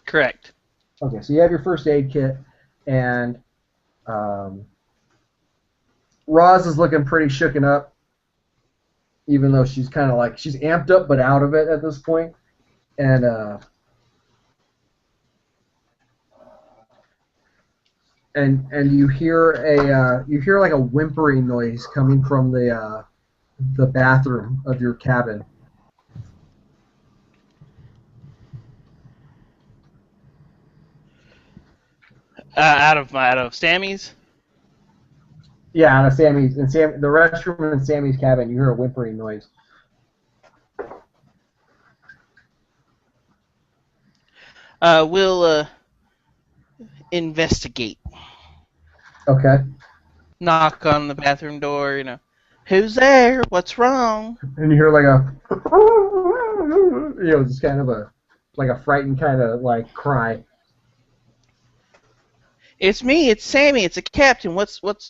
Correct. Okay. So you have your first aid kit, and Roz is looking pretty shooken up, even though she's kind of like she's amped up but out of it at this point, and you hear like a whimpering noise coming from the bathroom of your cabin. Out of Sammy's. Yeah, out of Sammy's the restroom in Sammy's cabin. You hear a whimpering noise. We'll investigate. Okay. Knock on the bathroom door. Who's there? What's wrong? And you hear like a just kind of a frightened kind of like cry. It's me. It's Sammy. It's a captain.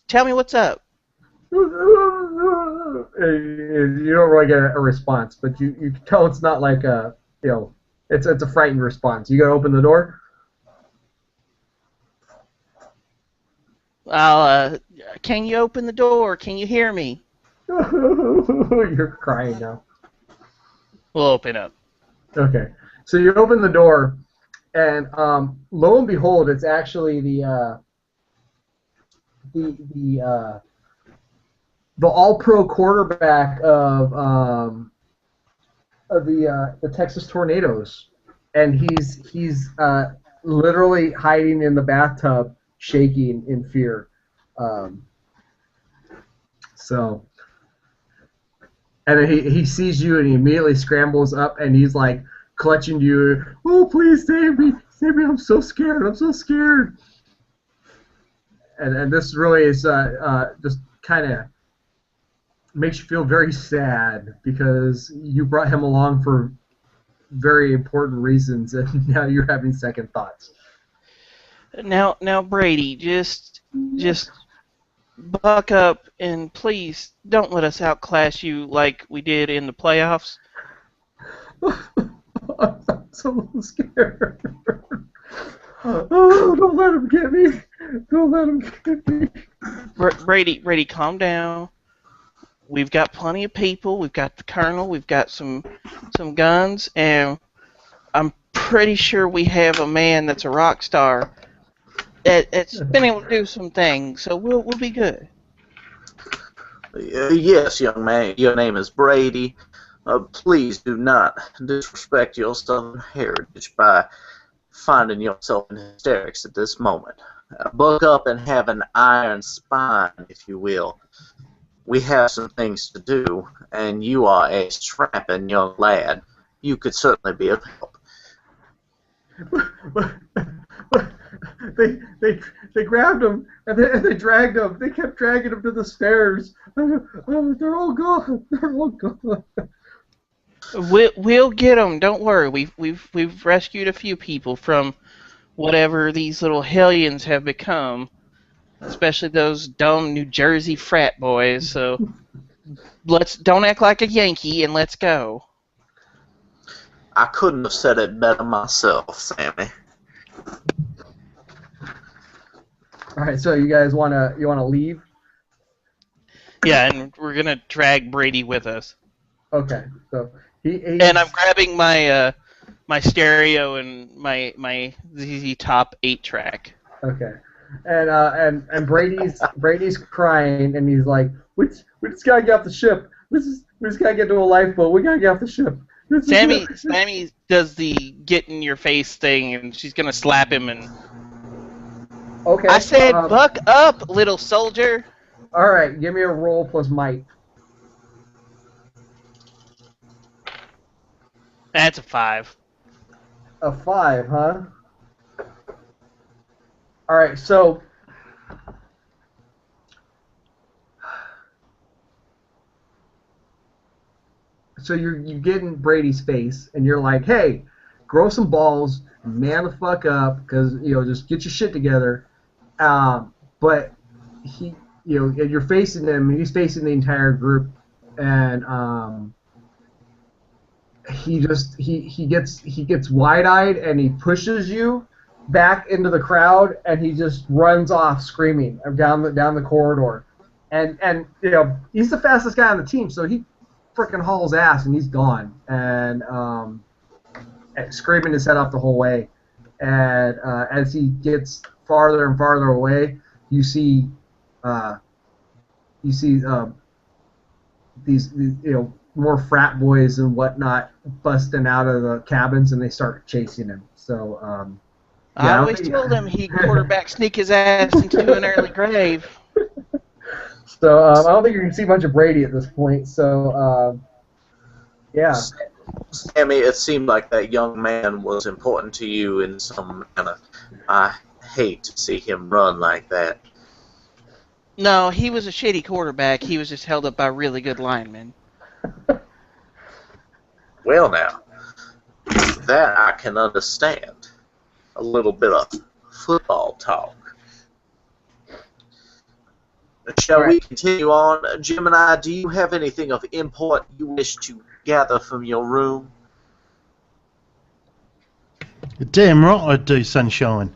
Tell me what's up. You don't really get a response, but you can tell it's not like it's a frightened response. You gotta open the door. Can you open the door? Can you hear me? You're crying now. We'll open up. Okay, so you open the door, and lo and behold, it's actually the all-pro quarterback of the Texas Tornadoes, and he's literally hiding in the bathtub, shaking in fear. And then he sees you and he immediately scrambles up and he's like clutching you. Oh, please save me! Save me! I'm so scared! I'm so scared! And this really is just kind of makes you feel very sad because you brought him along for very important reasons and now you're having second thoughts. Now, Brady, just buck up and please don't let us outclass you like we did in the playoffs. I'm so scared. Oh, don't let him get me. Don't let him get me. Brady, calm down. We've got plenty of people. We've got the Colonel. We've got some guns, and I'm pretty sure we have a man that's a rock star that's been able to do some things. So we'll be good. Yes, young man. Your name is Brady. Please do not disrespect your Southern heritage by finding yourself in hysterics at this moment. Buck up and have an iron spine, if you will. We have some things to do, and you are a strapping young lad. You could certainly be of help. They grabbed him and they dragged him. They kept dragging him to the stairs. They're all gone. They're all gone. We'll get them. Don't worry. We've rescued a few people from whatever these little hellions have become, especially those dumb New Jersey frat boys. So don't act like a Yankee and let's go. I couldn't have said it better myself, Sammy. All right, so you guys wanna leave? Yeah, and we're gonna drag Brady with us. Okay, so and I'm grabbing my my stereo and my ZZ Top 8-track. Okay, and Brady's crying and he's like, we just gotta get off the ship. We just gotta get to a lifeboat. We gotta get off the ship. Sammy does the get in your face thing, and she's gonna slap him and. Okay. I said, buck up, little soldier. All right, give me a roll plus might. That's a 5. A 5, huh? All right, so you get in Brady's face and you're like, "Hey, grow some balls, man the fuck up, because just get your shit together." But he, you're facing him, and he's facing the entire group, and he gets wide-eyed and he pushes you back into the crowd and he just runs off screaming down the corridor, and he's the fastest guy on the team, so he freaking hauls ass and he's gone, and screaming his head off the whole way. And as he gets farther and farther away, you see these more frat boys and whatnot busting out of the cabins, and they start chasing him. So I always told him he'd quarterback sneak his ass into an early grave. So I don't think you're gonna see much of Brady at this point. So yeah. Sammy, it seemed like that young man was important to you in some manner. I hate to see him run like that. No, he was a shitty quarterback. He was just held up by really good linemen. Well, now, that I can understand. A little bit of football talk. Shall we continue on? Gemini, do you have anything of import you wish to gather from your room? Damn right I do, Sunshine.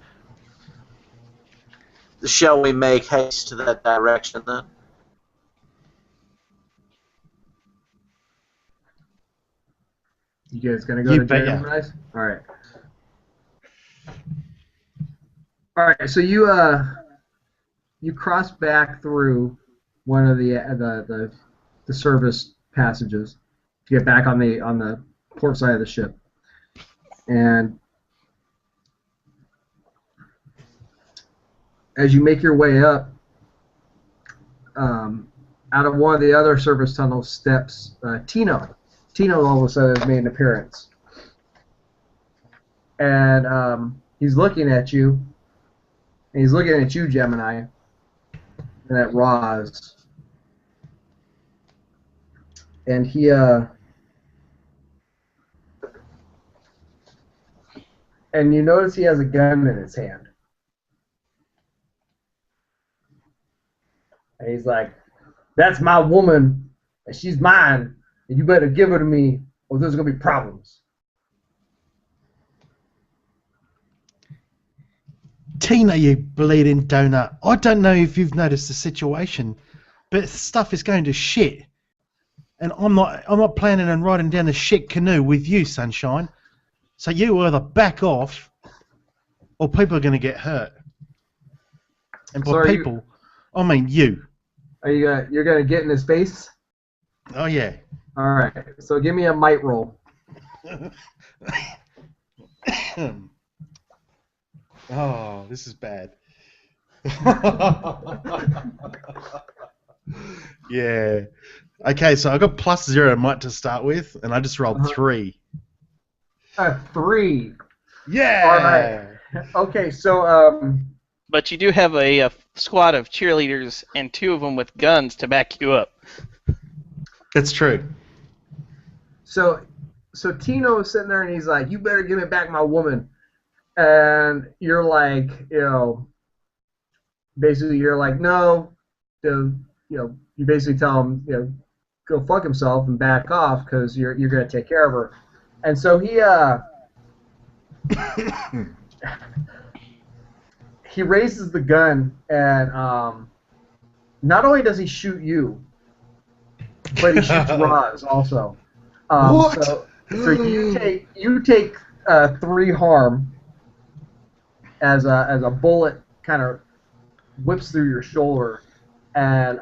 Shall we make haste to that direction, then? You guys gonna go to jail, guys? All right. All right. So you cross back through one of the service passages to get back on the port side of the ship, and as you make your way up, out of one of the other service tunnel steps Tino. Tino all of a sudden has made an appearance, and he's looking at you. And he's looking at you, Gemini, and at Roz. And he and you notice he has a gun in his hand. And he's like, "That's my woman, and she's mine, and you better give her to me, or there's gonna be problems." Tina, you bleeding donut. I don't know if you've noticed the situation, but stuff is going to shit. And I'm not planning on riding down the shit canoe with you, Sunshine. So you either back off, or people are going to get hurt. And by So people, I mean you. Are you're gonna get in his face? Oh yeah. All right. So give me a might roll. Oh, this is bad. Yeah. Okay, so I got +0 might to start with, and I just rolled 3. A 3. Yeah. All right. Okay, so But you do have a squad of cheerleaders and 2 of them with guns to back you up. That's true. So Tino is sitting there and he's like, "You better give me back my woman," and you're like, basically you're like, "No," you basically tell him, go fuck himself and back off because you're gonna take care of her, and so he raises the gun and not only does he shoot you, but he shoots Roz also. What? So you take 3 harm as a bullet kind of whips through your shoulder, and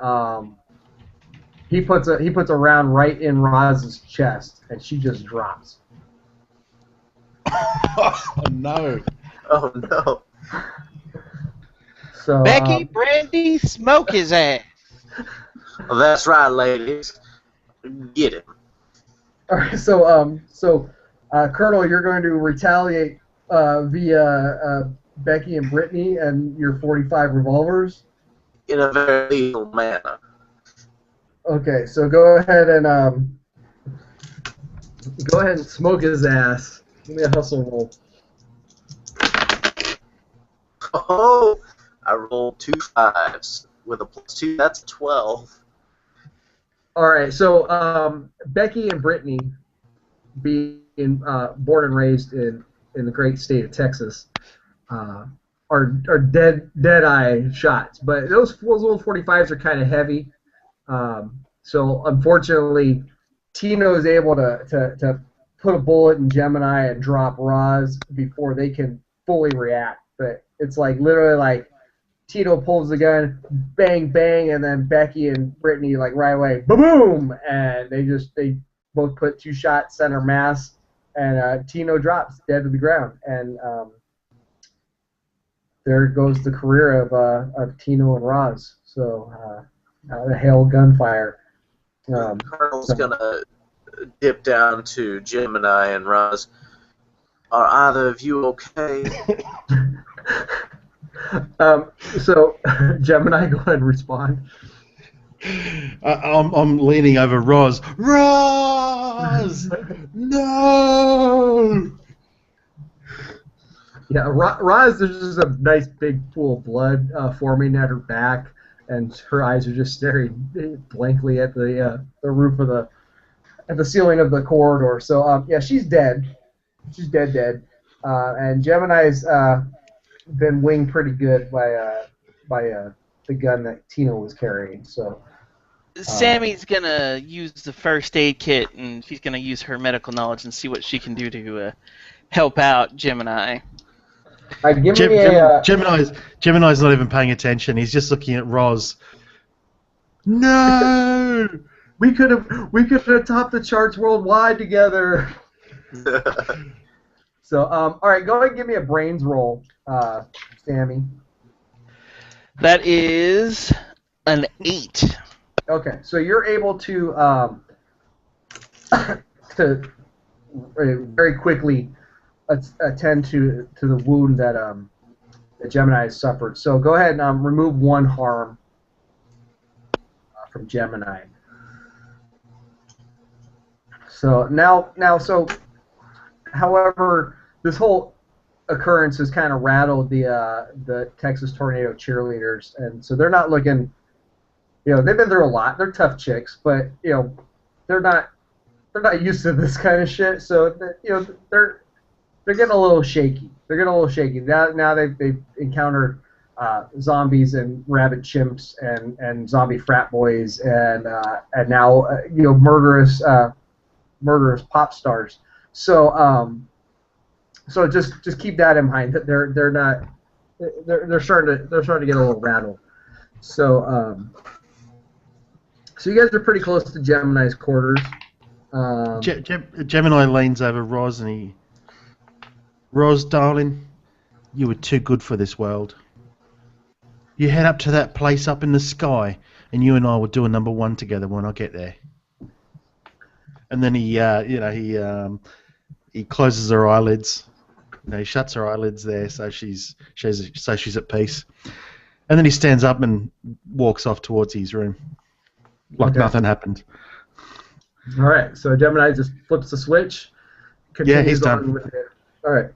he puts a round right in Roz's chest, and she just drops. Oh no. Oh, no. So Becky, Brandy, smoke his ass. Well, that's right, ladies. Get him. all right, Colonel, you're going to retaliate via Becky and Brittany and your 45 revolvers. In a very lethal manner. Okay, so go ahead and smoke his ass. Give me a hustle roll. Oh, I rolled 2 5s with a +2. That's 12. All right, so Becky and Brittany, being born and raised in the great state of Texas, are dead eye shots. But those little 45s are kind of heavy. So unfortunately, Tino is able to put a bullet in Gemini and drop Roz before they can fully react. But it's like literally like Tino pulls the gun, bang bang, and then Becky and Brittany like right away, boom, and they both put 2 shots center mass, and Tino drops dead to the ground, and there goes the career of Tino and Roz. So the hail gunfire. Colonel's gonna dip down to Gemini and Roz. Are either of you okay? So Gemini, go ahead and respond. I'm leaning over Roz. Roz! No! Yeah, Roz, there's just a nice big pool of blood forming at her back, and her eyes are just staring blankly at the roof of the ceiling of the corridor. So yeah, she's dead. She's dead. And Gemini's been winged pretty good by the gun that Tino was carrying. So Sammy's gonna use the first aid kit, and she's gonna use her medical knowledge and see what she can do to help out Gemini. give me a Gemini's not even paying attention. He's just looking at Roz. No! we could have topped the charts worldwide together. So all right, go ahead and give me a brains roll, Sammy. That is an 8. Okay, so you're able to to very quickly attend to the wound that Gemini has suffered. So go ahead and remove 1 harm from Gemini. So so however, this whole occurrence has kind of rattled the Texas Tornado cheerleaders, and so they're not looking. They've been through a lot. They're tough chicks, but they're not used to this kind of shit. So they're getting a little shaky. Now they've encountered zombies and rabid chimps and zombie frat boys and now murderous pop stars. So so just keep that in mind, that they're starting to get a little rattled. So so you guys are pretty close to Gemini's quarters. Gemini leans over Roz and Roz, darling, you were too good for this world. You head up to that place up in the sky, and you and I will do a #1 together when I get there. And then he closes her eyelids. He shuts her eyelids there, so she's at peace. And then he stands up and walks off towards his room, like nothing happened. All right, so Gemini just flips the switch. Yeah, he's on done. with it. All right.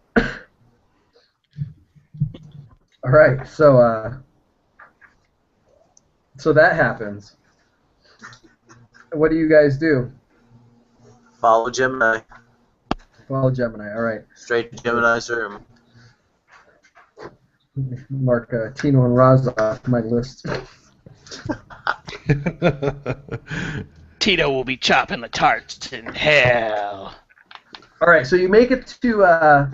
All right, so that happens. What do you guys do? Follow Gemini. Follow Gemini. All right. Straight to Gemini's room. Mark Tino and Roz off my list. Tito will be chopping the tarts in hell. All right, so you make it to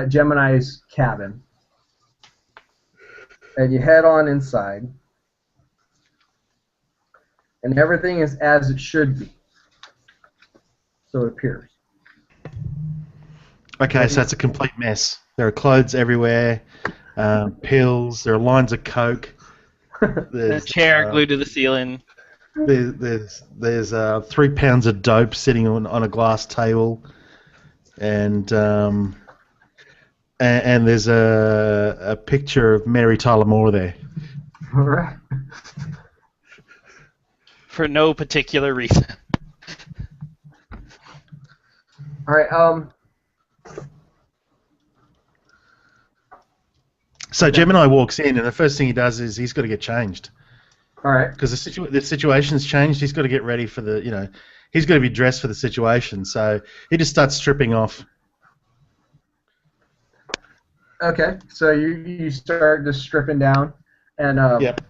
Gemini's cabin, and you head on inside, and everything is as it should be. So it appears. Okay, so it's a complete mess. There are clothes everywhere. pills. There are lines of coke. A There's chair glued to the ceiling. there's 3 pounds of dope sitting on a glass table, and there's a picture of Mary Tyler Moore there. All right. For no particular reason. All right. So Gemini walks in, and the first thing he does is he's got to get changed All right. because the situation's changed. He's got to get ready for he's got to be dressed for the situation. So he just starts stripping off. Okay. So you start just stripping down, and Yep.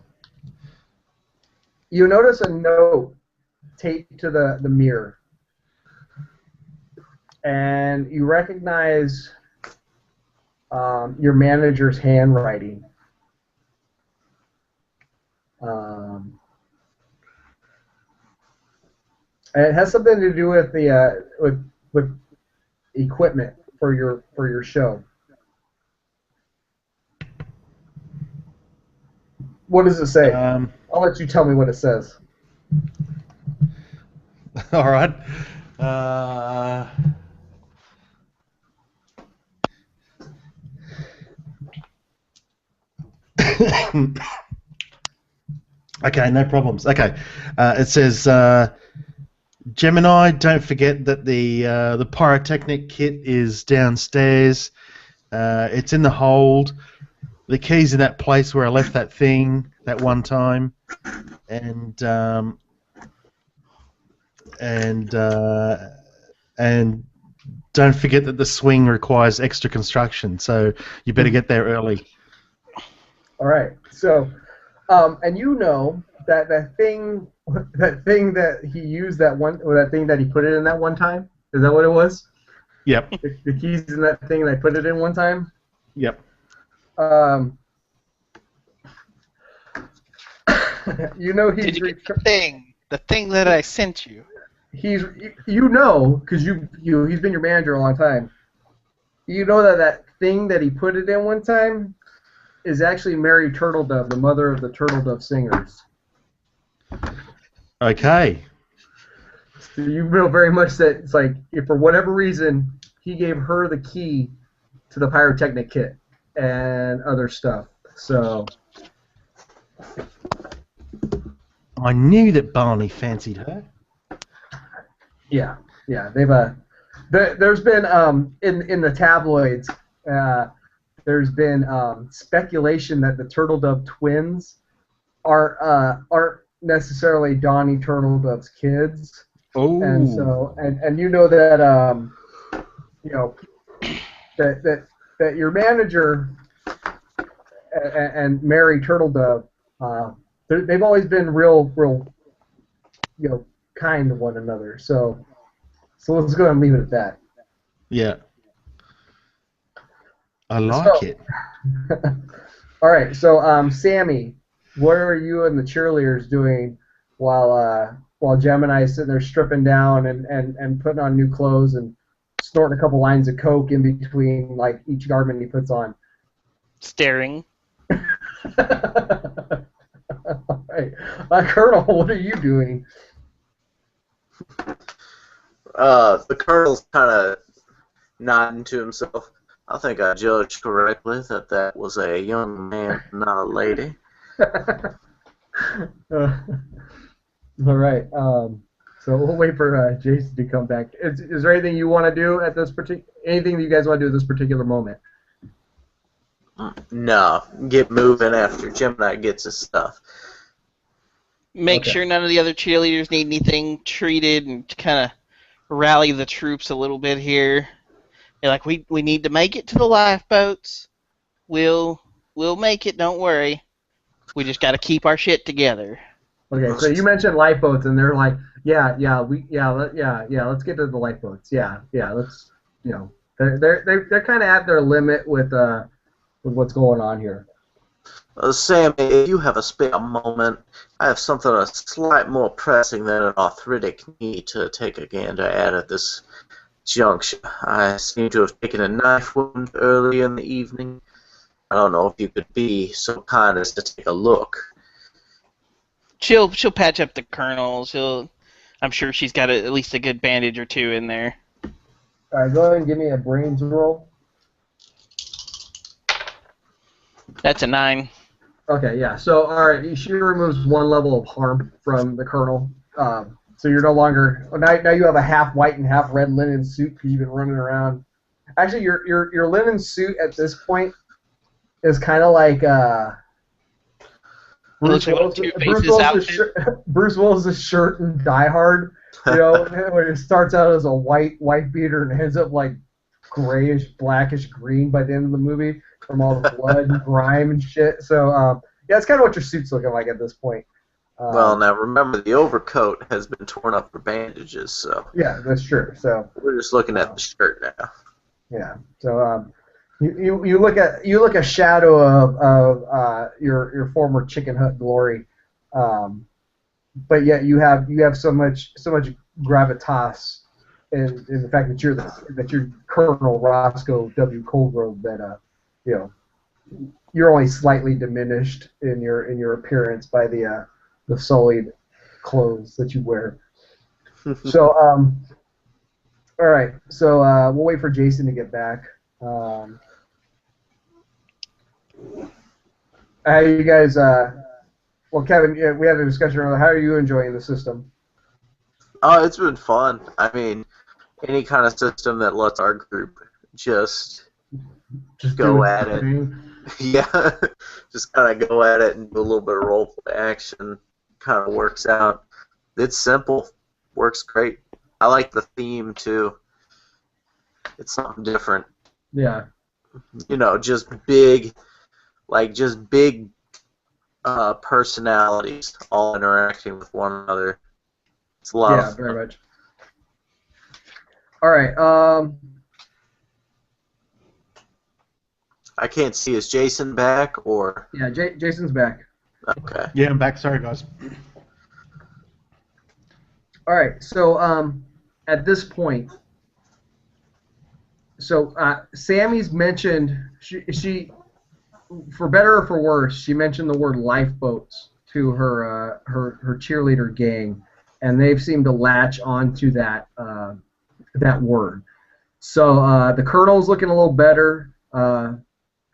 you notice a note taped to the mirror, and you recognize your manager's handwriting. And it has something to do with the with equipment for your show. What does it say? I'll let you tell me what it says. All right. Okay, no problems. Okay, it says, Gemini, don't forget that the pyrotechnic kit is downstairs. It's in the hold. The key's in that place where I left that thing that one time, and don't forget that the swing requires extra construction, so you better get there early. All right. So, and you know that thing that he used that thing that he put it in that one time. Is that what it was? Yep. The keys in that thing that I put it in one time. Yep. You know he's Did you get the thing that I sent you? because he's been your manager a long time. You know that thing that he put it in one time is actually Mary Turtledove, the mother of the Turtledove singers. Okay. So you know very much that it's like if for whatever reason he gave her the key to the pyrotechnic kit and other stuff. So I knew that Barney fancied her. yeah, they've there's been in the tabloids there's been speculation that the Turtledove twins aren't necessarily Donnie Turtledove's kids. Oh. And so and you know that you know that your manager and Mary Turtledove they've always been real kind to one another. So let's go ahead and leave it at that. Yeah. I like it. All right, so Sammy, what are you and the cheerleaders doing while Gemini is sitting there stripping down and putting on new clothes and snorting a couple lines of coke in between like each garment he puts on? Staring. All right, Colonel, what are you doing? The Colonel's kind of nodding to himself. I think I judged correctly that was a young man, not a lady. All right. So we'll wait for Jason to come back. Is there anything you want to do at this anything that you guys want to do at this particular moment? No, get moving after Gemini gets his stuff. Make Okay. sure none of the other cheerleaders need anything treated and kind of rally the troops a little bit here. They're like, we need to make it to the lifeboats. We'll make it, don't worry. We just got to keep our shit together. Okay, so you mentioned lifeboats, and they're like, let's get to the lifeboats. Yeah, let's, they're kind of at their limit with what's going on here. Sammy, if you have a spare moment, I have something a slight more pressing than an arthritic knee to take a gander at this juncture. I seem to have taken a knife wound early in the evening. I don't know if you could be so kind as to take a look. She'll patch up the colonel. I'm sure she's got at least a good bandage or two in there. All right, go ahead and give me a brains roll. That's a 9. Okay, yeah. So, all right, she removes 1 level of harm from the colonel. So you're no longer now you have a half white and half red linen suit because you've been running around. Actually, your linen suit at this point is kind of like Bruce Willis's shirt in Die Hard. You know, where it starts out as a white beater and ends up like grayish, blackish green by the end of the movie from all the blood and grime and shit. So yeah, it's kind of what your suit's looking like at this point. Well, now remember the overcoat has been torn up for bandages, so yeah, that's true. So we're just looking at the shirt now. Yeah. So you look a shadow of your former Chicken Hut glory, but yet you have so much gravitas in the fact that you're Colonel Roscoe W. Colgrove that you know you're only slightly diminished in your appearance by the sullied clothes that you wear. So all right, so we'll wait for Jason to get back. How you guys? Well, Kevin, yeah, we had a discussion earlier. How are you enjoying the system? Oh, it's been fun. I mean, any kind of system that lets our group just go at it. Yeah, just kind of go at it and do a little bit of role play action. Kind of works out. It's simple, works great. I like the theme too. It's something different. Yeah. You know, just big personalities all interacting with one another. It's a lot of fun. Very much. All right. I can't see. Is Jason back or? Yeah, Jason's back. Okay. Yeah, I'm back. Sorry, guys. All right. So at this point, so Sammy's mentioned she for better or for worse, she mentioned the word lifeboats to her cheerleader gang, and they've seemed to latch onto that word. So the colonel's looking a little better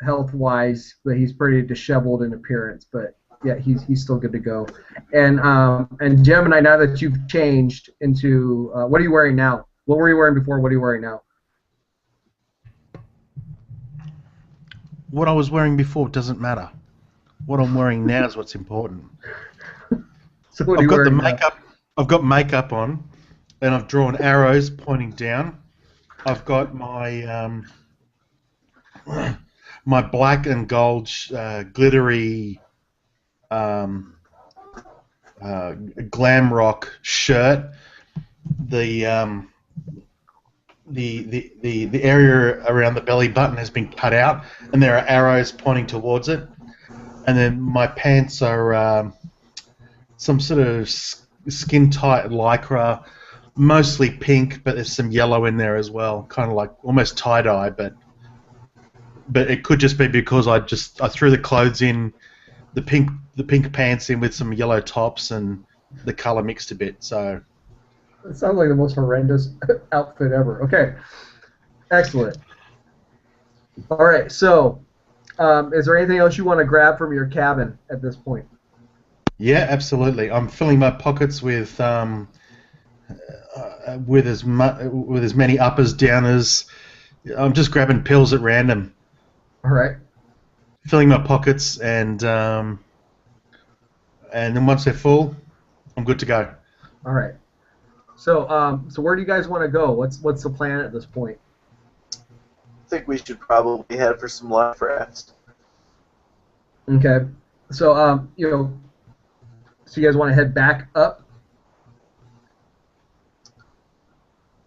health-wise, but he's pretty disheveled in appearance. But yeah, he's still good to go. And Gemini, now that you've changed into what are you wearing now? What were you wearing before? What are you wearing now? What I was wearing before doesn't matter. What I'm wearing now is what's important. So what are I've you got the wearing makeup. I've got makeup on, and I've drawn arrows pointing down. I've got my my black and gold glittery glam rock shirt. The area around the belly button has been cut out, and there are arrows pointing towards it. And then my pants are some sort of skin-tight lycra, mostly pink, but there's some yellow in there as well, kind of like almost tie-dye. But it could just be because I threw the clothes in, the pink pants in with some yellow tops, and the color mixed a bit. So. It sounds like the most horrendous outfit ever. Okay, excellent. All right, so is there anything else you want to grab from your cabin at this point? Yeah, absolutely. I'm filling my pockets with as many uppers, downers. I'm just grabbing pills at random. All right. Filling my pockets, and then once they're full, I'm good to go. All right. So so where do you guys want to go? What's the plan at this point? I think we should probably head for some life rafts. Okay. So so you guys want to head back up?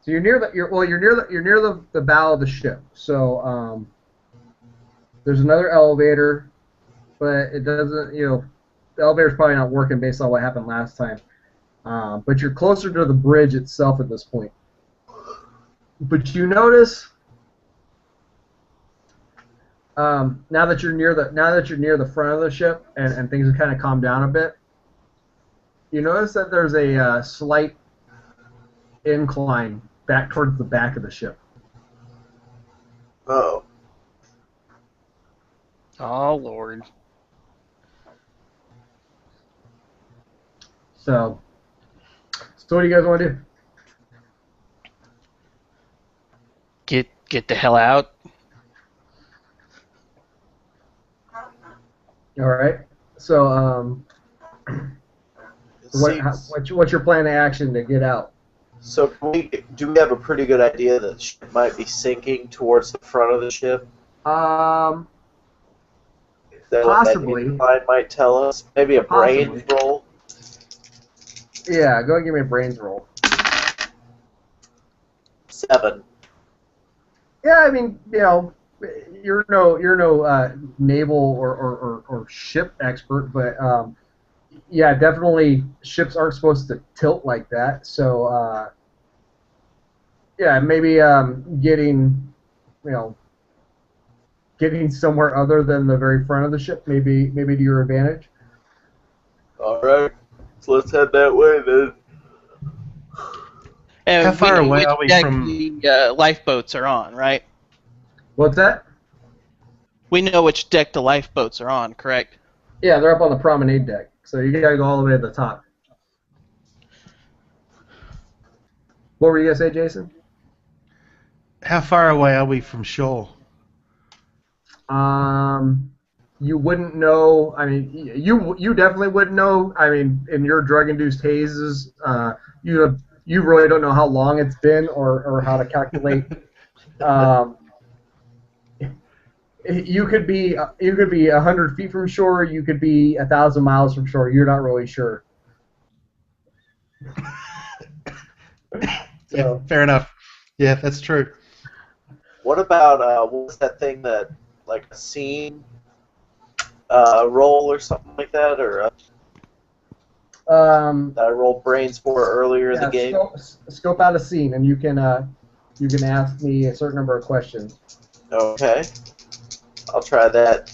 So you're near the bow of the ship. So there's another elevator, but it doesn't, the elevator's probably not working based on what happened last time. But you're closer to the bridge itself at this point. But you notice Now that you're near the front of the ship and things have kind of calmed down a bit, you notice that there's a slight incline back towards the back of the ship. Oh. Oh, Lord. So what do you guys want to do? Get the hell out. All right. So It seems- what's your plan of action to get out? So do we have a pretty good idea that the ship might be sinking towards the front of the ship? Is that what that Possibly. incline might tell us? Maybe a brain Possibly. roll? Yeah, go and give me a brains roll. 7. Yeah, I mean, you're no naval or ship expert, but yeah, definitely ships aren't supposed to tilt like that. So yeah, maybe getting somewhere other than the very front of the ship, maybe to your advantage. All right. So let's head that way then. And How far we know away which are we deck from- the lifeboats are on, right? What's that? We know which deck the lifeboats are on, correct? Yeah, they're up on the promenade deck, so you gotta go all the way to the top. What were you gonna say, Jason? How far away are we from shore? You wouldn't know. I mean, you definitely wouldn't know. I mean, in your drug-induced hazes, you really don't know how long it's been or how to calculate. Um, you could be 100 feet from shore. You could be 1,000 miles from shore. You're not really sure. Yeah, fair enough. Yeah, that's true. What about, what was that thing that, like a scene roll or something like that? Or that I rolled brains for earlier in the game? Scope out a scene, and you can ask me a certain number of questions. Okay. I'll try that.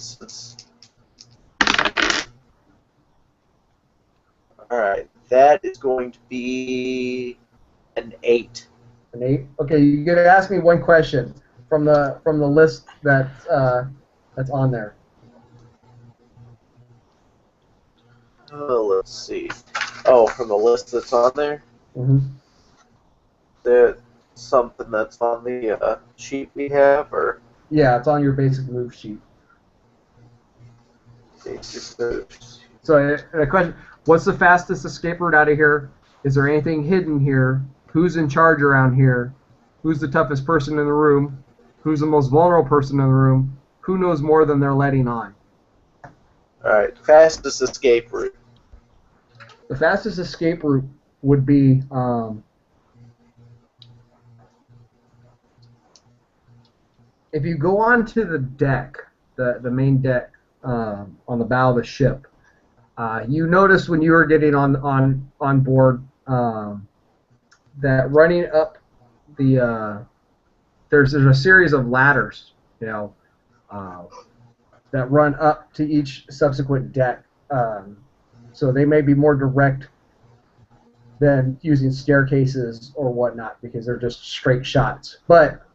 Alright, that is going to be an 8. An 8. Okay, you get to ask me one question from the list that's on there. Oh, let's see. Oh, from the list that's on there? Mm-hmm. There's something that's on the sheet we have, or Yeah, it's on your basic move sheet. basic moves. So the question: what's the fastest escape route out of here? Is there anything hidden here? Who's in charge around here? Who's the toughest person in the room? Who's the most vulnerable person in the room? Who knows more than they're letting on? Alright, fastest escape route. The fastest escape route would be if you go onto the deck, the main deck on the bow of the ship. You noticed when you were getting on board that running up the there's a series of ladders, that run up to each subsequent deck. So they may be more direct than using staircases or whatnot because they're just straight shots. But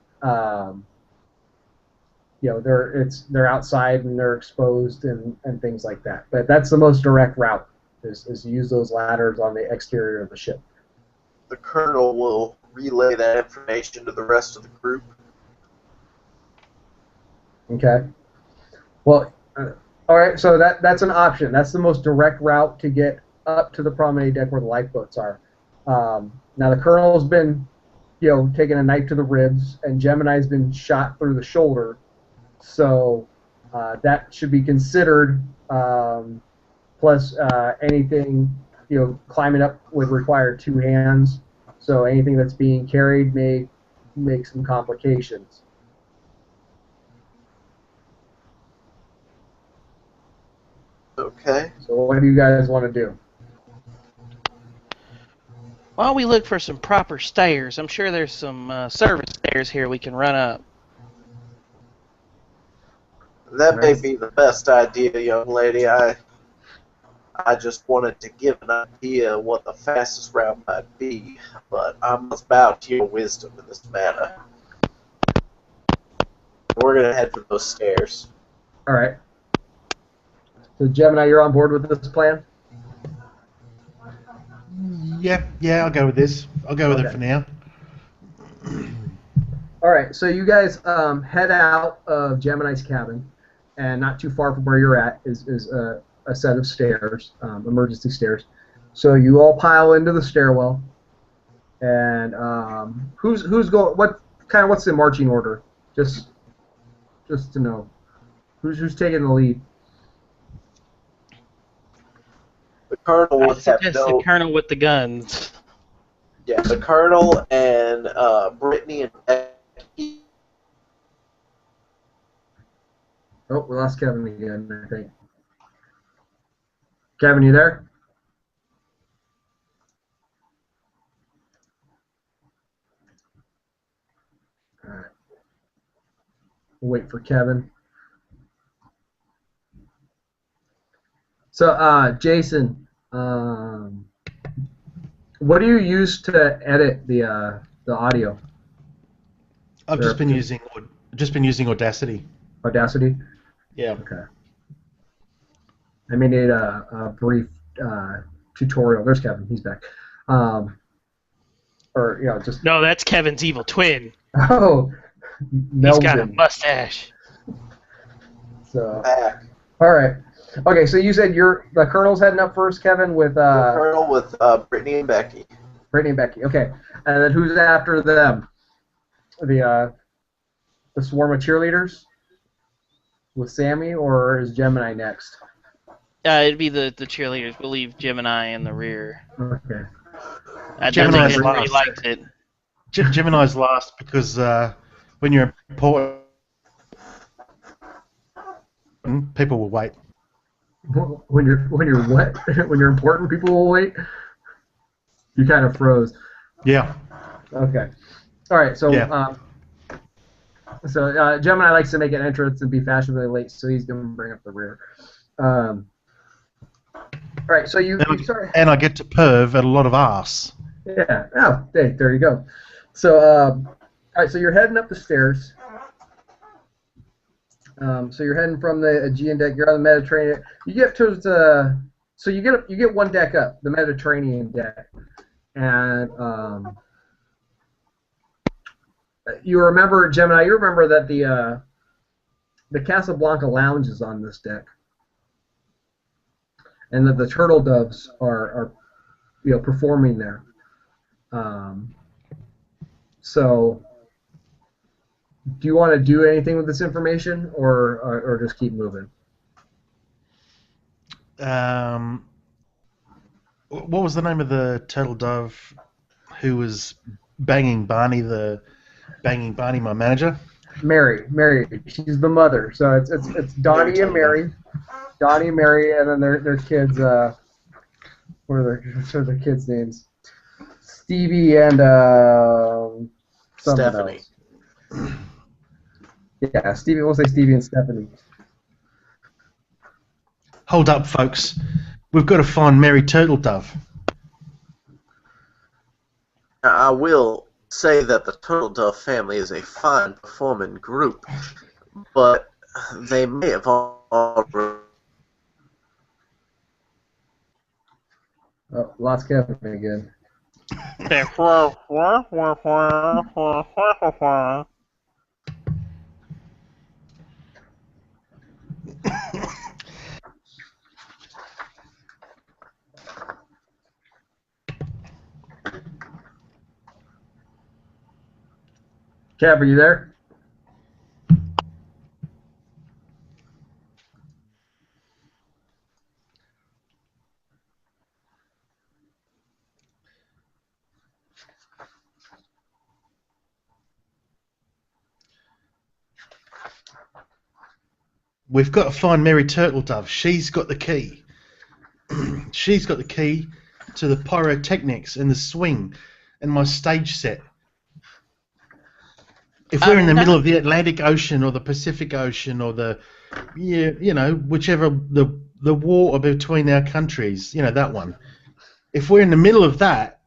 they're outside and they're exposed and things like that. But that's the most direct route is to use those ladders on the exterior of the ship. The colonel will relay that information to the rest of the group. Okay. Well, all right. So that's an option. That's the most direct route to get up to the promenade deck where the lifeboats are. Now the colonel's been, taking a knife to the ribs, and Gemini's been shot through the shoulder. So that should be considered. Plus anything, climbing up would require 2 hands. So anything that's being carried may make some complications. Okay. So what do you guys want to do? Why don't we look for some proper stairs? I'm sure there's some service stairs here we can run up. That may be the best idea, young lady. I just wanted to give an idea what the fastest route might be, but I must bow to your wisdom in this matter. We're gonna head for those stairs. All right. So Gemini, you're on board with this plan? Yeah, I'll go with this. I'll go with it Okay. for now. All right. So you guys head out of Gemini's cabin, and not too far from where you're at is a set of stairs, emergency stairs. So you all pile into the stairwell, and who's going? What's the marching order? Just to know, who's taking the lead? The colonel I would have suggest no. the colonel with the guns. Yeah, the colonel and Brittany and Becky. Oh, we lost Kevin again, I think. Kevin, you there? All right. We'll wait for Kevin. So, Jason, what do you use to edit the audio? I've just been using Audacity. Audacity? Yeah. Okay. I made a brief tutorial. There's Kevin. He's back. Or just No, that's Kevin's evil twin. oh, He's got a Melvin. mustache. So, Back. all right. Okay, so you said the colonel's heading up first, Kevin, with The colonel with Brittany and Becky. Brittany and Becky. Okay, and then who's after them? The swarm of cheerleaders with Sammy, or is Gemini next? It'd be the cheerleaders. We'll leave Gemini in the rear. Okay. I don't Gemini's think everybody last. likes it. Gemini's last because when you're important, people will wait. When you're what? When you're important, people will wait. You kind of froze. Yeah. Okay. All right. So Yeah. Gemini likes to make an entrance and be fashionably late, so he's going to bring up the rear. All right. So you start. And I get to perv at a lot of arse. Yeah. Oh, hey, there you go. So all right. So you're heading up the stairs. So you're heading from the Aegean deck. You're on the Mediterranean. You get towards so you get one deck up, the Mediterranean deck, and you remember, Gemini. You remember that the Casablanca Lounge is on this deck, and that the turtle doves are performing there. So. Do you want to do anything with this information, or just keep moving? What was the name of the turtle dove who was banging Barney, my manager? Mary, she's the mother. So it's Donnie and Mary, and then their kids. What are their kids' names? Stevie and Stephanie. Else. Yeah, Stevie. We'll say Stevie and Stephanie. Hold up, folks. We've got to find Mary Turtle Dove. I will say that the Turtle Dove family is a fine performing group, but they may have already. Oh, lost Kevin again. Kev, are you there? We've got to find Mary Turtle Dove. She's got the key. She's got the key to the pyrotechnics and the swing and my stage set. If we're in the I'm middle not- of the Atlantic Ocean or the Pacific Ocean or the, whichever the water between our countries, that one. If we're in the middle of that,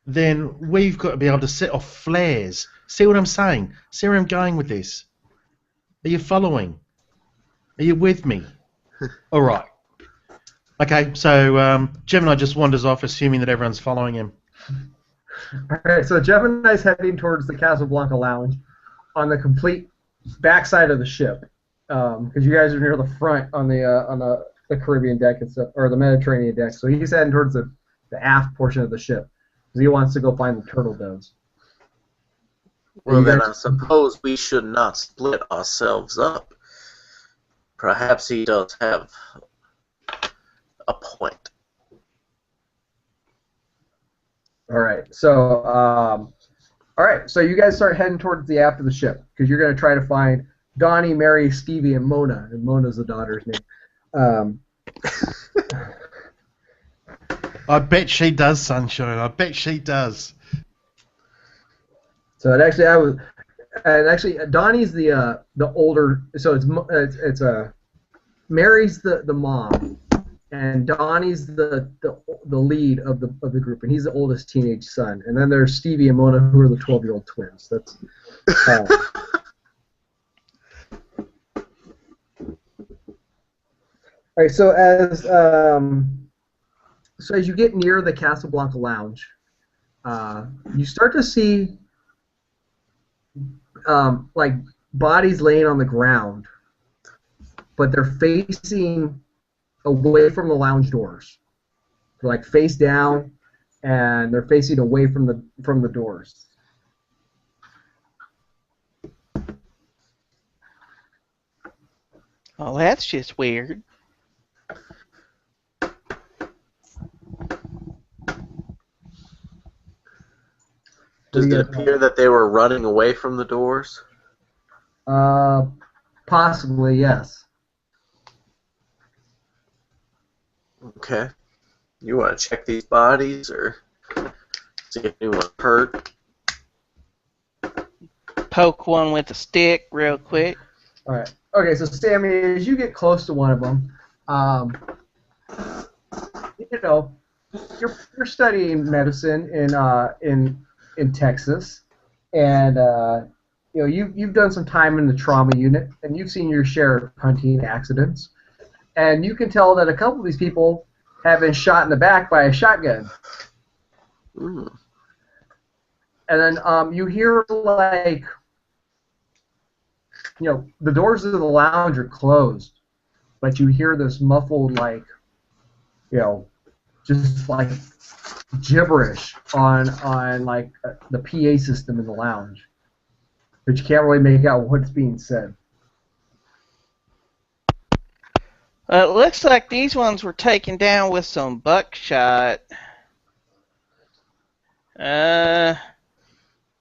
then we've got to be able to set off flares. See what I'm saying? See where I'm going with this? Are you following? Are you with me? All right. Okay, so Gemini just wanders off, assuming that everyone's following him. Alright, so Gemini's heading towards the Casablanca Lounge on the complete backside of the ship. Because you guys are near the front on the Caribbean deck, or the Mediterranean deck. So he's heading towards the aft portion of the ship. Because he wants to go find the turtle doves. Well, You then guys- I suppose we should not split ourselves up. Perhaps he does have a point. Alright, so you guys start heading towards the aft of the ship. Because you're going to try to find Donnie, Mary, Stevie, and Mona. And Mona's the daughter's name. I bet she does, Sunshine. I bet she does. So actually Donnie's the older. So it's Mary's the mom, and Donnie's the lead of the group, and he's the oldest teenage son. And then there's Stevie and Mona, who are the 12-year-old twins. That's. All right. So as you get near the Casablanca Lounge, you start to see like bodies laying on the ground, but they're facing away from the lounge doors. They're like face down, and they're facing away from the doors. Oh, that's just weird. Does it appear that they were running away from the doors? Possibly, yes. Okay. You want to check these bodies or see if anyone's hurt? Poke one with a stick real quick. All right. Okay, so Sammy, as you get close to one of them, you're studying medicine in Texas, and you've done some time in the trauma unit, and you've seen your share of hunting accidents, and you can tell that a couple of these people have been shot in the back by a shotgun. Mm. And then you hear like, the doors of the lounge are closed, but you hear this muffled like, just like gibberish on like the PA system in the lounge, but you can't really make out what's being said. It looks like these ones were taken down with some buckshot. I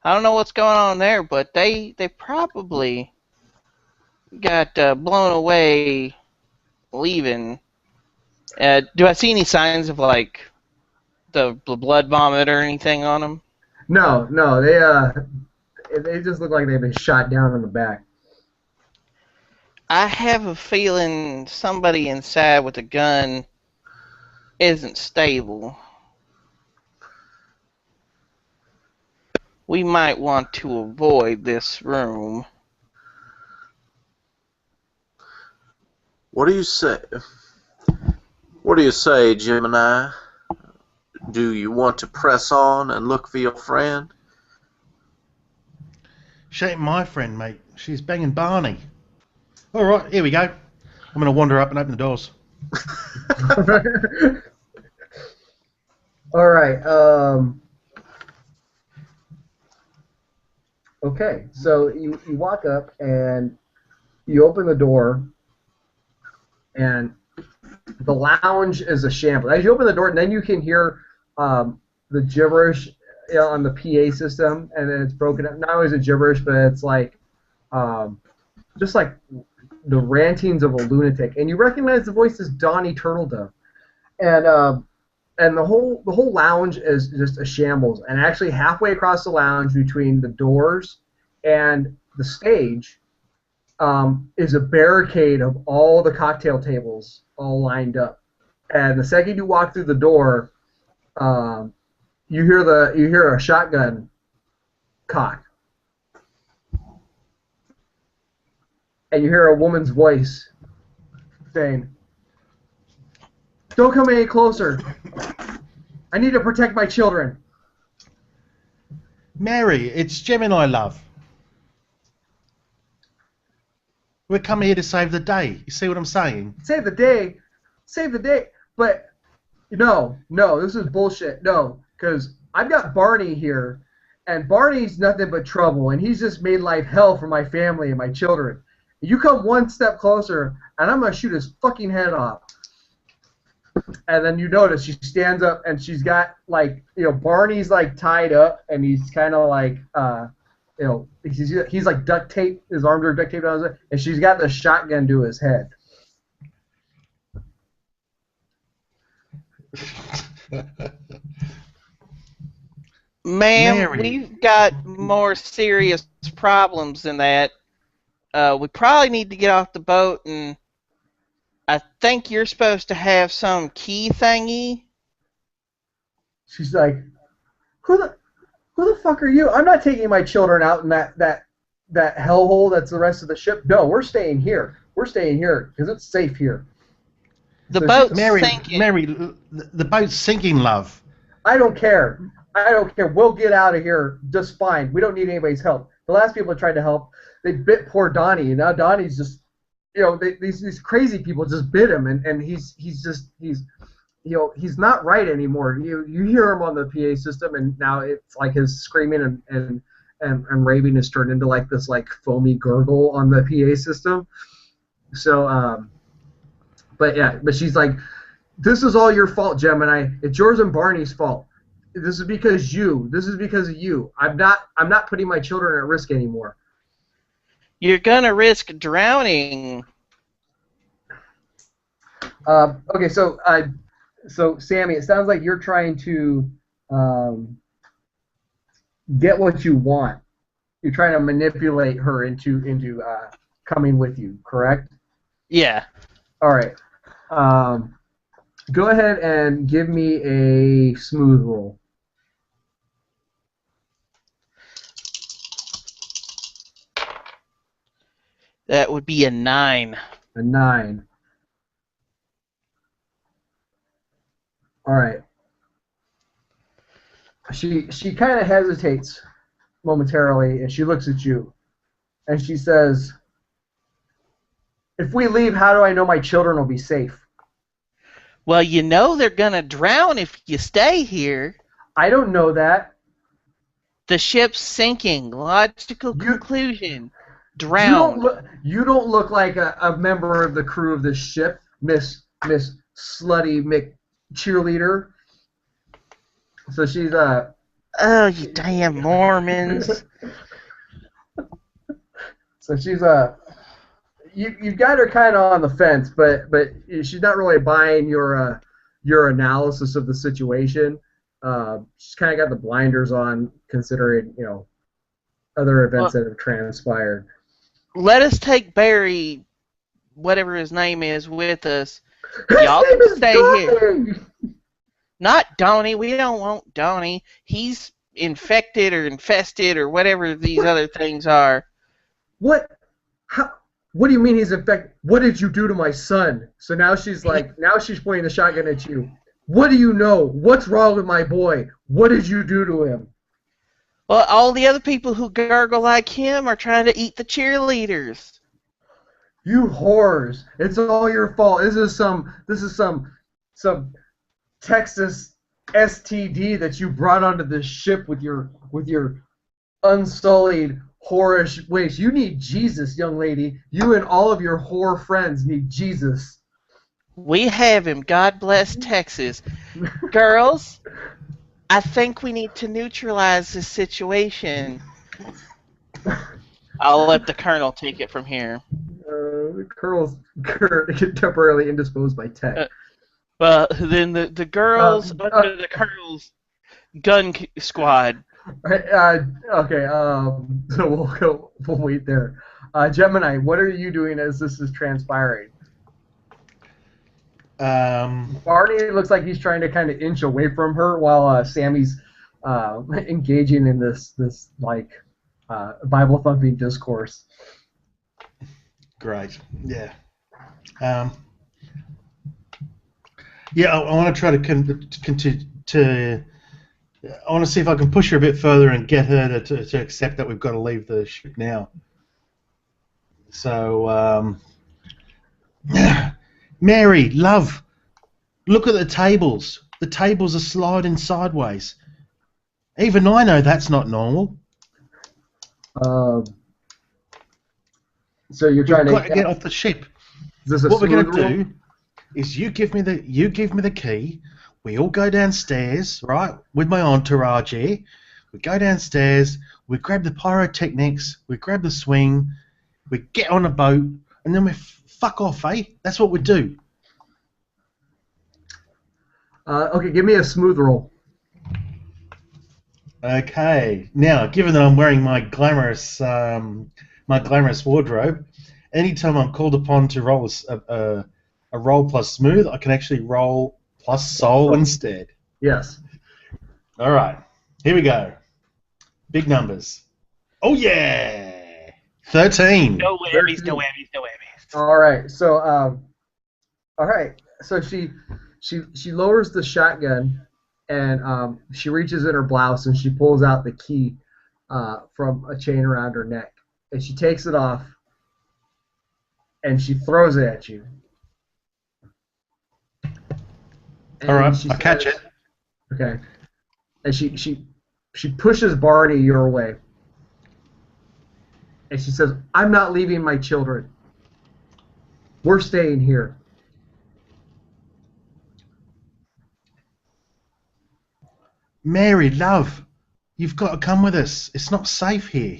don't know what's going on there, but they probably got blown away leaving. Do I see any signs of like the blood vomit or anything on them? No, they just look like they've been shot down in the back. I have a feeling somebody inside with a gun isn't stable. We might want to avoid this room. What do you say? What do you say, Gemini? Do you want to press on and look for your friend? She ain't my friend, mate. She's banging Barney. All right, here we go. I'm going to wander up and open the doors. All right. Okay, so you walk up and you open the door, and the lounge is a shambles. As you open the door, then you can hear the gibberish on the PA system, and then it's broken up. Not only is it gibberish, but it's like just like the rantings of a lunatic. And you recognize the voice as Donnie Turtledove, and the whole lounge is just a shambles. And actually, halfway across the lounge, between the doors and the stage is a barricade of all the cocktail tables all lined up. And the second you walk through the door, you hear a shotgun cock, and you hear a woman's voice saying, "Don't come any closer. I need to protect my children." Mary, it's Gemini, love. We're coming here to save the day. You see what I'm saying? Save the day. Save the day. But no, this is bullshit. No, because I've got Barney here, and Barney's nothing but trouble, and he's just made life hell for my family and my children. You come one step closer, and I'm going to shoot his fucking head off. And then you notice she stands up, and she's got, like, Barney's, like, tied up, and he's kind of like, he's like duct tape, his arms are duct taped on his head, and she's got the shotgun to his head. Ma'am, Mary. we've got more serious problems than that. We probably need to get off the boat, and I think you're supposed to have some key thingy. She's like, who the fuck are you? I'm not taking my children out in that hellhole that's the rest of the ship. No, we're staying here. We're staying here because it's safe here. The So boat's Mary, sinking. Mary, the boat's sinking, love. I don't care. I don't care. We'll get out of here just fine. We don't need anybody's help. The last people that tried to help, they bit poor Donnie, and now Donnie's just, these crazy people just bit him, and he's not right anymore. You hear him on the PA system, and now it's like his screaming and raving has turned into like this like foamy gurgle on the PA system. So, but she's like, this is all your fault, Gemini. It's yours and Barney's fault. This is because you. This is because of you. I'm not putting my children at risk anymore. You're gonna risk drowning. Okay, so Sammy, it sounds like you're trying to get what you want. You're trying to manipulate her into coming with you, correct? Yeah. All right. Go ahead and give me a smooth roll. That would be a 9. A 9. All right. She kind of hesitates momentarily, and she looks at you, and she says, "If we leave, how do I know my children will be safe?" Well, they're gonna drown if you stay here. I don't know that. The ship's sinking. Logical conclusion. You Drown. don't look like a member of the crew of this ship, Miss Slutty McCheerleader. So she's Oh, you damn Mormons. So she's you've got her kind of on the fence, but she's not really buying your analysis of the situation. She's kind of got the blinders on, considering other events that have transpired. Let us take Barry, whatever his name is, with us. His Y'all name can is stay here. Donnie! Not Donnie. We don't want Donnie. He's infected or infested or whatever these other things are. What? What do you mean he's infected? What did you do to my son? So now she's pointing the shotgun at you. What do you know? What's wrong with my boy? What did you do to him? Well, all the other people who gargle like him are trying to eat the cheerleaders. You whores! It's all your fault. This is some Texas STD that you brought onto this ship with your unsullied whorish ways. You need Jesus, young lady. You and all of your whore friends need Jesus. We have him. God bless Texas. Girls, I think we need to neutralize this situation. I'll let the Colonel take it from here. The Colonel's temporarily indisposed by tech. Well, then the girls under the Colonel's gun squad Right, okay. So we'll go. We'll wait there. Gemini, what are you doing as this is transpiring? Barney looks like he's trying to kind of inch away from her while Sammy's engaging in this like Bible thumping discourse. Great. Yeah. Yeah, I want to try to continue to. I want to see if I can push her a bit further and get her to accept that we've got to leave the ship now. So, Mary, love, look at the tables. The tables are sliding sideways. Even I know that's not normal. So you're trying We've got to to get off the ship. Is this a What we're going smooth to room? do is you give me the key. We all go downstairs, right, with my entourage here. We go downstairs. We grab the pyrotechnics. We grab the swing. We get on a boat, and then we fuck off, eh? That's what we do. Okay, give me a smooth roll. Okay. Now, given that I'm wearing my glamorous wardrobe, anytime I'm called upon to roll a roll plus smooth, I can actually roll plus soul instead. Yes. All right. Here we go. Big numbers. Oh yeah. 13. No whammies, no whammies, no whammies. All right. So all right. So she lowers the shotgun and she reaches in her blouse and she pulls out the key from a chain around her neck and she takes it off and she throws it at you. And All right. she I catch says- it. Okay. And she pushes Barney your way. And she says, "I'm not leaving my children. We're staying here." Mary, love, you've got to come with us. It's not safe here.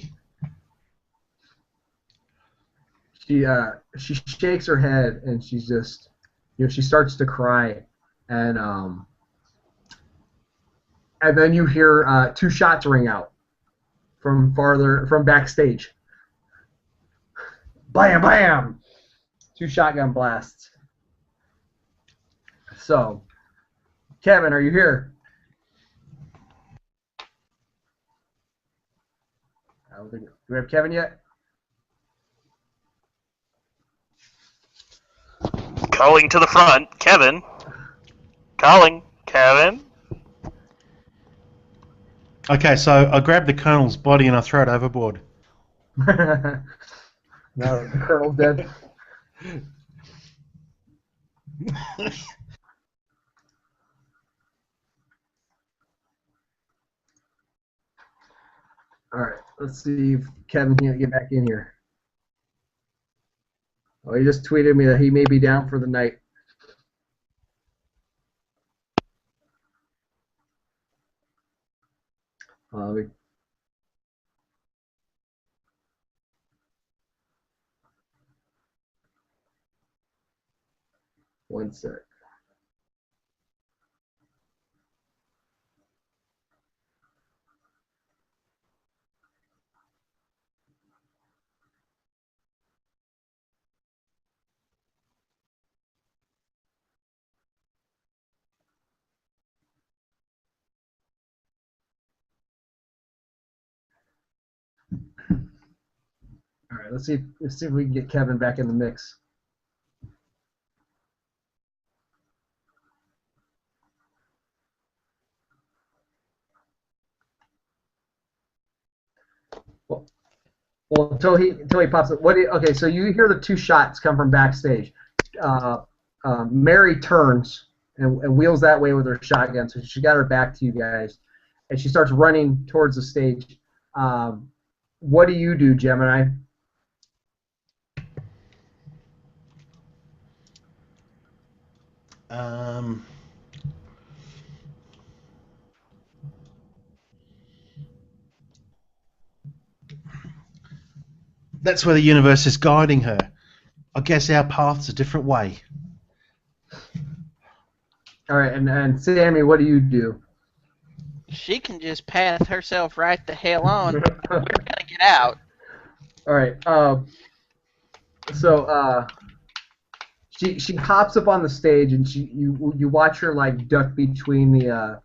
She shakes her head and she's just, she starts to cry, and then you hear two shots ring out from backstage. Blam blam, two shotgun blasts. So, Kevin, are you here? I don't think. Do we have Kevin yet? Calling to the front, Kevin. Calling, Kevin. Okay, so I grab the Colonel's body and I throw it overboard. No, the Colonel's dead. All right, let's see if Kevin can get back in here. Oh, he just tweeted me that he may be down for the night. We- One sec. All right, let's see if we can get Kevin back in the mix. Well, until he pops up. Okay, so you hear the two shots come from backstage. Mary turns and wheels that way with her shotgun, so she got her back to you guys, and she starts running towards the stage. What do you do, Gemini? That's where the universe is guiding her. I guess our path's a different way. All right, and Sammy, what do you do? She can just pass herself right the hell on. We're gonna get out. All right. So she hops up on the stage and you watch her like duck between the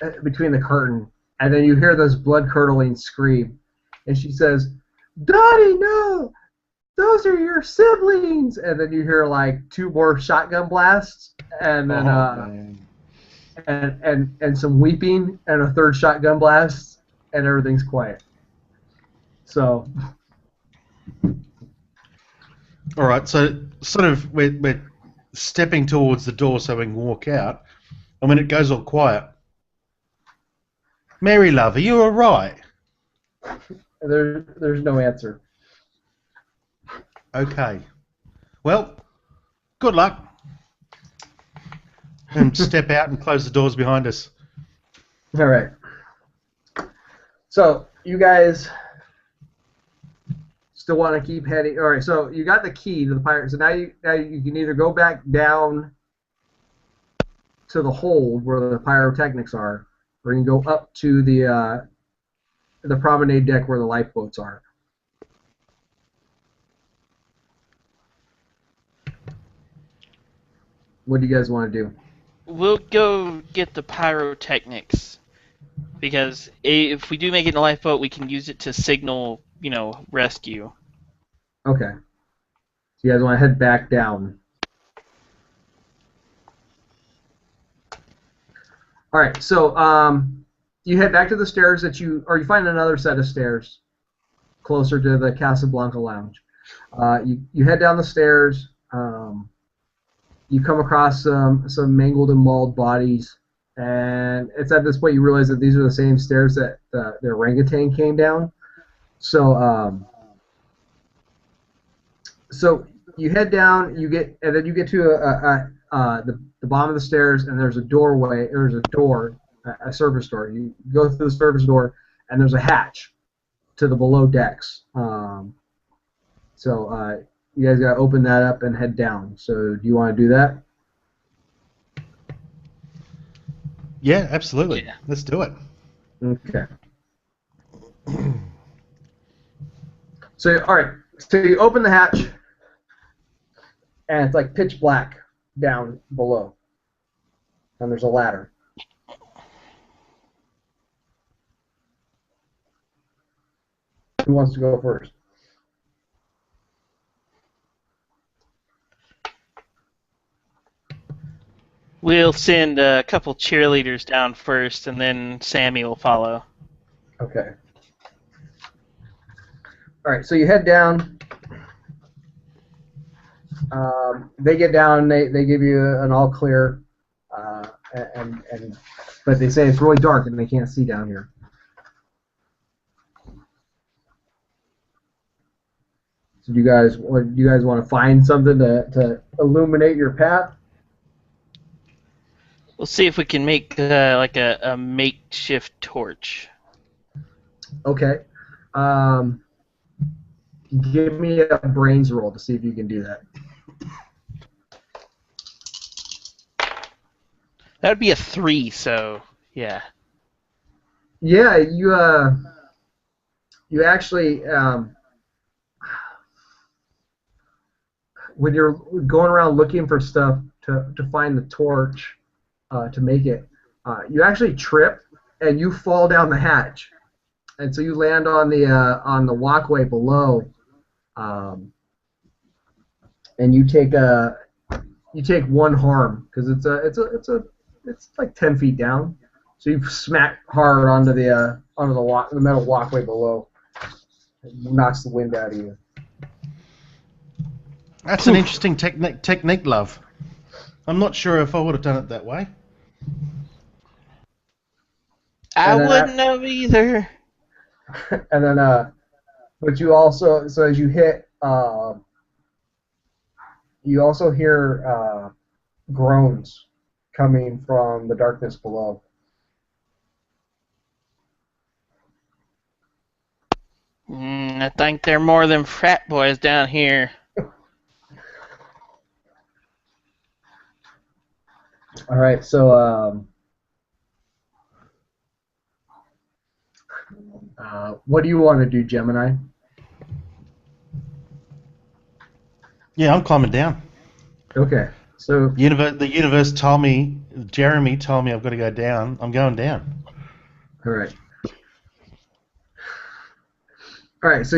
curtain, and then you hear this blood curdling scream, and she says, "Dottie, no! Those are your siblings!" And then you hear like 2 more shotgun blasts, and then Man. and some weeping, and a 3rd shotgun blast, and everything's quiet. So, All right, so sort of we're stepping towards the door so we can walk out, and when it goes all quiet, Mary love, are you all right? there's no answer. Okay. Well, good luck. And step out and close the doors behind us. All right. So you guys still want to keep heading? All right. So you got the key to the pirate. So now you can either go back down to the hold where the pyrotechnics are, or you can go up to the promenade deck where the lifeboats are. What do you guys want to do? We'll go get the pyrotechnics. Because if we do make it in a lifeboat, we can use it to signal, rescue. Okay. So you guys want to head back down. All right. So you head back to the stairs you find another set of stairs closer to the Casablanca Lounge. You head down the stairs. You come across some mangled and mauled bodies, and it's at this point you realize that these are the same stairs that the orangutan came down. So so you head down, and then you get to the bottom of the stairs, and there's a doorway. There's a door, a service door. You go through the service door, and there's a hatch to the below decks. So you guys gotta open that up and head down. So do you want to do that? Yeah, absolutely. Yeah. Let's do it. Okay. So all right. So you open the hatch, and it's like pitch black down below, and there's a ladder. Who wants to go first? We'll send a couple cheerleaders down first, and then Sammy will follow. Okay. All right. So you head down. They get down. They give you an all clear, but they say it's really dark and they can't see down here. So do you guys want to find something to illuminate your path? We'll see if we can make like a makeshift torch. Okay. Give me a brains roll to see if you can do that. That would be a 3, so yeah. Yeah, you actually when you're going around looking for stuff to find the torch to make it, you actually trip and you fall down the hatch, and so you land on the walkway below, and you take 1 harm because it's like 10 feet down, so you smack hard onto the metal walkway below. It knocks the wind out of you. That's an interesting technique, love. I'm not sure if I would have done it that way. I And then wouldn't have either. And then, but you also, so as you hit, you also hear groans coming from the darkness below. I think they're more than frat boys down here. All right, so What do you want to do, Gemini? Yeah, I'm climbing down. Okay, so The universe told me, Jeremy told me I've got to go down. I'm going down. all right, all right. So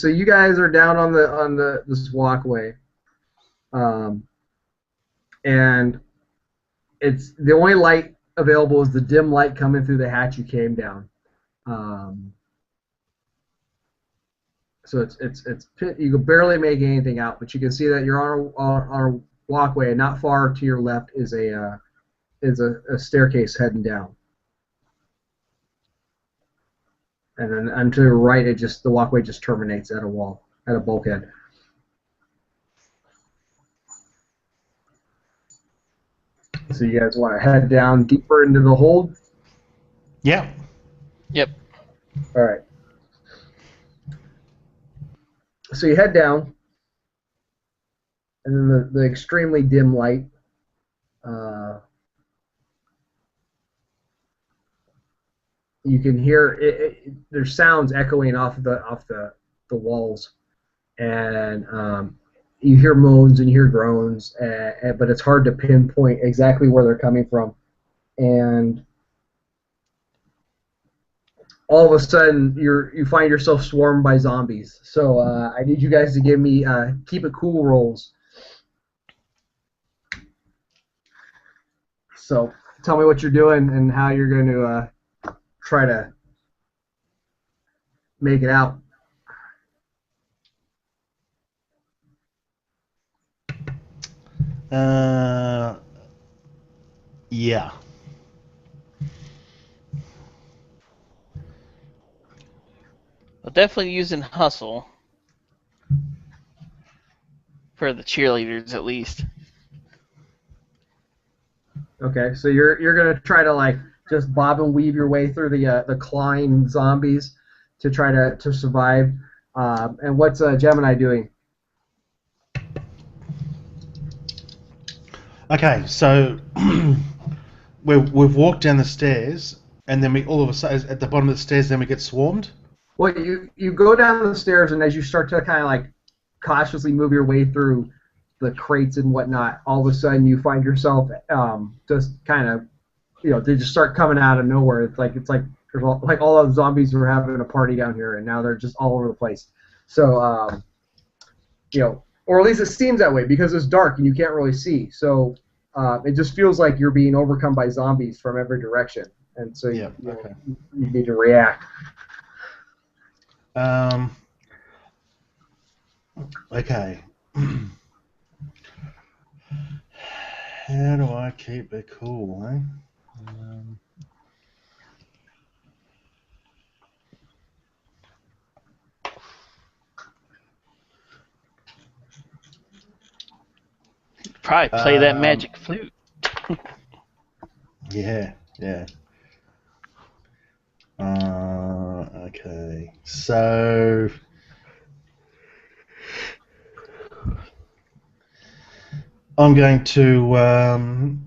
you guys are down on the this walkway, and it's the only light available is the dim light coming through the hatch you came down. Um, so you can barely make anything out, but you can see that you're on a walkway, and not far to your left is a staircase heading down, and then to the right, the walkway just terminates at a bulkhead. So you guys want to head down deeper into the hold? Yeah. Yep. All right. So you head down, and then the extremely dim light. You can hear there's sounds echoing off the walls, and you hear moans and you hear groans, but it's hard to pinpoint exactly where they're coming from. And all of a sudden, you find yourself swarmed by zombies. So I need you guys to give me keep it cool rolls. So tell me what you're doing and how you're going to try to make it out. Yeah. Well, definitely using hustle for the cheerleaders at least. Okay, so you're gonna try to like just bob and weave your way through the clawing zombies to try to survive. And what's Gemini doing? Okay, so we've walked down the stairs, and then we all of a sudden at the bottom of the stairs, then we get swarmed. Well, you go down the stairs, and as you start to kind of like cautiously move your way through the crates and whatnot, all of a sudden you find yourself just kind of, they just start coming out of nowhere. It's like there's all the zombies were having a party down here, and now they're just all over the place. So or at least it seems that way because it's dark and you can't really see. So it just feels like you're being overcome by zombies from every direction, and so you need to react. Okay. How do I keep it cool, eh? Probably play that magic flute. Yeah. Okay. So I'm going to I'm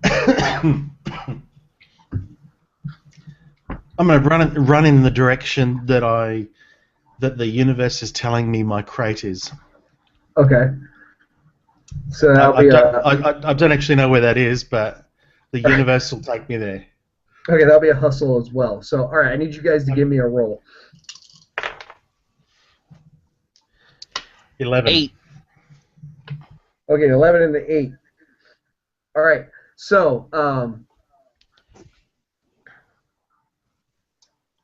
going to run in the direction that the universe is telling me my crate is. Okay. So I don't actually know where that is, but the universe will take me there. Okay, that'll be a hustle as well. So, all right, I need you guys to give me a roll. 11. 8. Okay, 11 and the 8. All right. So,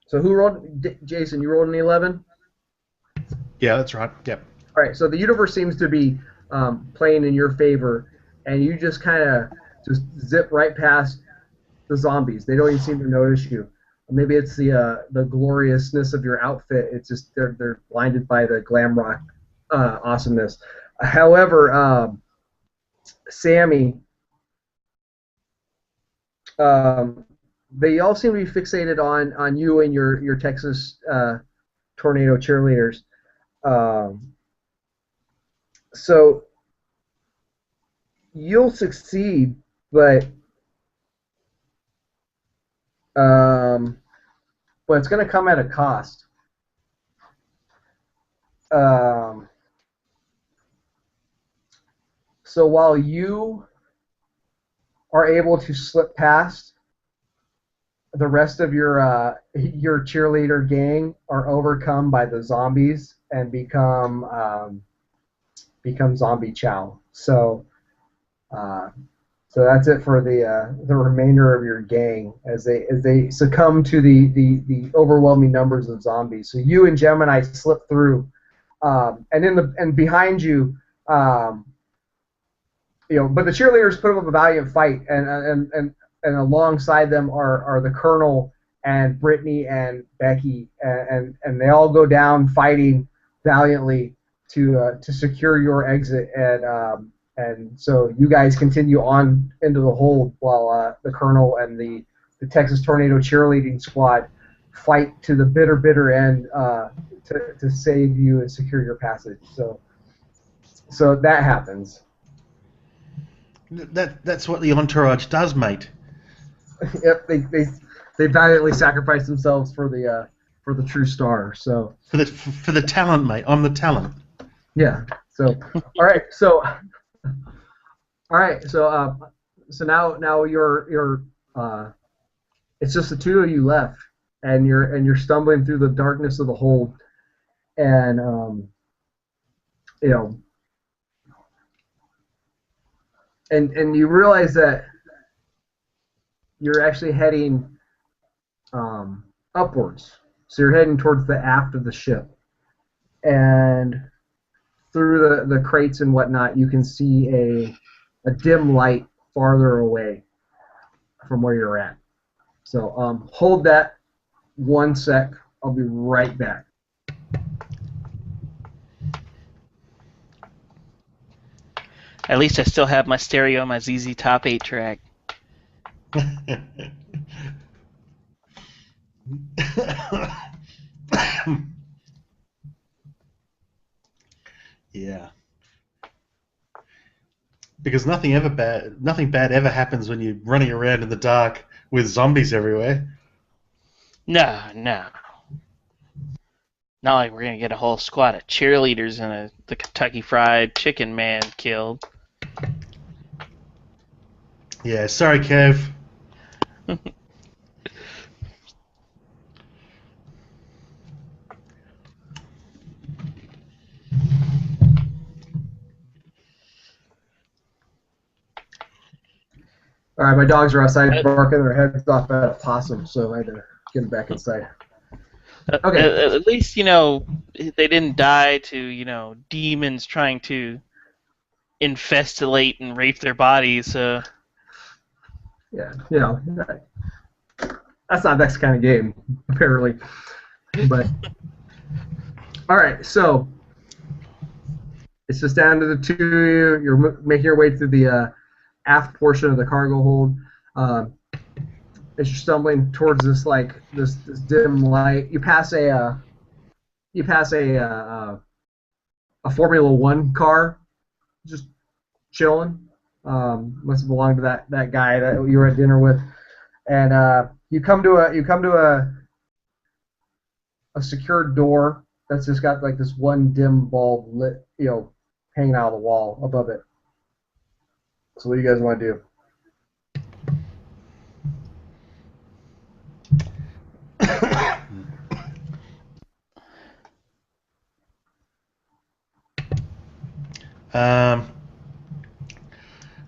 so who rolled? Jason, you rolled an 11? Yeah, that's right. Yep. All right. So the universe seems to be playing in your favor, and you just kind of just zip right past the zombies. They don't even seem to notice you. Maybe it's the gloriousness of your outfit. It's just they're blinded by the glam rock awesomeness. However, Sammy, they all seem to be fixated on you and your Texas Tornado cheerleaders. So you'll succeed, but well, it's going to come at a cost. Um, so while you are able to slip past, the rest of your cheerleader gang are overcome by the zombies and become zombie chow. Uh, so that's it for the remainder of your gang as they succumb to the overwhelming numbers of zombies. So you and Gemini slip through, and behind you, but the cheerleaders put up a valiant fight, and alongside them are the Colonel and Brittany and Becky, and they all go down fighting valiantly to secure your exit, and so you guys continue on into the hold while the Colonel and the Texas Tornado cheerleading squad fight to the bitter end to save you and secure your passage. So that happens. That's what the entourage does, mate. Yep, they valiantly sacrifice themselves for the true star. So For the talent, mate. I'm the talent. yeah. So all right. So now you're it's just the two of you left, and you're stumbling through the darkness of the hold, and you know, and you realize that you're actually heading upwards. So you're heading towards the aft of the ship, and through the crates and whatnot, you can see a dim light farther away from where you're at. So hold that 1 sec. I'll be right back. At least I still have my stereo on my ZZ Top 8 track. Yeah. Because nothing bad ever happens when you're running around in the dark with zombies everywhere. No. Not like we're gonna get a whole squad of cheerleaders and the Kentucky Fried Chicken man killed. Yeah, sorry, Kev. All right, my dogs are outside barking their heads off at a possum, so I had to get them back inside. Okay. At least, they didn't die to, demons trying to infestulate and rape their bodies, so... Yeah, that's not that kind of game, apparently. But all right, so it's just down to the two of you. You're making your way through the aft portion of the cargo hold. As you're stumbling towards this dim light, you pass a Formula One car, just chilling. Must have belonged to that guy that you were at dinner with, and you come to a secured door that's just got like this one dim bulb lit, hanging out of the wall above it. So what do you guys want to do?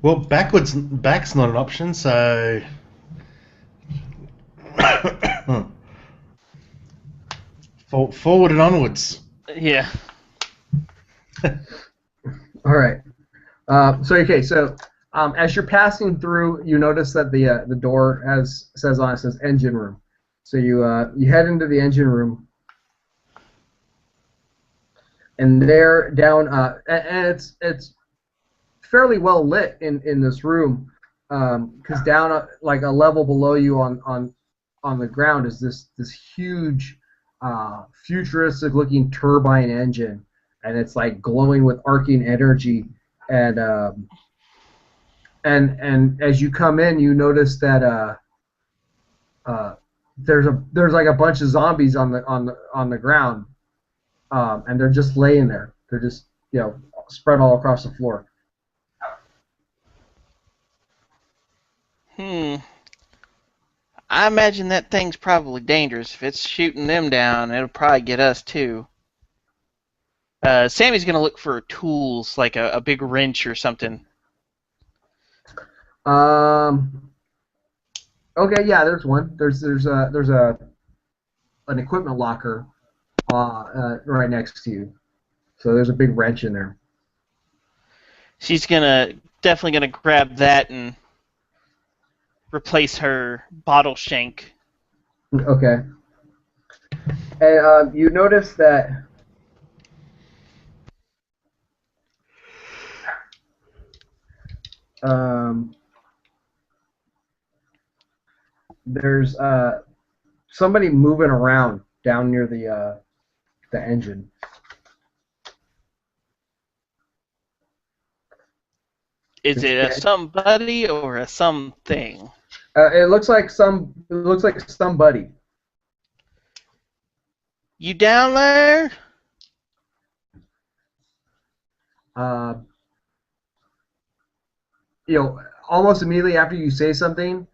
Well, back's not an option, so forward and onwards. Yeah. All right. So as you're passing through, you notice that the door says engine room. So you head into the engine room, and there down and it's fairly well lit in this room, because down like a level below you on the ground is this huge futuristic looking turbine engine, and it's like glowing with arcing energy, and as you come in, you notice that there's like a bunch of zombies on the ground, and they're just laying there. They're just spread all across the floor. I imagine that thing's probably dangerous. If it's shooting them down, it'll probably get us too. Sammy's gonna look for tools, like a big wrench or something. Okay, yeah, there's one. There's an equipment locker right next to you. So there's a big wrench in there. She's definitely gonna grab that and replace her bottle shank. Okay. And you notice that there's somebody moving around down near the engine. Is it a somebody or a something? It looks like somebody. You down there? Almost immediately after you say something,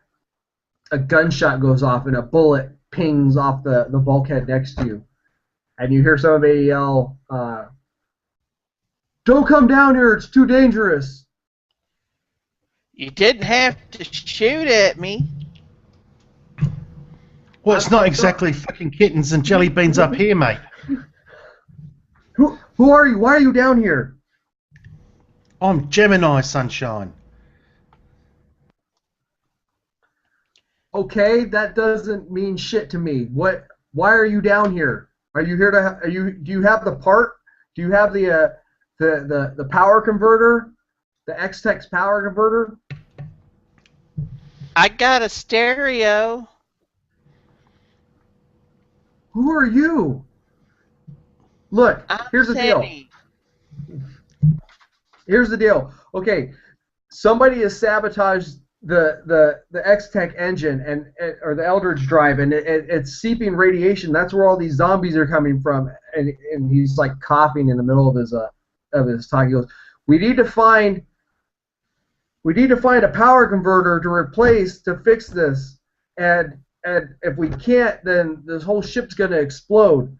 a gunshot goes off and a bullet pings off the bulkhead next to you, and you hear somebody yell, "Don't come down here! It's too dangerous." You didn't have to shoot at me. Well, it's not exactly fucking kittens and jelly beans up here, mate. Who are you? Why are you down here? I'm Gemini, sunshine. Okay, that doesn't mean shit to me. What? Why are you down here? Are you here to? Do you have the part? Do you have the power converter? The X-Tex power converter? I got a stereo. Who are you? Look, here's the deal. Sammy. Here's the deal. Okay, somebody has sabotaged the X-Tech engine or the Eldridge drive, and it's seeping radiation. That's where all these zombies are coming from. And he's like coughing in the middle of his talk. He goes, "We need to find a power converter to fix this, and if we can't, then this whole ship's gonna explode."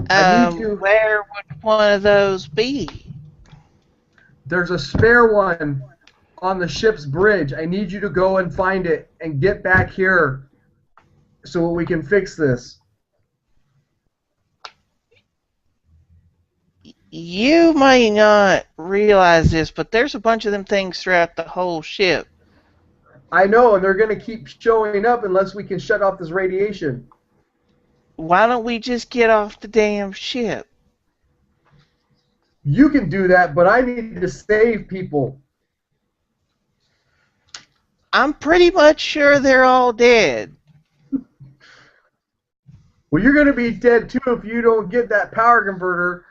Where would one of those be? There's a spare one on the ship's bridge. I need you to go and find it and get back here so we can fix this. You may not realize this, but there's a bunch of them things throughout the whole ship. I know, and they're going to keep showing up unless we can shut off this radiation. Why don't we just get off the damn ship? You can do that, but I need to save people. I'm pretty much sure they're all dead. Well, you're going to be dead too if you don't get that power converter.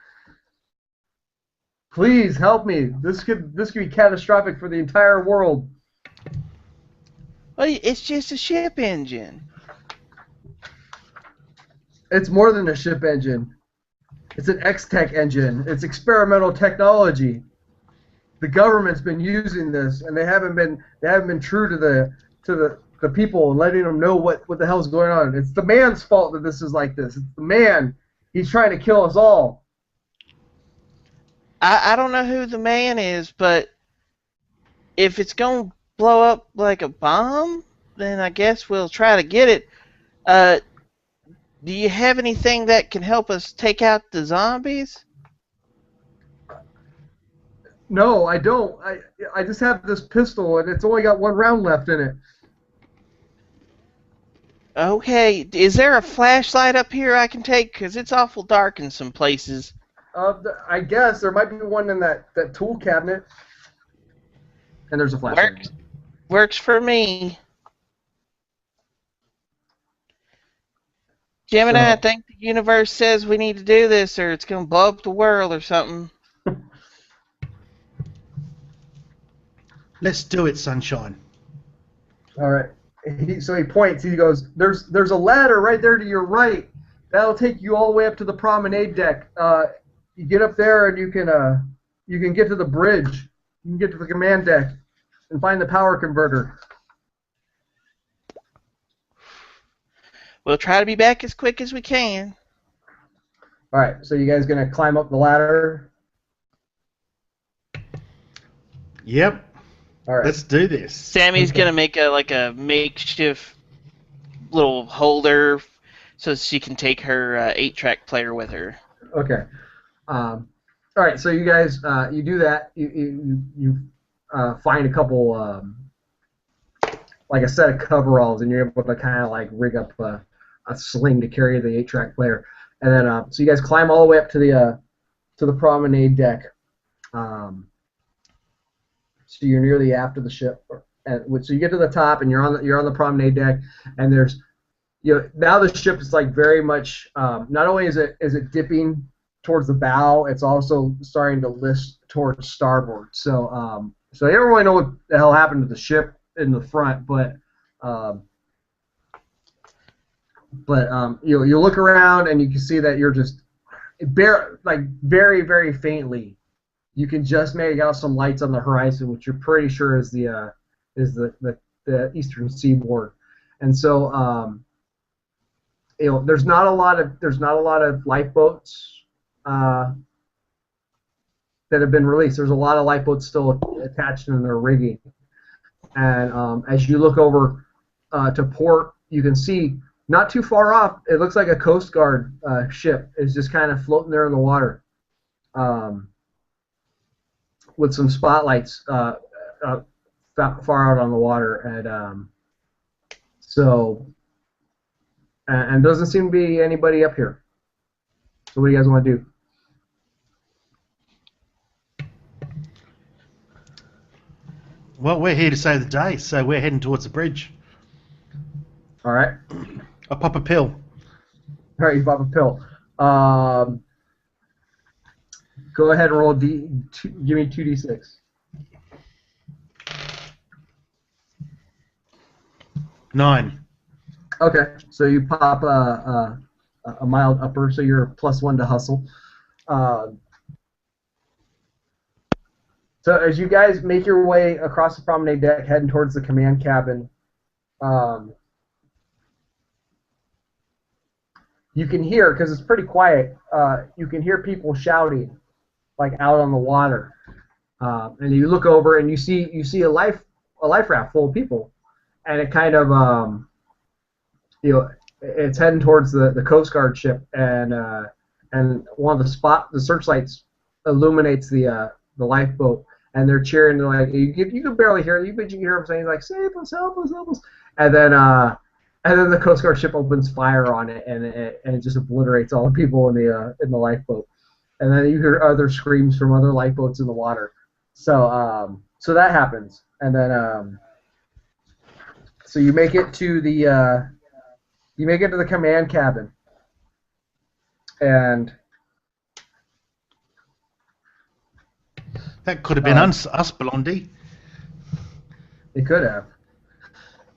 Please help me. This could be catastrophic for the entire world. Well, it's just a ship engine. It's more than a ship engine. It's an X-Tech engine. It's experimental technology. The government's been using this, and they haven't been true to the people and letting them know what the hell's going on. It's the man's fault that this is like this. It's the man. He's trying to kill us all. I don't know who the man is, but if it's going to blow up like a bomb, then I guess we'll try to get it. Do you have anything that can help us take out the zombies? No, I don't. I just have this pistol, and it's only got one round left in it. Okay, is there a flashlight up here I can take? Because it's awful dark in some places. I guess there might be one in that tool cabinet. And there's a flashlight. Works for me. Gemini, I think the universe says we need to do this, or it's going to blow up the world or something. Let's do it, sunshine. All right. So he points. He goes, "There's a ladder right there to your right. That'll take you all the way up to the promenade deck. You get up there and you can get to the bridge. You can get to the command deck and find the power converter." We'll try to be back as quick as we can. All right. So you guys gonna climb up the ladder? Yep. All right. Let's do this. Sammy's gonna make a makeshift little holder so she can take her 8-track player with her. Okay. All right. So you guys, you do that. You find a couple, like a set of coveralls, and you're able to kind of like rig up a sling to carry the 8-track player, and then so you guys climb all the way up to the promenade deck. So you're near the aft of the ship, so you get to the top, and you're on the promenade deck, and there's now the ship is like very much not only is it dipping towards the bow, it's also starting to lift towards starboard. So so you don't really know what the hell happened to the ship in the front, but you look around and you can see that you're just very, very faintly. You can just make out some lights on the horizon, which you're pretty sure is the eastern seaboard, and so there's not a lot of lifeboats that have been released. There's a lot of lifeboats still attached in their rigging, and as you look over to port, you can see not too far off. It looks like a Coast Guard ship is just kind of floating there in the water. With some spotlights far out on the water, and and doesn't seem to be anybody up here. So what do you guys want to do? Well, we're here to save the day, so we're heading towards the bridge. All right. I'll pop a pill. All right, you pop a pill. Go ahead and roll give me 2d6. 9. Okay, so you pop a mild upper, so you're +1 to hustle. So as you guys make your way across the promenade deck, heading towards the command cabin, you can hear, because it's pretty quiet, you can hear people shouting, like out on the water, and you look over and you see a life raft full of people, and it kind of it's heading towards the Coast Guard ship, and one of the searchlights illuminates the lifeboat, and they're cheering. They're like, you can barely hear it, but you can hear them saying like, "Save us, help us, help us!" And then the Coast Guard ship opens fire on it, and it just obliterates all the people in the lifeboat. And then you hear other screams from other lifeboats in the water. So so that happens, and then so you make it to the command cabin, and That could have been us, Blondie. it could have.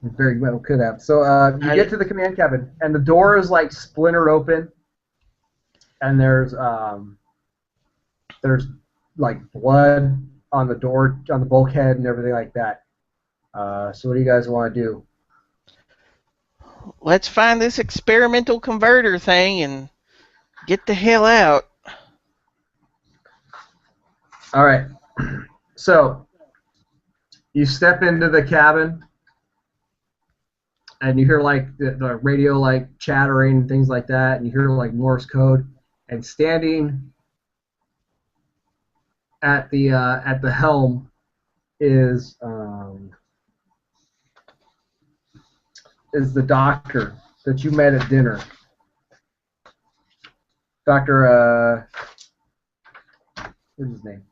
It very well could have. So you get to the command cabin, and the door is like splintered open, and there's like blood on the door, on the bulkhead, and everything like that. So what do you guys want to do? Let's find this experimental converter thing and get the hell out. All right. So you step into the cabin, and you hear like the radio like chattering and things like that, and you hear like Morse code, and standing at the helm is the doctor that you met at dinner. Dr. What's his name?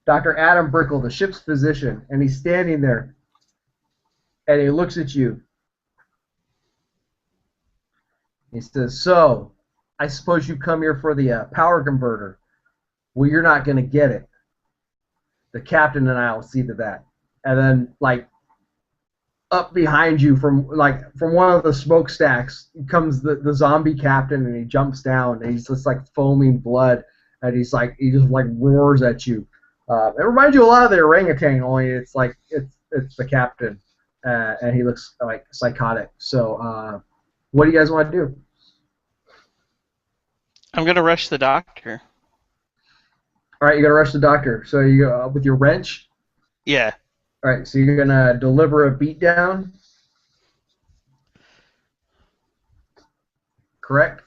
Dr. Adam Brickle, the ship's physician, and he's standing there, and he looks at you. He says, "So, I suppose you come here for the power converter. Well, you're not going to get it. The captain and I will see to that." And then, like, up behind you from one of the smokestacks comes the zombie captain, and he jumps down, and he's just like foaming blood, and he just like roars at you. It reminds you a lot of the orangutan, only it's the captain, and he looks like psychotic. So, what do you guys want to do? I'm gonna rush the doctor. All right, you're gonna rush the doctor. So you with your wrench. Yeah. All right, so you're gonna deliver a beatdown. Correct?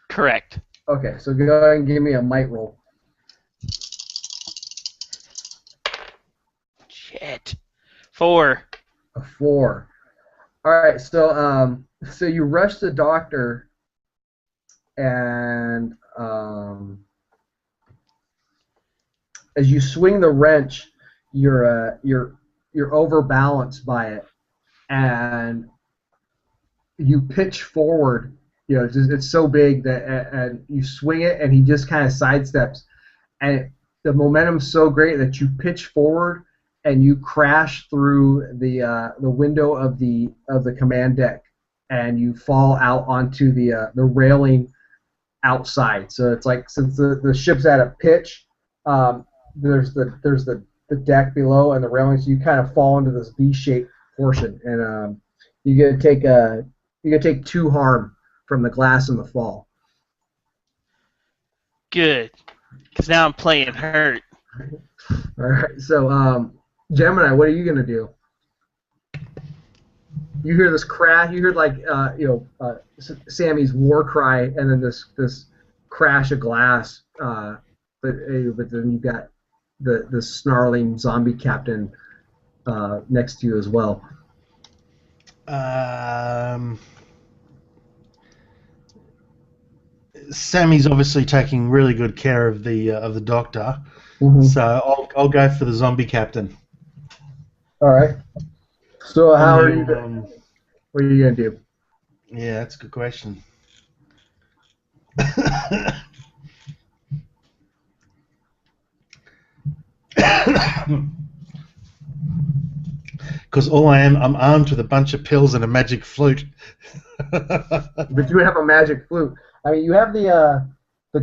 Correct. Okay, so go ahead and give me a might roll. Shit. 4. A 4. All right, so you rush the doctor, and as you swing the wrench, you're overbalanced by it, and you pitch forward. You know, it's so big that and you swing it, and he just kind of sidesteps, and the momentum's so great that you pitch forward and you crash through the window of the command deck, and you fall out onto the railing outside. So it's like, since the ship's at a pitch, there's the deck below and the railing, so you kind of fall into this V-shaped portion, and you gonna take 2 harm from the glass and the fall. Good. Because now I'm playing hurt. All right, so Gemini, what are you gonna do? You hear this crash. You hear Sammy's war cry, and then this crash of glass. But then you've got the snarling zombie captain next to you as well. Sammy's obviously taking really good care of the doctor, Mm-hmm. so I'll go for the zombie captain. All right. So how are you? Um, What are you gonna do? Yeah, that's a good question. Because I'm armed with a bunch of pills and a magic flute. But you have a magic flute. I mean, you have the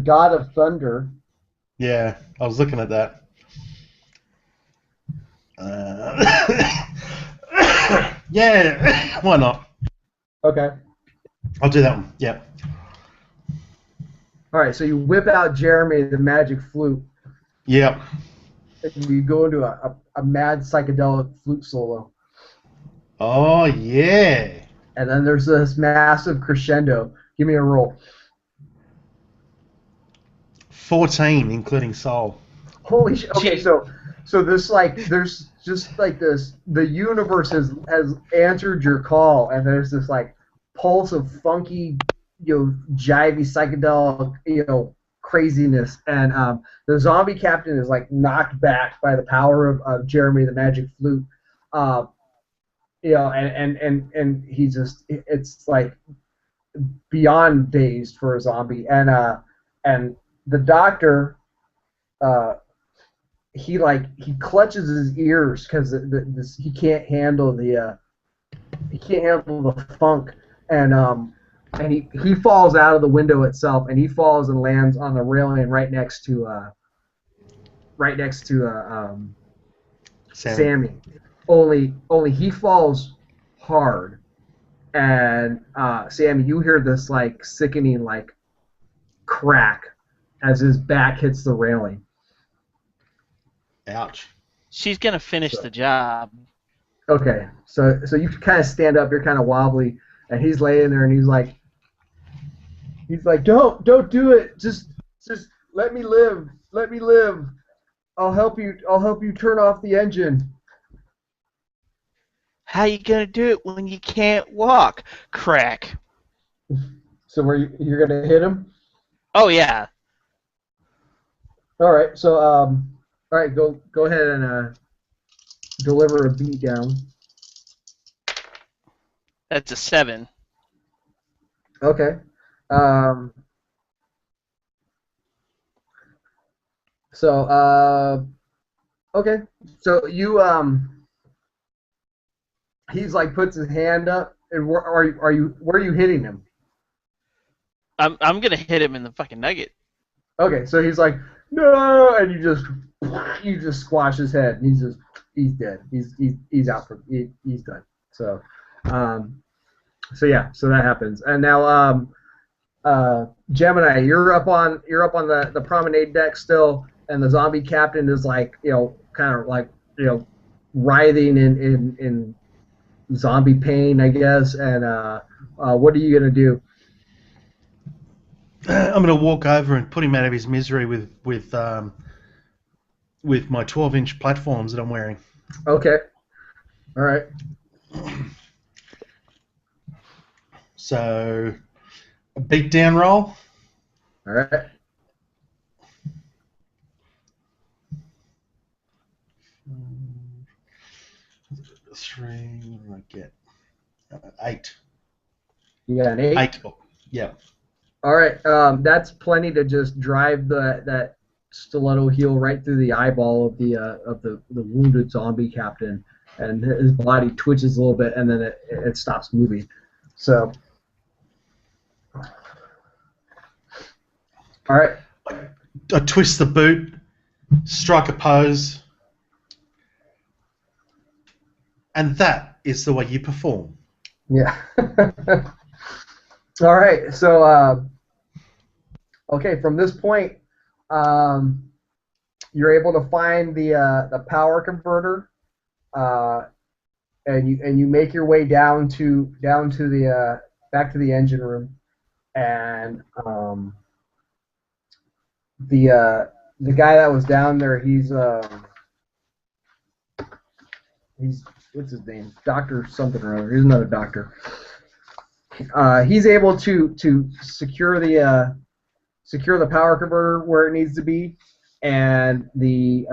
God of Thunder. Yeah, I was looking at that. Yeah, why not? Okay. I'll do that one. Yeah. All right. So you whip out Jeremy the magic flute, Yeah. and you go into a mad psychedelic flute solo. Oh yeah. And then there's this massive crescendo. Give me a roll. 14, including soul. Holy shit. Okay, so this there's just like this, the universe has answered your call, and there's this like pulse of funky, jivey psychedelic, craziness, and the zombie captain is like knocked back by the power of Jeremy the magic flute. And he's just, it's like beyond dazed for a zombie, and the doctor, he clutches his ears because he can't handle the funk, and he falls out of the window itself, and he falls and lands on the railing right next to Sammy. Only he falls hard, and Sammy, you hear this like sickening like crack as his back hits the railing. Ouch. She's going to finish the job. Okay, so you kind of stand up, you're kind of wobbly, and he's laying there, and he's like, don't do it, just let me live, I'll help you turn off the engine. How you going to do it when you can't walk? Crack. So you're gonna hit him? Oh, yeah. All right, so all right, go ahead and deliver a beat down. That's a 7. Okay. Okay. So you he's like puts his hand up, and where are you hitting him? I'm gonna hit him in the fucking nugget. Okay, so he's like, no, and you just squash his head. And he's dead. He's out for he's done. So, so that happens. And now, Gemini, you're up on the promenade deck still, and the zombie captain is like, kind of like, writhing in zombie pain, I guess. And what are you gonna do? I'm going to walk over and put him out of his misery with my 12-inch platforms that I'm wearing. Okay. All right. So, a beatdown roll. All right. Three. What did I get? 8. You got an 8? 8. Oh, yeah. All right. That's plenty to just drive that stiletto heel right through the eyeball of the wounded zombie captain, and his body twitches a little bit, and then it stops moving. So, all right. I twist the boot, strike a pose, and that is the way you perform. Yeah. All right. So, okay, from this point, you're able to find the power converter, and you make your way down to the back to the engine room, and the guy that was down there, he's what's his name? Doctor something or other. He's another doctor. He's able to secure the power converter where it needs to be, and the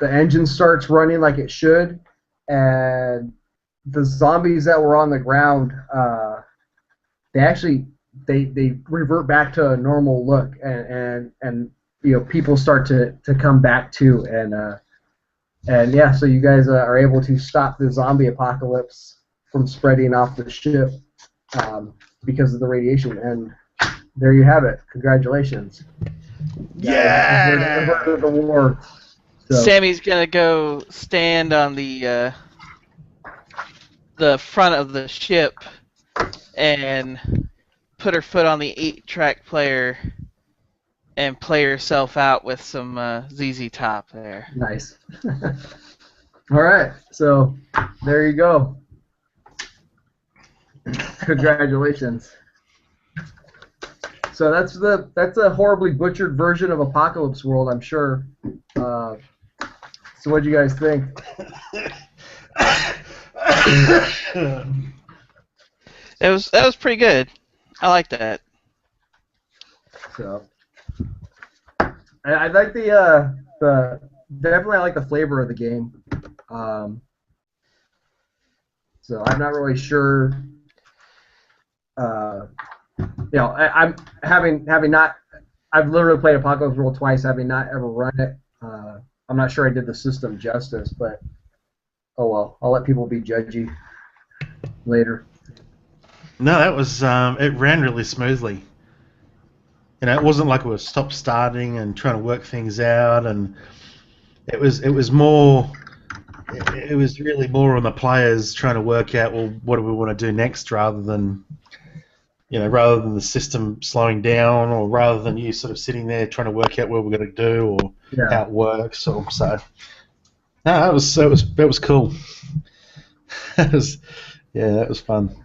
engine starts running like it should, and the zombies that were on the ground, they revert back to a normal look, and people start to come back too, and yeah, so you guys are able to stop the zombie apocalypse from spreading off the ship because of the radiation, and there you have it. Congratulations. Yeah! Averted the war. So. Sammy's gonna go stand on the front of the ship and put her foot on the 8-track player and play herself out with some ZZ Top there. Nice. All right, so there you go. Congratulations. So that's a horribly butchered version of Apocalypse World, I'm sure. So what do you guys think? That was pretty good. I like that. So I like the definitely I like the flavor of the game. So I'm not really sure. I'm having not. I've literally played Apocalypse World twice, having not ever run it. I'm not sure I did the system justice, but oh well. I'll let people be judgy later. No, that was it ran really smoothly. It wasn't like it was stop starting and trying to work things out, and it was more. It was really more on the players trying to work out, well, what do we want to do next, rather than the system slowing down, or rather than you sort of sitting there trying to work out what we're going to do or how it works. So no, that was cool. That was fun.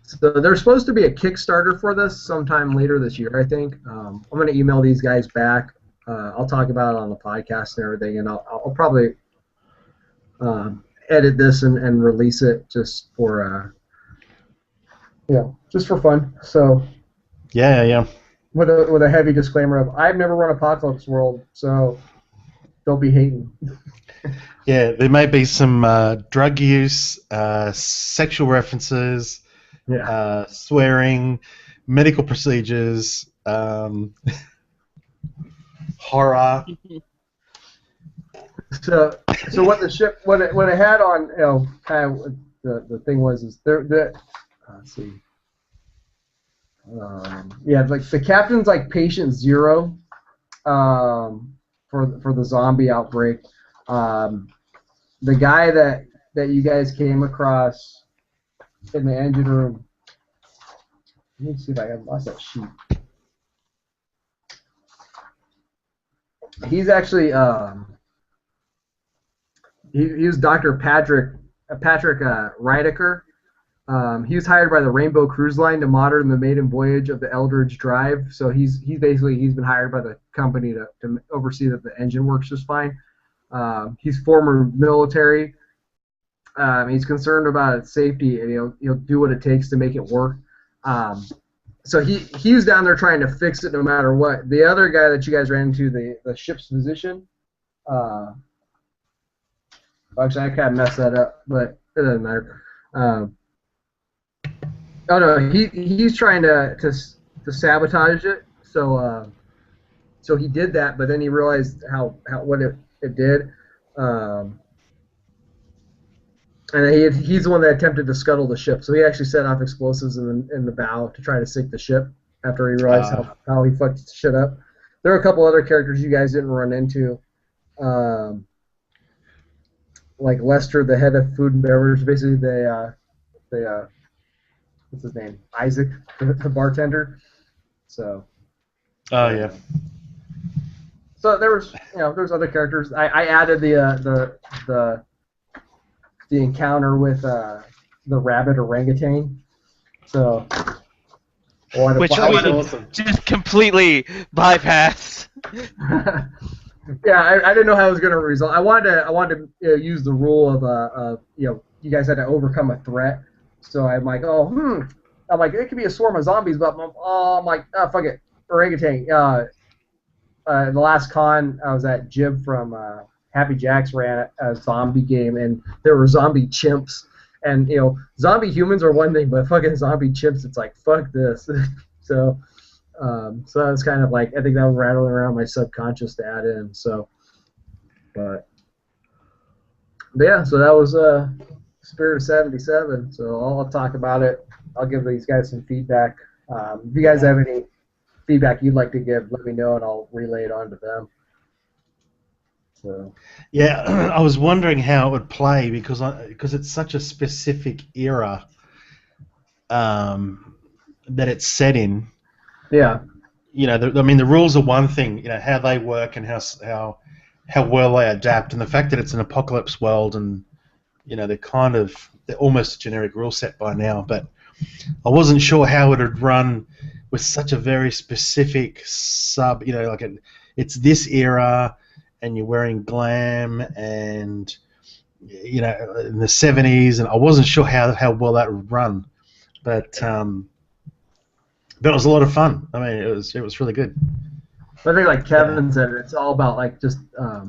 So there's supposed to be a Kickstarter for this sometime later this year, I think. I'm going to email these guys back. I'll talk about it on the podcast and everything, and I'll probably edit this and release it just for just for fun. So yeah. With a heavy disclaimer of I've never run Apocalypse World, so don't be hating. Yeah, there may be some drug use, sexual references, swearing, medical procedures, horror. So what the ship what it had on kind of the thing was is let's see yeah, like the captain's like patient zero for the zombie outbreak. The guy that you guys came across in the engine room. Let me see if I lost that sheet. He's actually he was Dr. Patrick Reidecker. He was hired by the Rainbow Cruise Line to monitor the maiden voyage of the Eldridge Drive. So he's been hired by the company to oversee that the engine works just fine. He's former military. He's concerned about its safety, and he'll do what it takes to make it work. So he was down there trying to fix it no matter what. The other guy that you guys ran into, the ship's physician. Actually, I kind of messed that up, but it doesn't matter. Oh no, he's trying to sabotage it. So he did that, but then he realized what it did. And he's the one that attempted to scuttle the ship. So he actually set off explosives in the bow to try to sink the ship after he realized how he fucked the shit up. There are a couple other characters you guys didn't run into. Like Lester, the head of food and beverage, basically what's his name? Isaac, the bartender. So. Oh yeah. So there's other characters. I added the encounter with the rabbit orangutan. So. Which we just completely bypassed. Yeah, I didn't know how it was going to result. I wanted to use the rule of you guys had to overcome a threat. So I'm like, I'm like, it could be a swarm of zombies, but I'm like, fuck it, orangutan. The last con I was at, Jib from Happy Jacks ran a zombie game, and there were zombie chimps. And zombie humans are one thing, but fucking zombie chimps, it's like, fuck this. So I was kind of like, I think that was rattling around my subconscious to add in. So, but yeah, so that was Spirit of 77. So I'll talk about it. I'll give these guys some feedback. If you guys have any feedback you'd like to give, let me know, and I'll relay it on to them. So. Yeah, I was wondering how it would play because it's such a specific era that it's set in. Yeah. The rules are one thing. How they work and how well they adapt, and the fact that it's an apocalypse world, and they're almost a generic rule set by now. But I wasn't sure how it would run with such a very specific sub. It's this era. And you're wearing glam, and in the 70s, and I wasn't sure how well that would run, but it was a lot of fun. I mean, it was really good. I think like Kevin said, it's all about like just I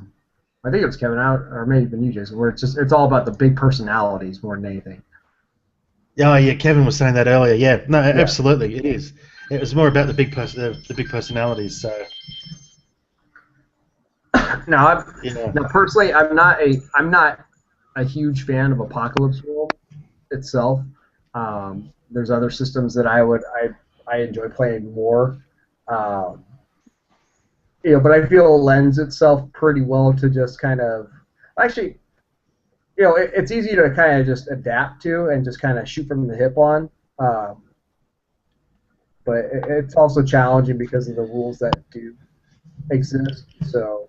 think it was Kevin or maybe even you, Jason, where it's all about the big personalities more than anything. Oh yeah, Kevin was saying that earlier. Yeah, no, absolutely, it is. It was more about the big personalities. So. Now, personally, I'm not a huge fan of Apocalypse World itself. There's other systems that I enjoy playing more. But I feel it lends itself pretty well to just kind of actually, it's easy to kind of just adapt to and just kind of shoot from the hip on. But it's also challenging because of the rules that do exist. So.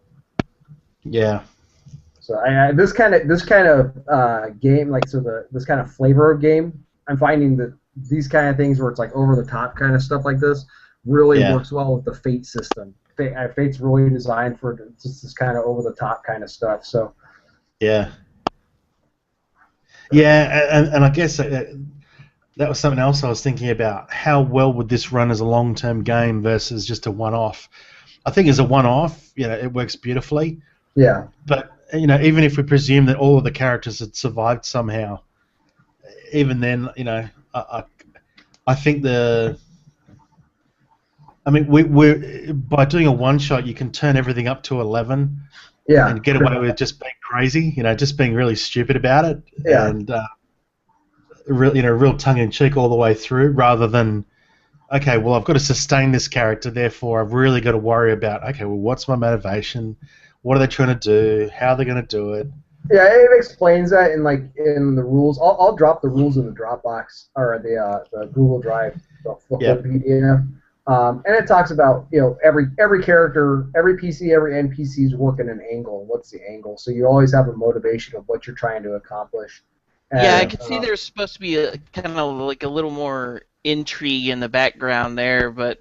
Yeah. So this kind of game, this kind of flavor of game, I'm finding that these kind of things where it's like over the top kind of stuff like this really works well with the Fate system. Fate's really designed for just this kind of over the top kind of stuff. So. Yeah. Yeah, and I guess that was something else I was thinking about. How well would this run as a long-term game versus just a one-off? I think as a one-off, it works beautifully. Yeah. But even if we presume that all of the characters had survived somehow, even then, I think we're by doing a one shot, you can turn everything up to 11, Yeah. and get away with just being crazy, just being really stupid about it, Yeah. and real tongue in cheek all the way through, rather than, okay, well, I've got to sustain this character, therefore I've really got to worry about, okay, well, what's my motivation? What are they trying to do? How are they going to do it? Yeah, it explains that in the rules. I'll drop the rules in the Dropbox or the Google Drive, the whole Yep. PDF. And it talks about every character, every PC, every NPC is working an angle. What's the angle? So you always have a motivation of what you're trying to accomplish. Yeah, I And, could see there's supposed to be a kind of like a little more intrigue in the background there, but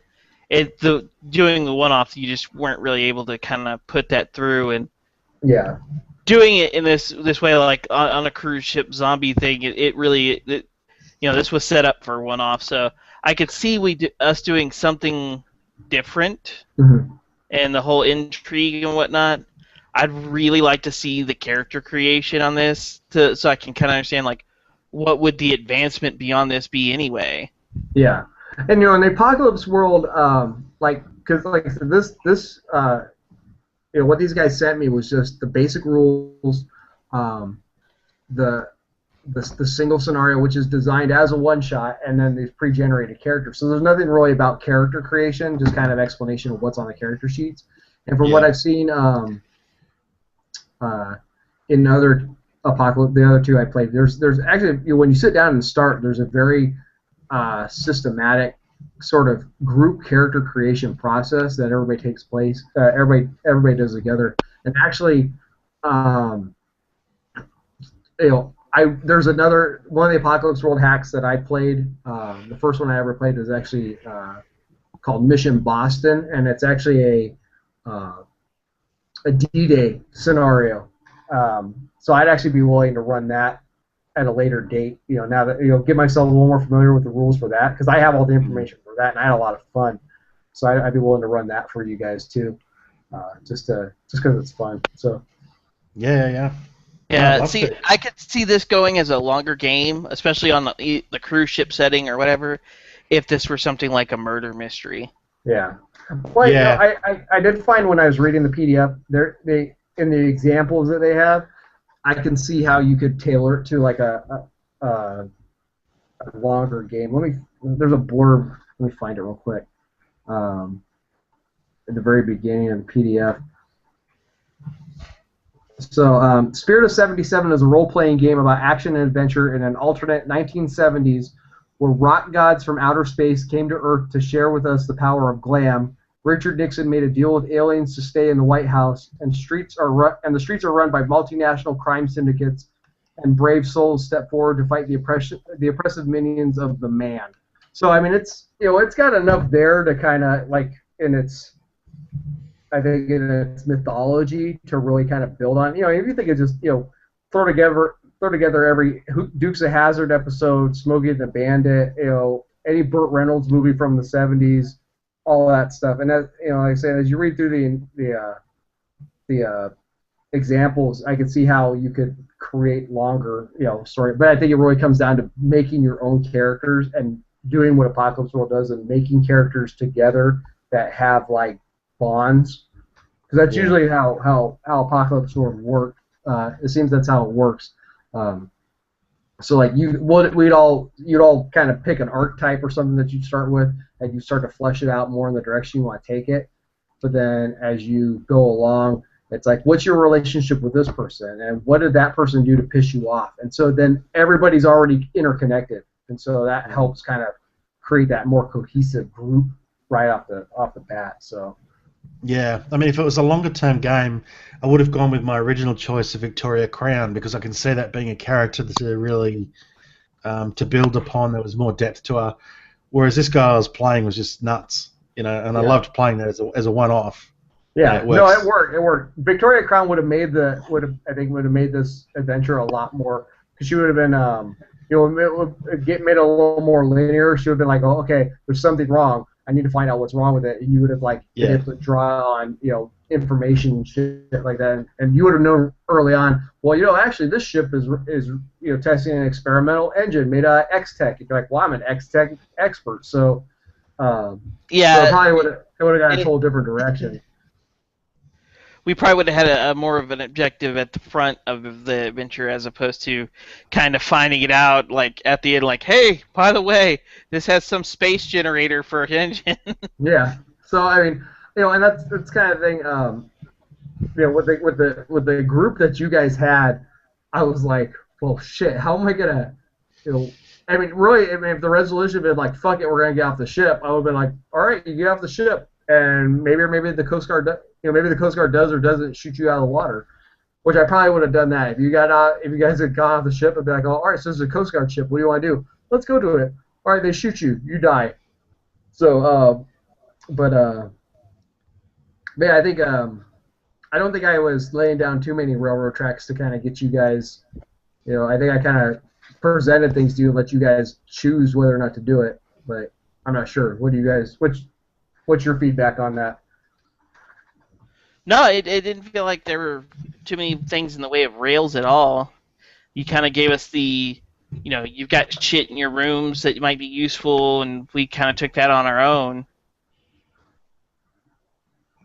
doing the one-offs, you just weren't really able to kind of put that through, and yeah. doing it in this way, like on a cruise ship zombie thing, it really this was set up for one-off, so I could see us doing something different, Mhm. and the whole intrigue and whatnot. I'd really like to see the character creation on this, so I can kind of understand like what would the advancement beyond this be anyway. Yeah, and in the apocalypse world, because like I said, this what these guys sent me was just the basic rules, the single scenario, which is designed as a one shot, and then these pre-generated characters. So there's nothing really about character creation, just kind of explanation of what's on the character sheets. And from what I've seen, in other apocalypse, the other two I played, there's actually when you sit down and start, there's a very systematic sort of group character creation process that everybody takes place. Everybody does together, and actually, there's another one of the Apocalypse World hacks that I played. The first one I ever played was actually called Mission Boston, and it's actually a D-Day scenario. So I'd actually be willing to run that at a later date. Now that get myself a little more familiar with the rules for that, because I have all the information for that, and I had a lot of fun. So I'd be willing to run that for you guys too, just because it's fun. So. Yeah. Yeah, see, I could see this going as a longer game, especially on the cruise ship setting or whatever, if this were something like a murder mystery. Yeah. Well, yeah. I did find when I was reading the PDF, in the examples that they have, I can see how you could tailor it to like a longer game. There's a blurb. Let me find it real quick. At the very beginning of the PDF. So, Spirit of 77 is a role-playing game about action and adventure in an alternate 1970s where rock gods from outer space came to Earth to share with us the power of glam. Richard Nixon made a deal with aliens to stay in the White House, and the streets are run by multinational crime syndicates, and brave souls step forward to fight the oppressive minions of the man. So, I mean, it's got enough there to kind of like I think in its mythology to really kind of build on. If you think it's just throw together every Dukes of Hazzard episode, Smokey and the Bandit, any Burt Reynolds movie from the '70s, all that stuff, and that like I said, as you read through the examples, I can see how you could create longer story. But I think it really comes down to making your own characters and doing what Apocalypse World does and making characters together that have like bonds, because that's usually how Apocalypse World work. It seems that's how it works. So like you'd all kind of pick an archetype or something that you'd start with, and you start to flesh it out more in the direction you want to take it. But then as you go along, it's like, what's your relationship with this person, and what did that person do to piss you off? And so then everybody's already interconnected, and so that helps kind of create that more cohesive group right off the bat. So. Yeah, I mean, if it was a longer-term game, I would have gone with my original choice of Victoria Crown, because I can see that being a character to really to build upon. There was more depth to her, whereas this guy I was playing was just nuts, and I loved playing that as a one-off. Yeah, no, it worked. It worked. Victoria Crown would have made this adventure a lot more, because she would have been made it a little more linear. She would have been like, oh, okay, there's something wrong. I need to find out what's wrong with it, and you would have been able to draw on information and shit like that, and you would have known early on. Well, actually, this ship is testing an experimental engine made out of X-Tech. You're like, well, I'm an X-Tech expert, so so it probably would have gone a whole different direction. we probably would have had a more of an objective at the front of the adventure as opposed to kind of finding it out like at the end, like, hey, by the way, this has some space generator for an engine. Yeah. So I mean, and that's kind of thing. With the group that you guys had, I was like, well, shit, how am I gonna, I mean, really, I mean, if the resolution had been like, fuck it, we're gonna get off the ship, I would have been like, all right, you get off the ship, and maybe the Coast Guard, maybe the Coast Guard does or doesn't shoot you out of the water, which I probably would have done that if you guys had gone off the ship and be like, oh, all right, so this is a Coast Guard ship, what do you want to do? Let's go to it. All right, they shoot you, you die. So, yeah, I think I don't think I was laying down too many railroad tracks to kind of get you guys. I think I kind of presented things to you and let you guys choose whether or not to do it. But I'm not sure. What do you guys? What's your feedback on that? No, it didn't feel like there were too many things in the way of rails at all. You kind of gave us the, you've got shit in your rooms that might be useful, and we kind of took that on our own.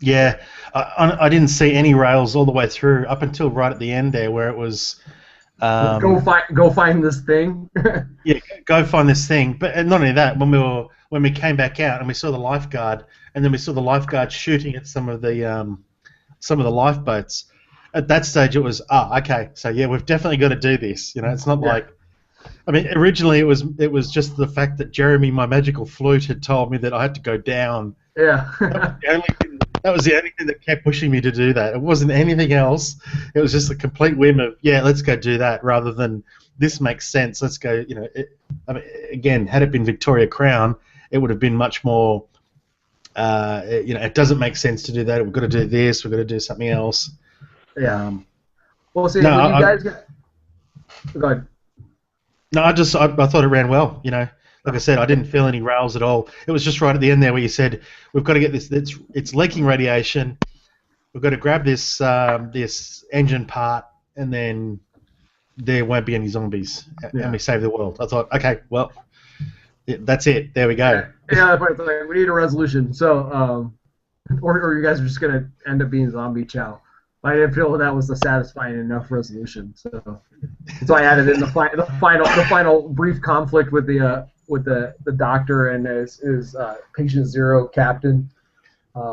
Yeah, I didn't see any rails all the way through up until right at the end there, where it was. Go find this thing. Yeah, go find this thing. But not only that, when we came back out and we saw the lifeguard, and then we saw the lifeguard shooting at some of the lifeboats. At that stage, it was okay. So yeah, we've definitely got to do this. It's not like. I mean, originally it was just the fact that Jeremy, my magical flute, had told me that I had to go down. Yeah. That was the only thing that kept pushing me to do that. It wasn't anything else. It was just a complete whim of, yeah, let's go do that, rather than this makes sense. Let's go. I mean, again, had it been Victoria Crown, it would have been much more. It doesn't make sense to do that. We've got to do this. We've got to do something else. Yeah. Well, see, no, when you guys get. Go ahead. No, I thought it ran well. Like I said, I didn't feel any rails at all. It was just right at the end there where you said, we've got to get this. It's leaking radiation. We've got to grab this this engine part, and then there won't be any zombies, and we save the world. I thought, okay, well, that's it. There we go. Yeah, but we need a resolution. So, or you guys are just gonna end up being zombie chow. I didn't feel that was a satisfying enough resolution, so I added in the final brief conflict with the doctor and his patient zero captain.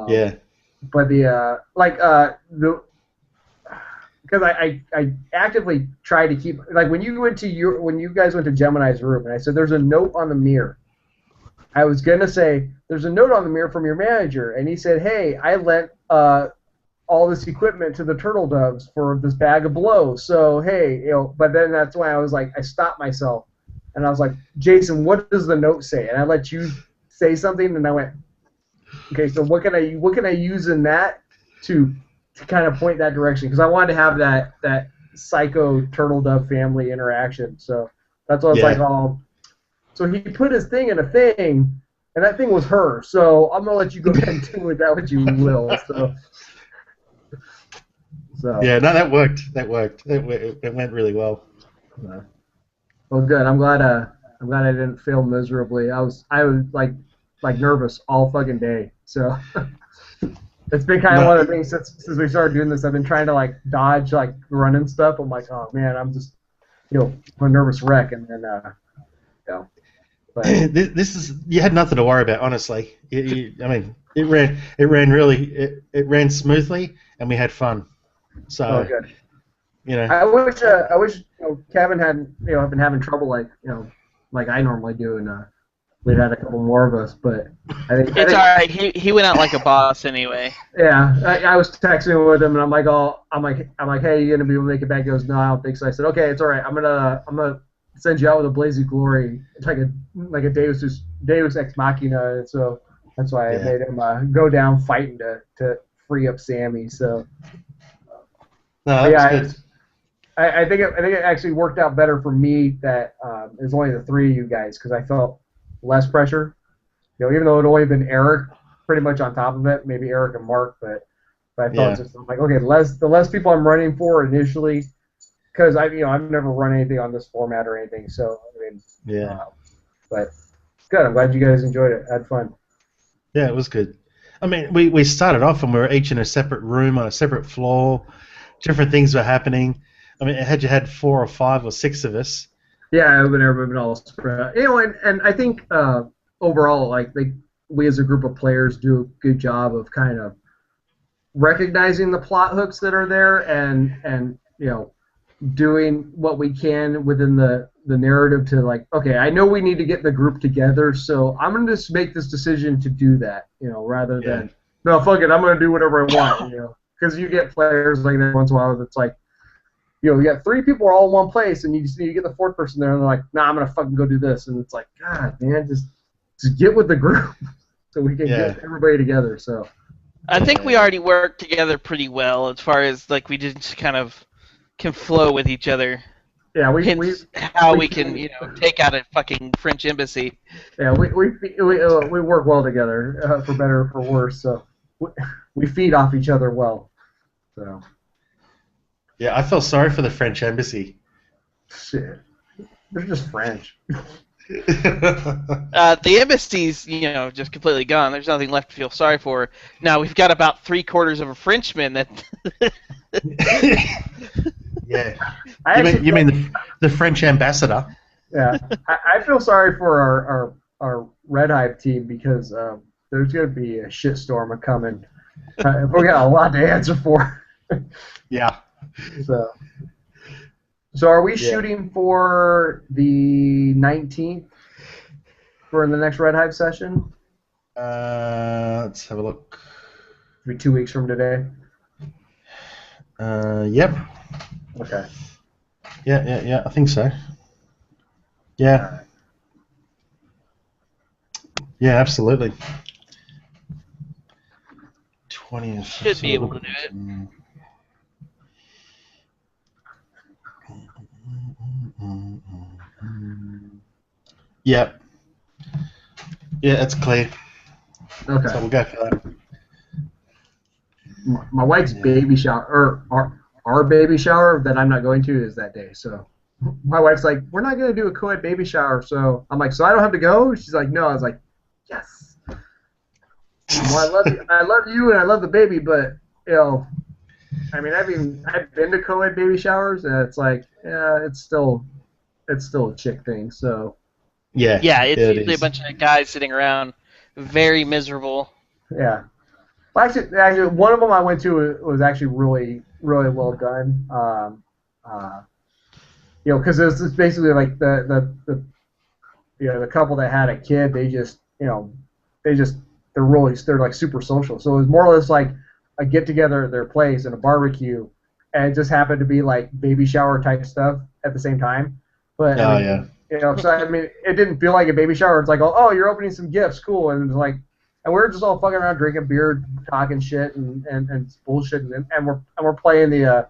Yeah. But because I actively try to keep, like, when you guys went to Gemini's room and I said there's a note on the mirror. I was gonna say there's a note on the mirror from your manager, and he said, hey, I lent all this equipment to the turtle doves for this bag of blow. So hey, but then that's why I was like, I stopped myself, and I was like, Jason, what does the note say? And I let you say something, and I went, okay, so what can I use in that to kind of point that direction? Because I wanted to have that psycho turtle dove family interaction. So that's what I was like, oh. So he put his thing in a thing, and that thing was her. So I'm gonna let you go ahead and do with that what you will. So yeah, no, that worked. It went really well. Well, good. I'm glad I didn't fail miserably. I was like nervous all fucking day. So it's been kind of one of the things since we started doing this. I've been trying to like dodge like running stuff. I'm like, oh man, I'm just a nervous wreck, and then But this is, you had nothing to worry about, honestly. I mean, it ran smoothly, and we had fun. So, good. I wish Kevin hadn't been having trouble like I normally do, and we'd had a couple more of us. But I think it's all right. He went out like a boss anyway. Yeah, I was texting with him, and I'm like, hey, you gonna be able to make it back? He goes, no, I don't think so. I said, okay, it's all right. I'm gonna send you out with a blaze of glory. It's like a Deus Ex Machina, and so that's why I made him go down fighting to free up Sammy. So no, good. I think it actually worked out better for me that it was only the three of you guys, because I felt less pressure. Even though it had only been Eric pretty much on top of it, maybe Eric and Mark, but I felt just like, okay, the less people I'm running for initially. Because I've never run anything on this format or anything, so I mean, but good. I'm glad you guys enjoyed it. Had fun. Yeah, it was good. I mean, we started off and we were each in a separate room on a separate floor. Different things were happening. I mean, had you had 4 or 5 or 6 of us. Yeah, but everybody been all spread out. And I think overall, like we as a group of players do a good job of kind of recognizing the plot hooks that are there and doing what we can within the narrative to like, okay, I know we need to get the group together, so I'm gonna just make this decision to do that, rather than no, fuck it, I'm gonna do whatever I want, because you get players like that once in a while that's like, you got 3 people all in one place, and you get the 4th person there, and they're like, nah, I'm gonna fucking go do this, and it's like, God, man, just get with the group, so we can get everybody together. So I think we already work together pretty well as far as like we just kind of can flow with each other. Yeah, we can take out a fucking French embassy. Yeah, we work well together, for better or for worse. So we feed off each other well. So yeah, I felt sorry for the French embassy. Shit, they're just French. The embassy's just completely gone. There's nothing left to feel sorry for. Now we've got about 3/4 of a Frenchman that. Yeah. You mean the French ambassador? Yeah, I feel sorry for our Red Hive team because there's going to be a shitstorm coming. We got a lot to answer for. Yeah. So are we shooting for the 19th for the next Red Hive session? Let's have a look. It'll be 2 weeks from today. Yep. Okay. Yeah, I think so. Yeah. Yeah, absolutely. 20th. Should be able to do it. Yep. Yeah, it's clear. Okay. So we'll go for that. My wife's baby shower, or our baby shower that I'm not going to is that day. So my wife's like, we're not going to do a co-ed baby shower. So I'm like, so I don't have to go? She's like, no. I was like, yes. Well, I love you and I love the baby, but, I mean, I've been to co-ed baby showers, and it's like, yeah, it's still a chick thing. So yeah, it's usually a bunch of guys sitting around, very miserable. Yeah. Well, actually, one of them I went to was actually really, really well done. Because it was basically like the couple that had a kid, they're like super social. So it was more or less like a get together at their place and a barbecue, and it just happened to be like baby shower type stuff at the same time. But so I mean, it didn't feel like a baby shower. It's like, oh, you're opening some gifts, cool, and it's like. And we're just all fucking around drinking beer, talking shit, and bullshit, and we're playing the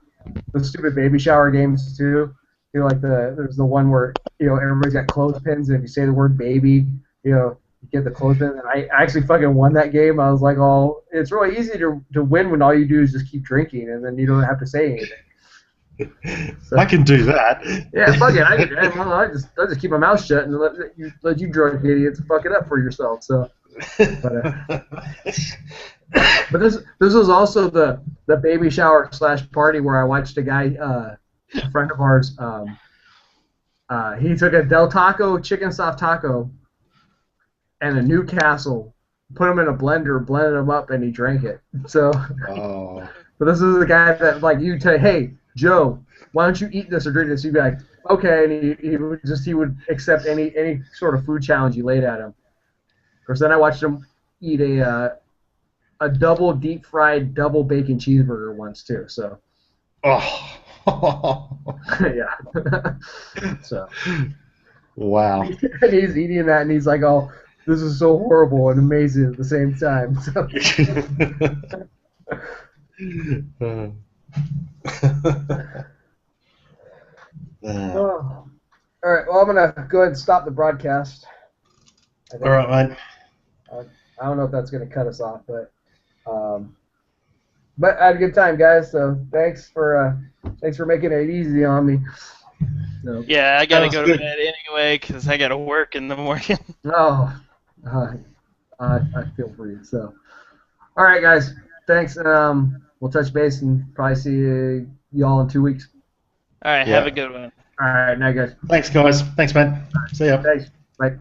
stupid baby shower games too. Like there's the one where everybody's got clothespins, and if you say the word baby, you get the clothespin. And I actually fucking won that game. I was like, oh, it's really easy to win when all you do is just keep drinking, and then you don't have to say anything. So, I can do that. Yeah, fuck it. I just keep my mouth shut and let you drunk idiots fuck it up for yourself. So. But this was also the baby shower / party where I watched a guy, a friend of ours. He took a Del Taco chicken soft taco and a Newcastle, put them in a blender, blended them up, and he drank it. So, but this is the guy that like you tell, hey Joe, why don't you eat this or drink this? You'd be like, okay, and he would accept any sort of food challenge you laid at him. Of course, then I watched him eat a double deep fried double bacon cheeseburger once too. So. Oh. Yeah. So. Wow. And he's eating that, and he's like, "Oh, this is so horrible and amazing at the same time." So. All right. Well, I'm gonna go ahead and stop the broadcast. All right, mate. I don't know if that's going to cut us off, but I had a good time, guys. So thanks for making it easy on me. So, yeah, I gotta go to bed anyway because I gotta work in the morning. Oh, I feel for you. So, All right, guys. Thanks. We'll touch base and probably see y'all in 2 weeks. All right, Yeah. have a good one. All right, night, guys. Thanks, guys. Thanks, man. See ya. Thanks. Bye.